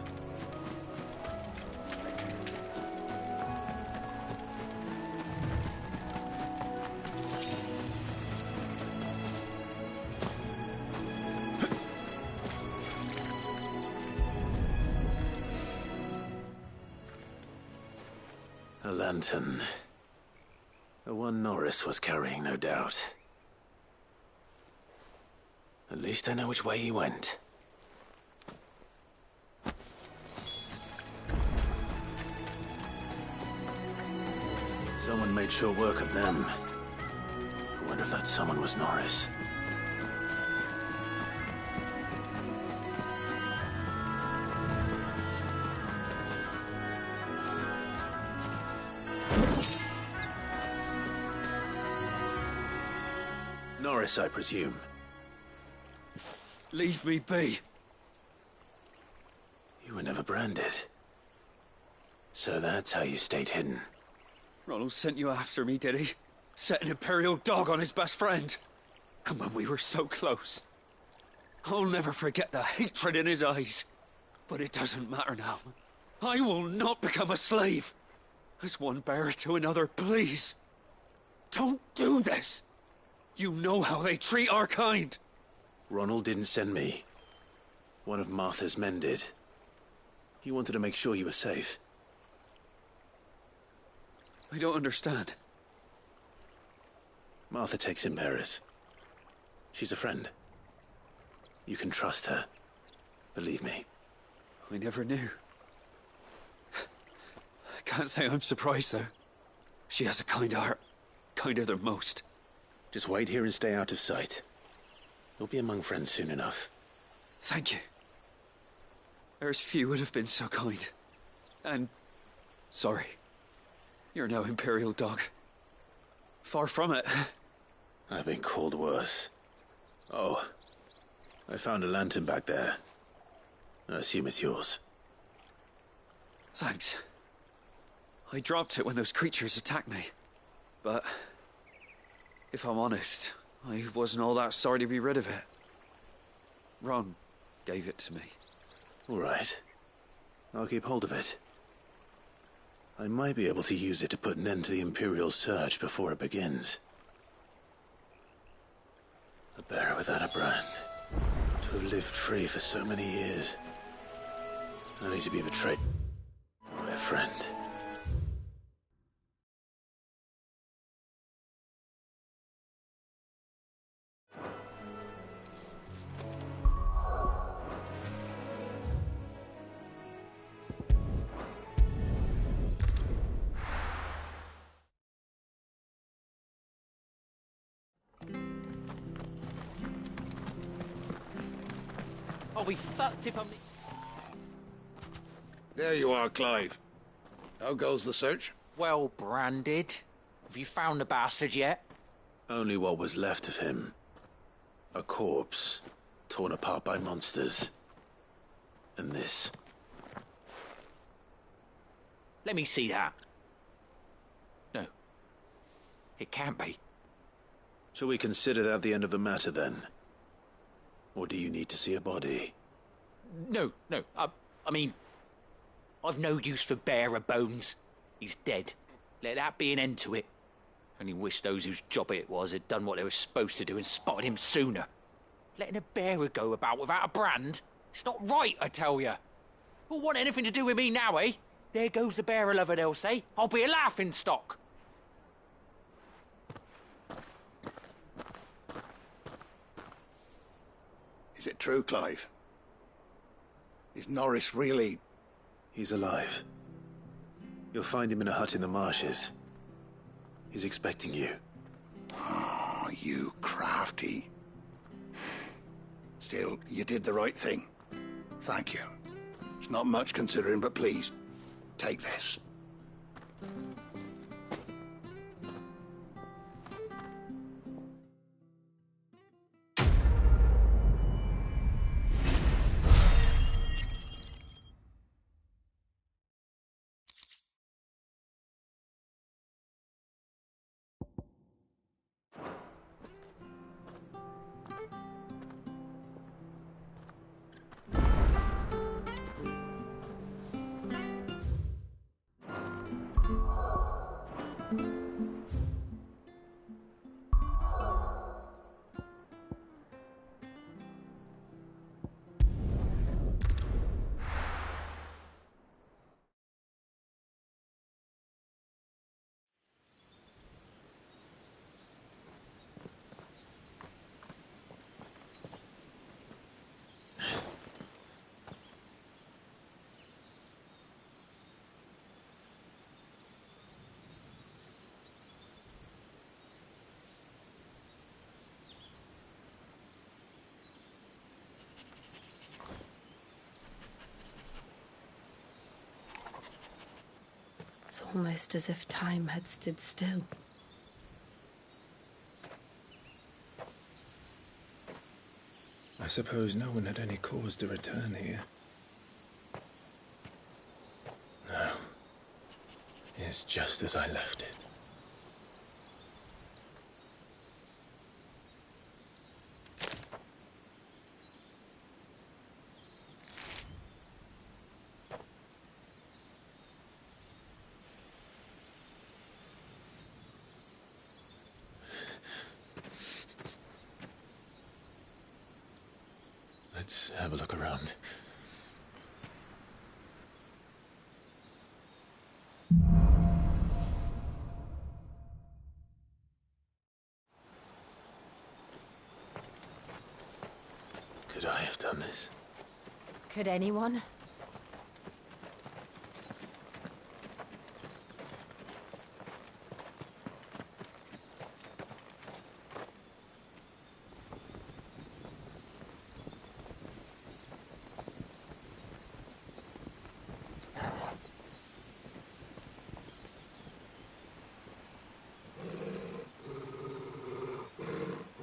A lantern. The one Norris was carrying, no doubt. At least I know which way he went. Someone made sure work of them. I wonder if that someone was Norris. Norris, I presume. Leave me be. You were never branded. So that's how you stayed hidden. Ronald sent you after me, did he? Set an Imperial dog on his best friend. And when we were so close. I'll never forget the hatred in his eyes. But it doesn't matter now. I will not become a slave. As one bearer to another, please. Don't do this. You know how they treat our kind. Ronald didn't send me. One of Martha's men did. He wanted to make sure you were safe. I don't understand. Martha takes in bearers. She's a friend. You can trust her. Believe me. I never knew. I can't say I'm surprised, though. She has a kind heart. Kinder than most. Just wait here and stay out of sight. You'll be among friends soon enough. Thank you. There's few would have been so kind. And... sorry. You're no Imperial dog. Far from it. I've been called worse. Oh. I found a lantern back there. I assume it's yours. Thanks. I dropped it when those creatures attacked me. But... if I'm honest, I wasn't all that sorry to be rid of it. Ron gave it to me. All right. I'll keep hold of it. I might be able to use it to put an end to the Imperial surge before it begins. A bearer without a brand. To have lived free for so many years. Only to be betrayed by a friend. I'll be fucked if I'm... There you are, Clive. How goes the search? well branded. Have you found the bastard yet? Only what was left of him. A corpse, torn apart by monsters. And this. Let me see that. No. It can't be. Shall we consider that the end of the matter, then? Or do you need to see a body? No. I mean, I've no use for bearer bones. He's dead. Let that be an end to it. Only wish those whose job it was had done what they were supposed to do and spotted him sooner. Letting a bearer go about without a brand? It's not right, I tell you. Who'll want anything to do with me now, eh? There goes the bearer lover, they'll say. I'll be a laughing stock. Is it true, Clive? Is Norris really... He's alive. You'll find him in a hut in the marshes. He's expecting you. Oh, you crafty. Still, you did the right thing. Thank you. It's not much considering, but please, take this. It's almost as if time had stood still. I suppose no one had any cause to return here. No. It's just as I left it. Let's have a look around. Could I have done this? Could anyone?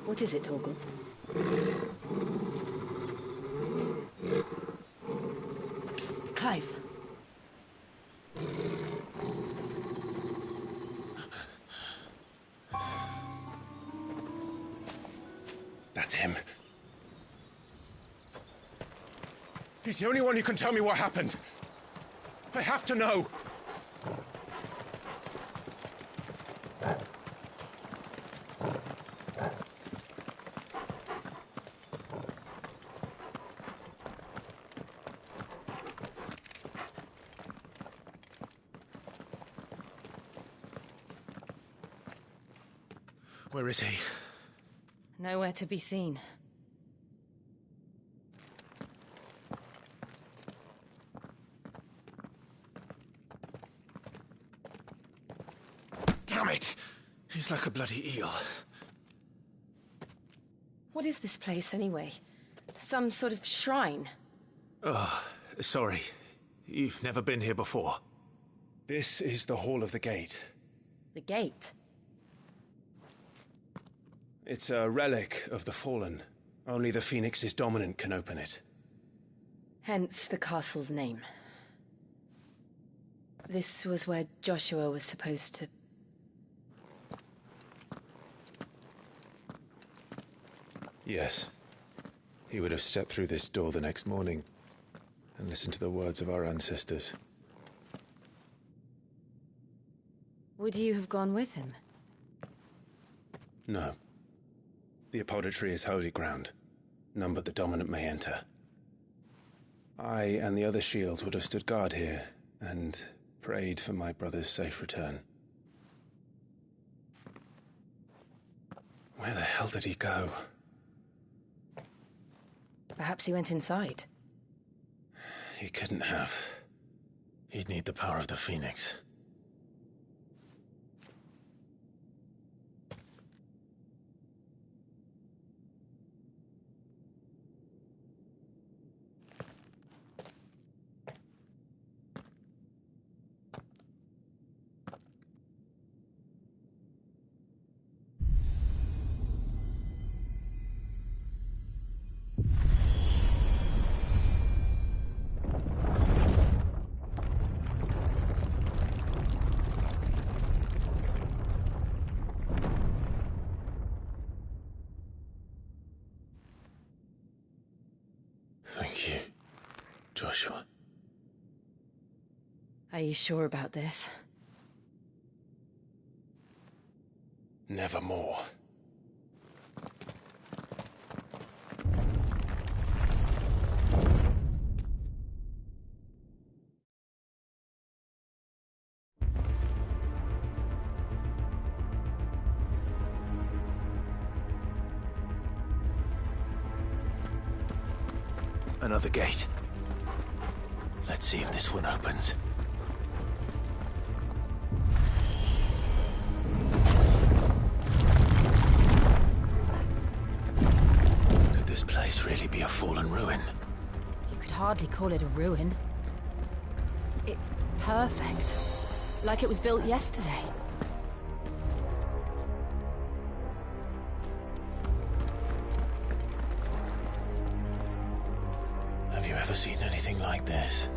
What is it, Torgal? Clive. That's him. He's the only one who can tell me what happened. I have to know. Where is he? Nowhere to be seen. Damn it! He's like a bloody eel. What is this place, anyway? Some sort of shrine? Oh, sorry. You've never been here before. This is the Hall of the Gate. The gate? It's a relic of the Fallen. Only the Phoenix's dominant can open it. Hence the castle's name. This was where Joshua was supposed to... Yes. He would have stepped through this door the next morning and listened to the words of our ancestors. Would you have gone with him? No. The apodatory is holy ground. None but the dominant may enter. I and the other shields would have stood guard here and prayed for my brother's safe return. Where the hell did he go? Perhaps he went inside. He couldn't have. He'd need the power of the Phoenix. Thank you, Joshua. Are you sure about this? Nevermore. Another gate. Let's see if this one opens. Could this place really be a fallen ruin? You could hardly call it a ruin. It's perfect. Like it was built yesterday. Have you ever seen anything like this?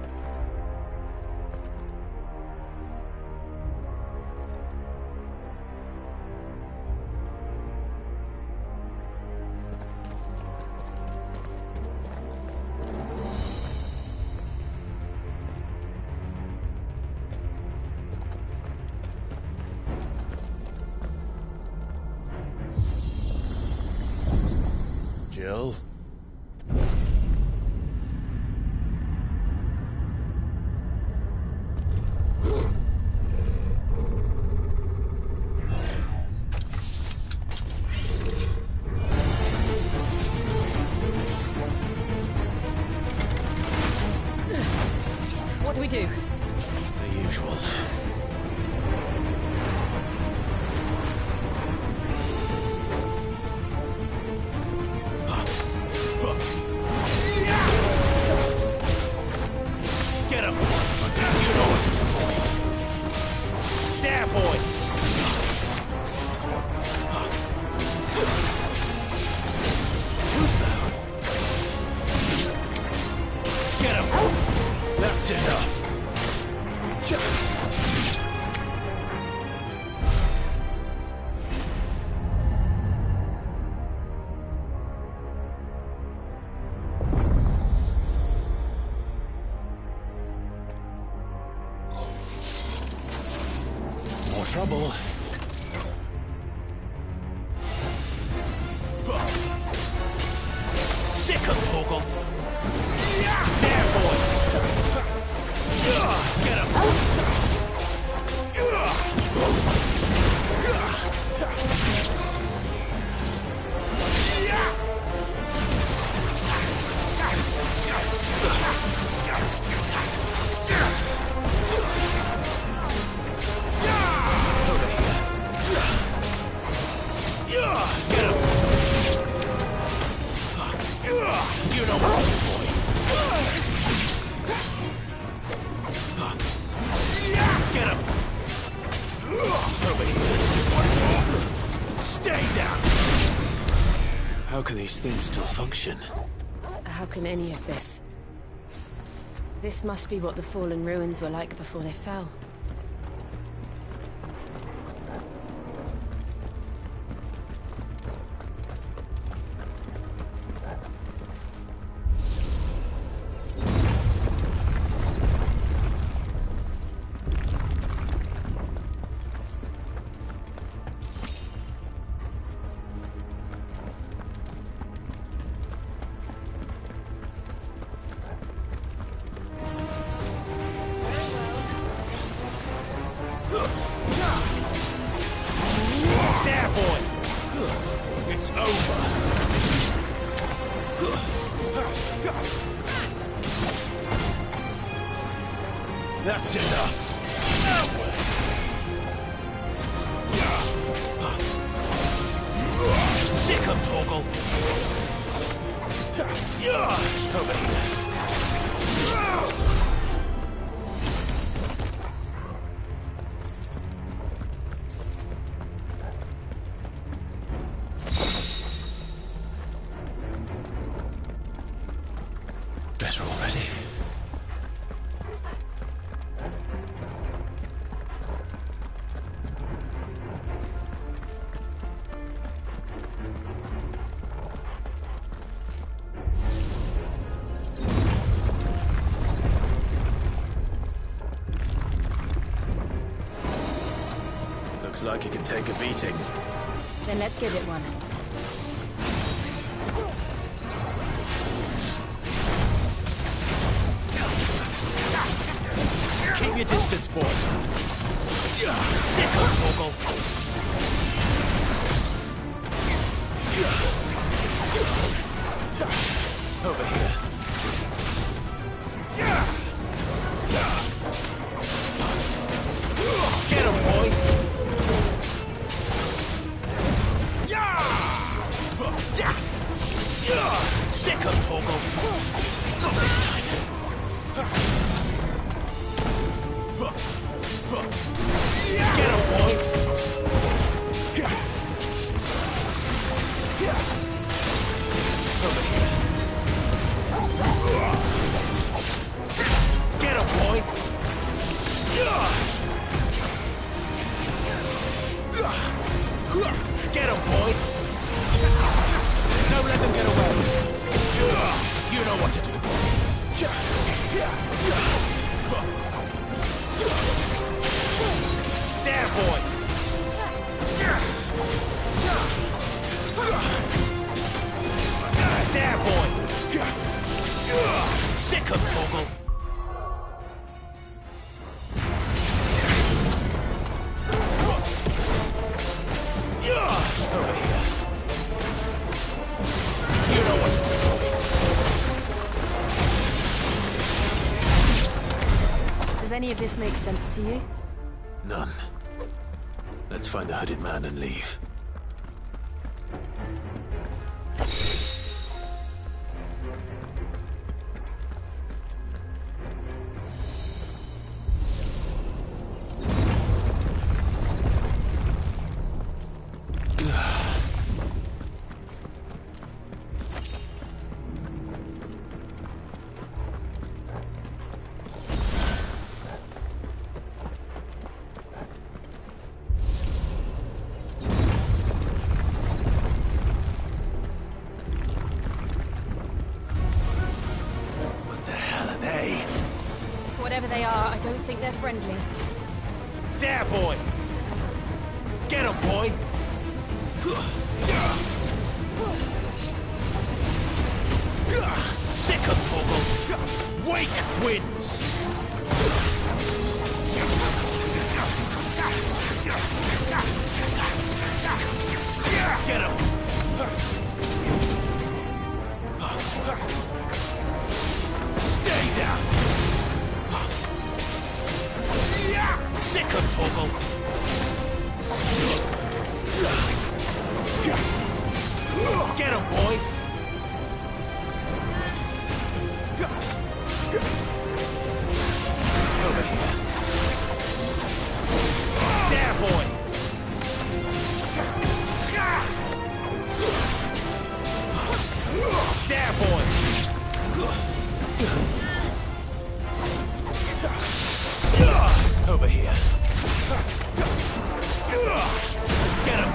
Jill? What do we do? The usual. Get him! You know what to do, boy. There, boy! Too slow. Get him! That's enough. More trouble. Sick him, Torgal! There, boy! Get him! Get him! You know what to do, boy. Get him! Over here. Stay down! How can these things still function? How can any of this? This must be what the fallen ruins were like before they fell. There, boy! It's over! That's enough. Sick him, Torgal! Over here. Better already. Looks like it can take a beating. Then let's give it one. Keep your distance, boy. Sick on Torgal. Over here. Get him, boy. Sick on Torgal. Not this time. Get him, boy! Over here. Get him, boy! Get him, boy! Don't let them get away. You know what to do, boy. There, boy! There, boy! Sick of Torgal! Over here. You know what to do, boy. Does any of this make sense to you? None. Let's find the hooded man and leave. Whatever they are, I don't think they're friendly. There, boy! Get him, boy! Sick of Torgal! Wake wins! Get him! Stay down! Sick of Torgal! Get him, boy! Over here. There, boy! There, boy! Over here. Get him!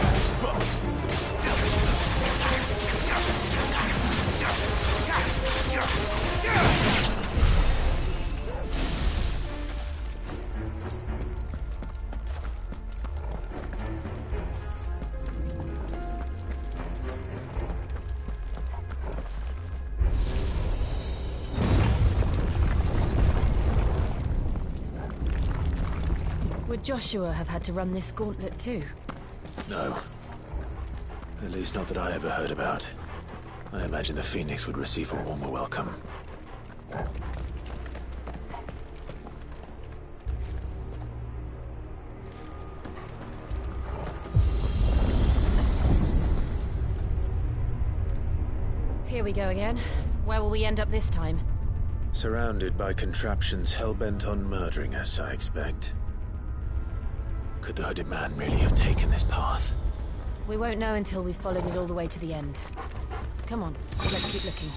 Would Joshua have had to run this gauntlet too? No. At least not that I ever heard about. I imagine the Phoenix would receive a warmer welcome. Here we go again. Where will we end up this time? Surrounded by contraptions hell-bent on murdering us, I expect. Could the hooded man really have taken this path? We won't know until we've followed it all the way to the end. Come on, let's keep looking.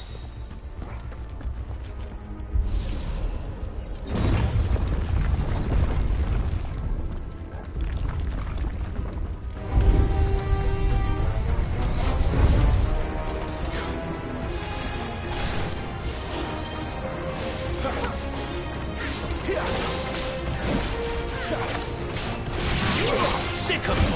Sick of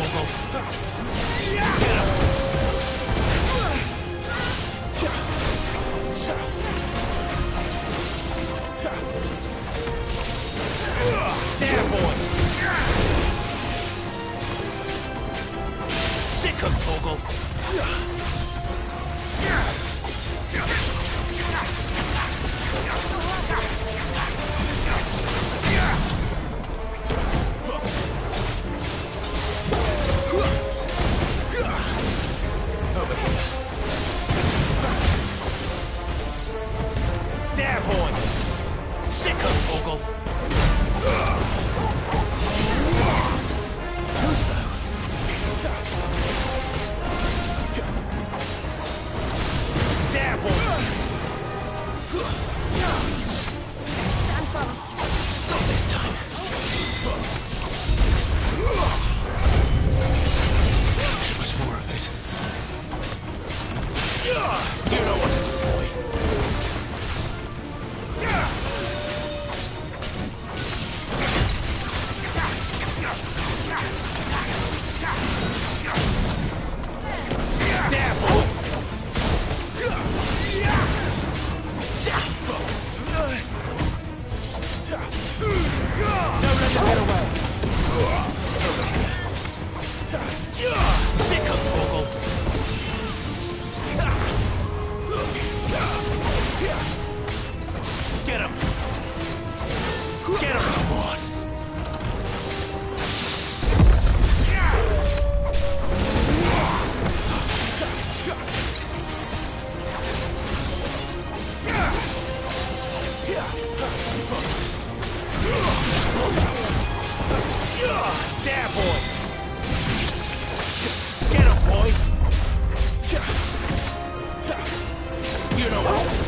There, boy! Sicko, Torgal! Too slow. There, boy! Stand fast. Not this time. Too much more of it. You know what to do, boy. There, boy! Don't let them get away! Sicko, Torgal! Get him! Get him! Come on! There, boy! Get him, boy! You know what to do, boy.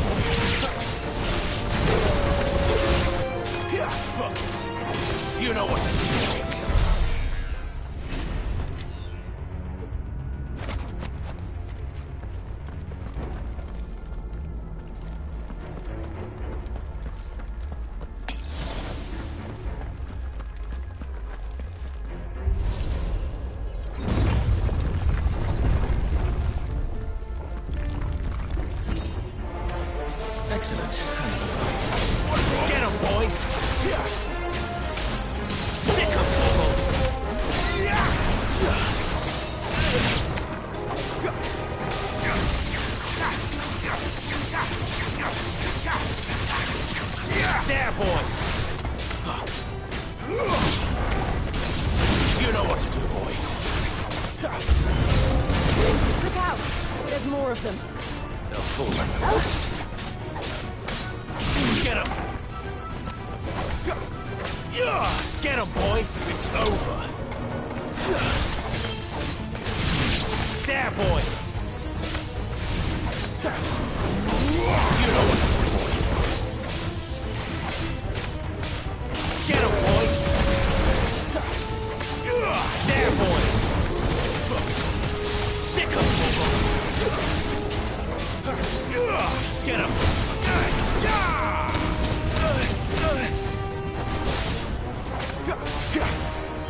You know what to do, boy. Excellent. Get him, boy! Sicko, Torgal! There, boy! You know what to do, boy. Look out! There's more of them. They'll fall like the rest. Get him! Get him, boy! It's over. There, boy! You know what to do, boy. Get him, boy! There, boy! Sicko, Torgal! Get him!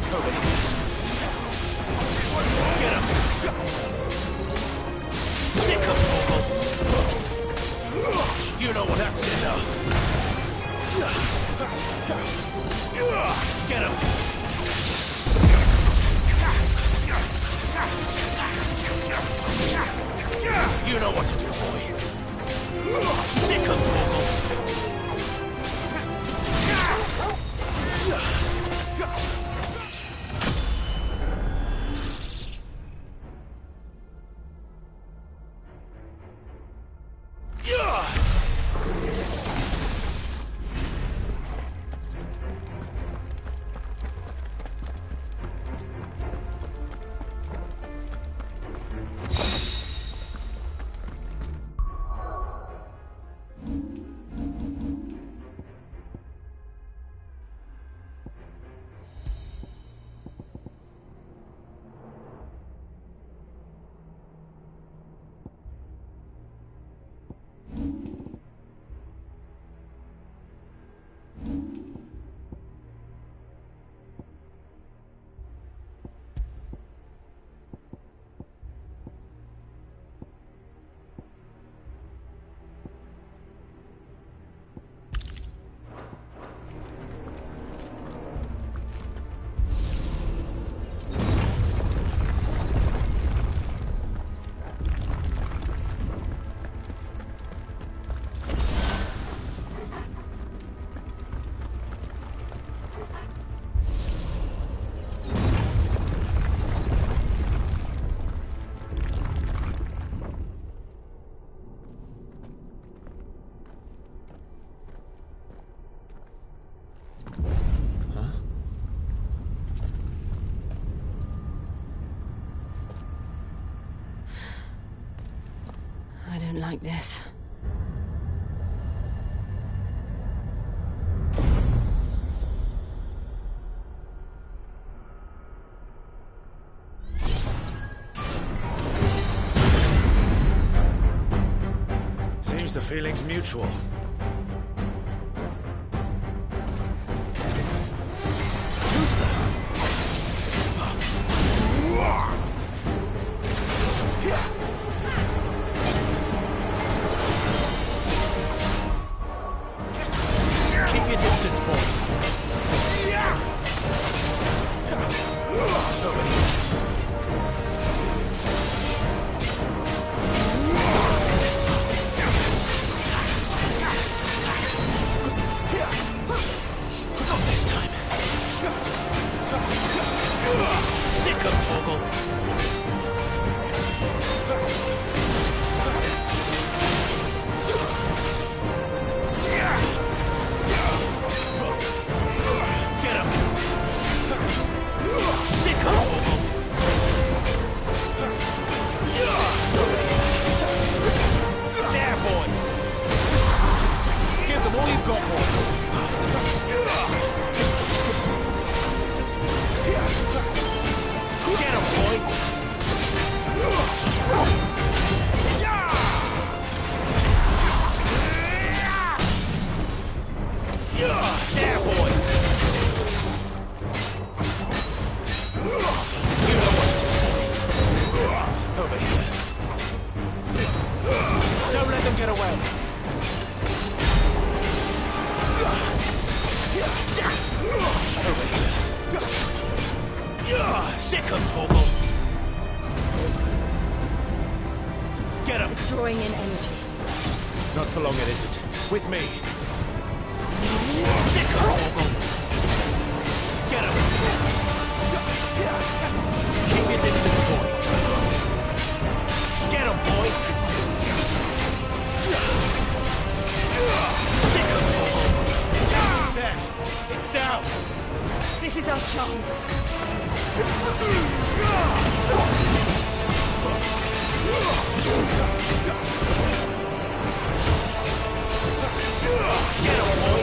Over here. Get him! Sicko, Torgal! You know what? That's enough. Get him! You know what to do, boy. Sicko, Torgal! don't like this. Seems the feeling's mutual. Who's that? Keep your distance, boy. Not this time. Sick of Torgal. Get him! Sick of Torgal! There, boy! Give them all you've got, boy! Get him, boy! There, boy! You know what to do, boy. Over here. Don't let them get away. Over here. Sick of Torgal. Get him. It's drawing in energy. Not for long, it isn't. With me. Sick of Torgal. Get him. Keep your distance, boy. Get him, boy. Sick of Torgal. There. It's down. This is our chance. Get him, boy.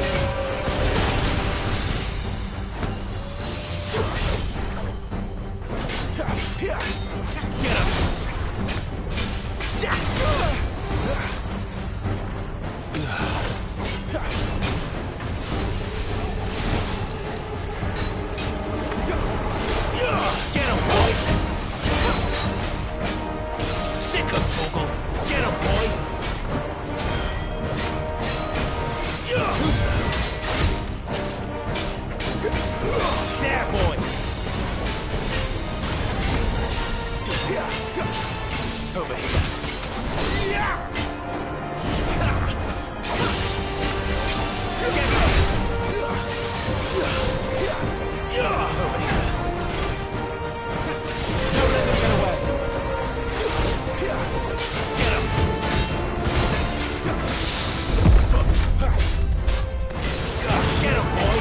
Get him. Get him, boy. Sick of Torgal. Get him, boy. Who's that? There, boy. Over here. Over here. Don't let them get away. Get him. Get him, boy.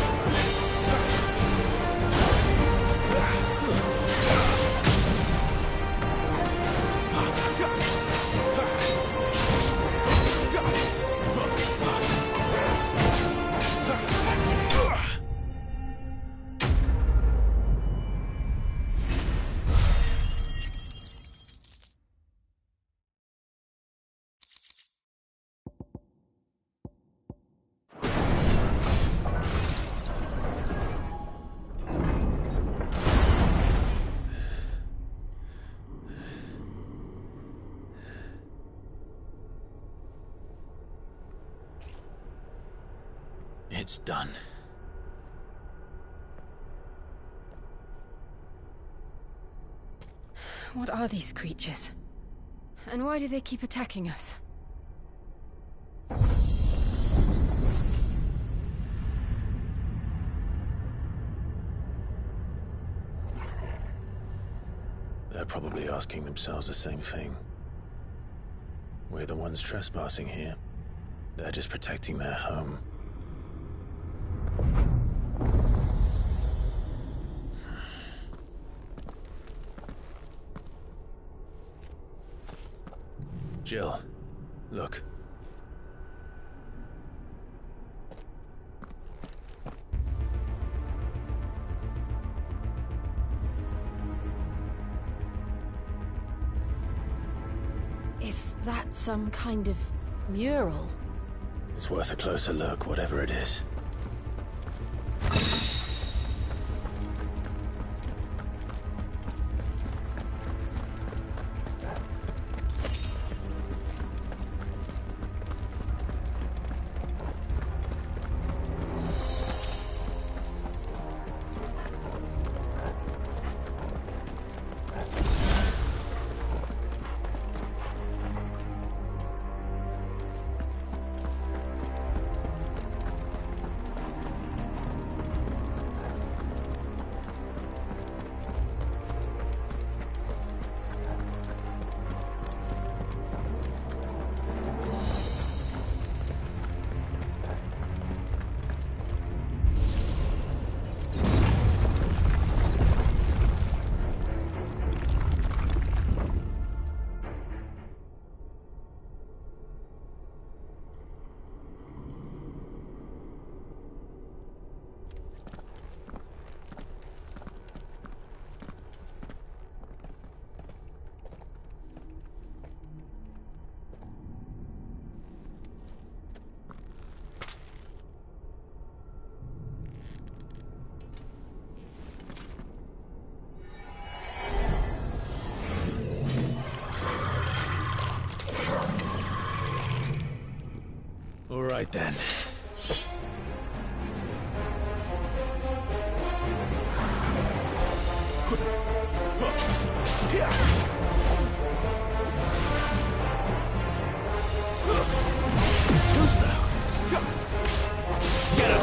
It's done. What are these creatures? And why do they keep attacking us? They're probably asking themselves the same thing. We're the ones trespassing here. They're just protecting their home. Jill, Look. Is that some kind of mural? It's worth a closer look, whatever it is. All right then. Too slow. Get up.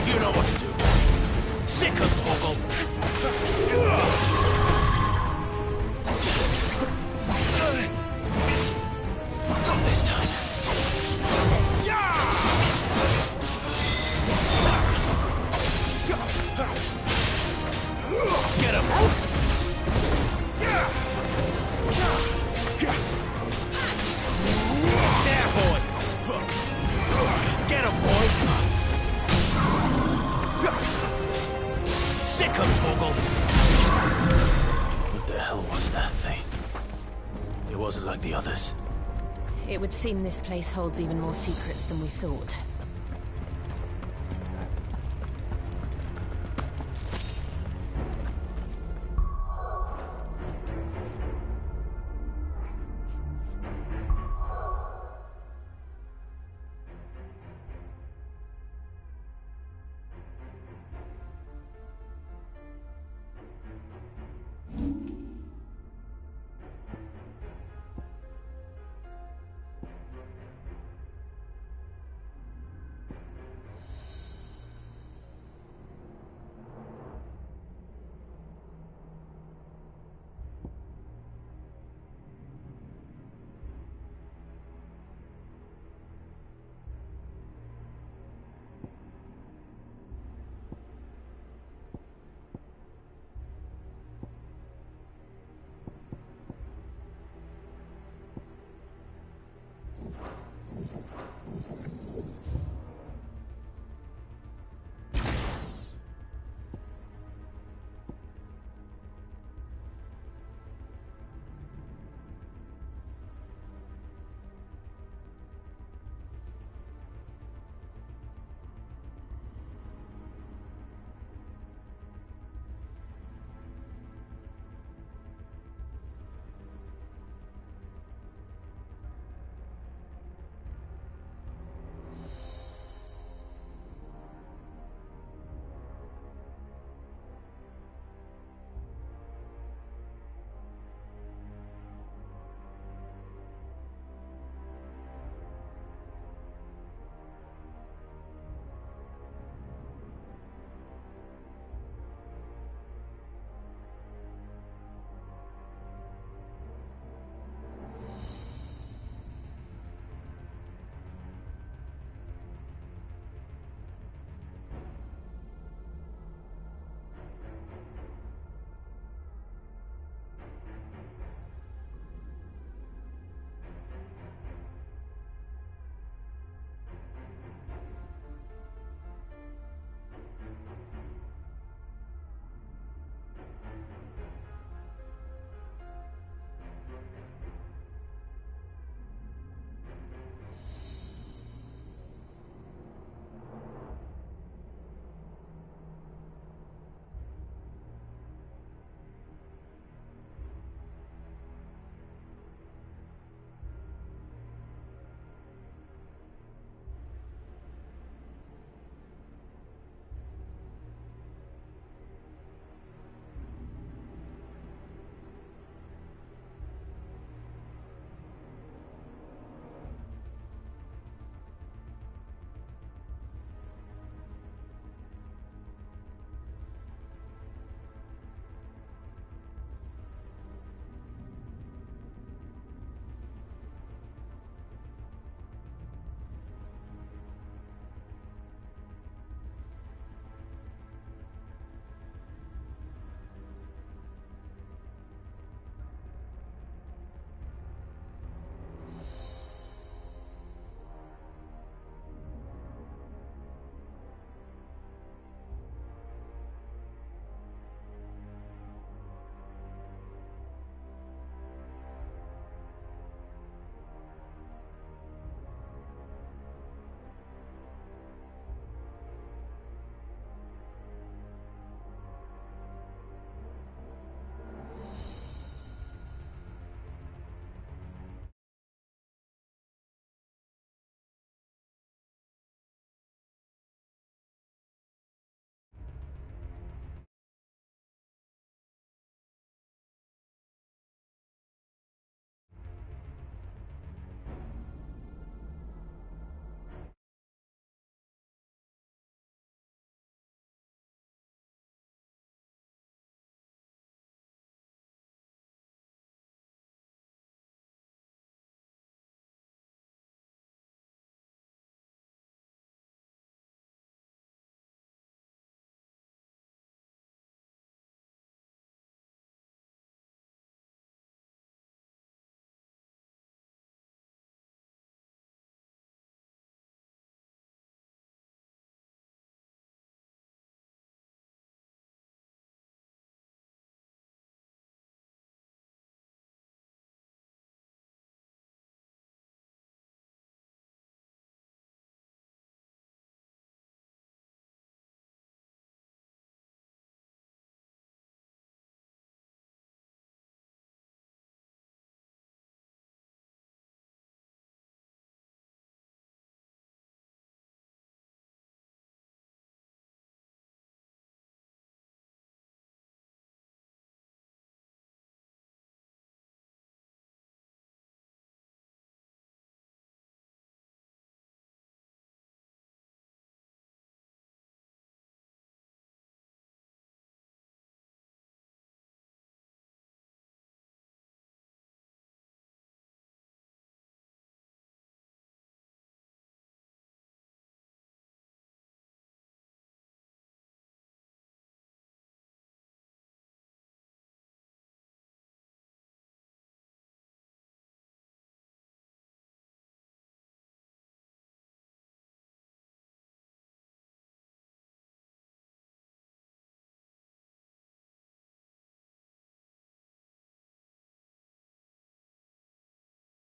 You know what to do. Sick of Toggle. Not this time. Get him. There, boy. Get him, boy. Sick of Toggle. What the hell was that thing? It wasn't like the others. It would seem this place holds even more secrets than we thought.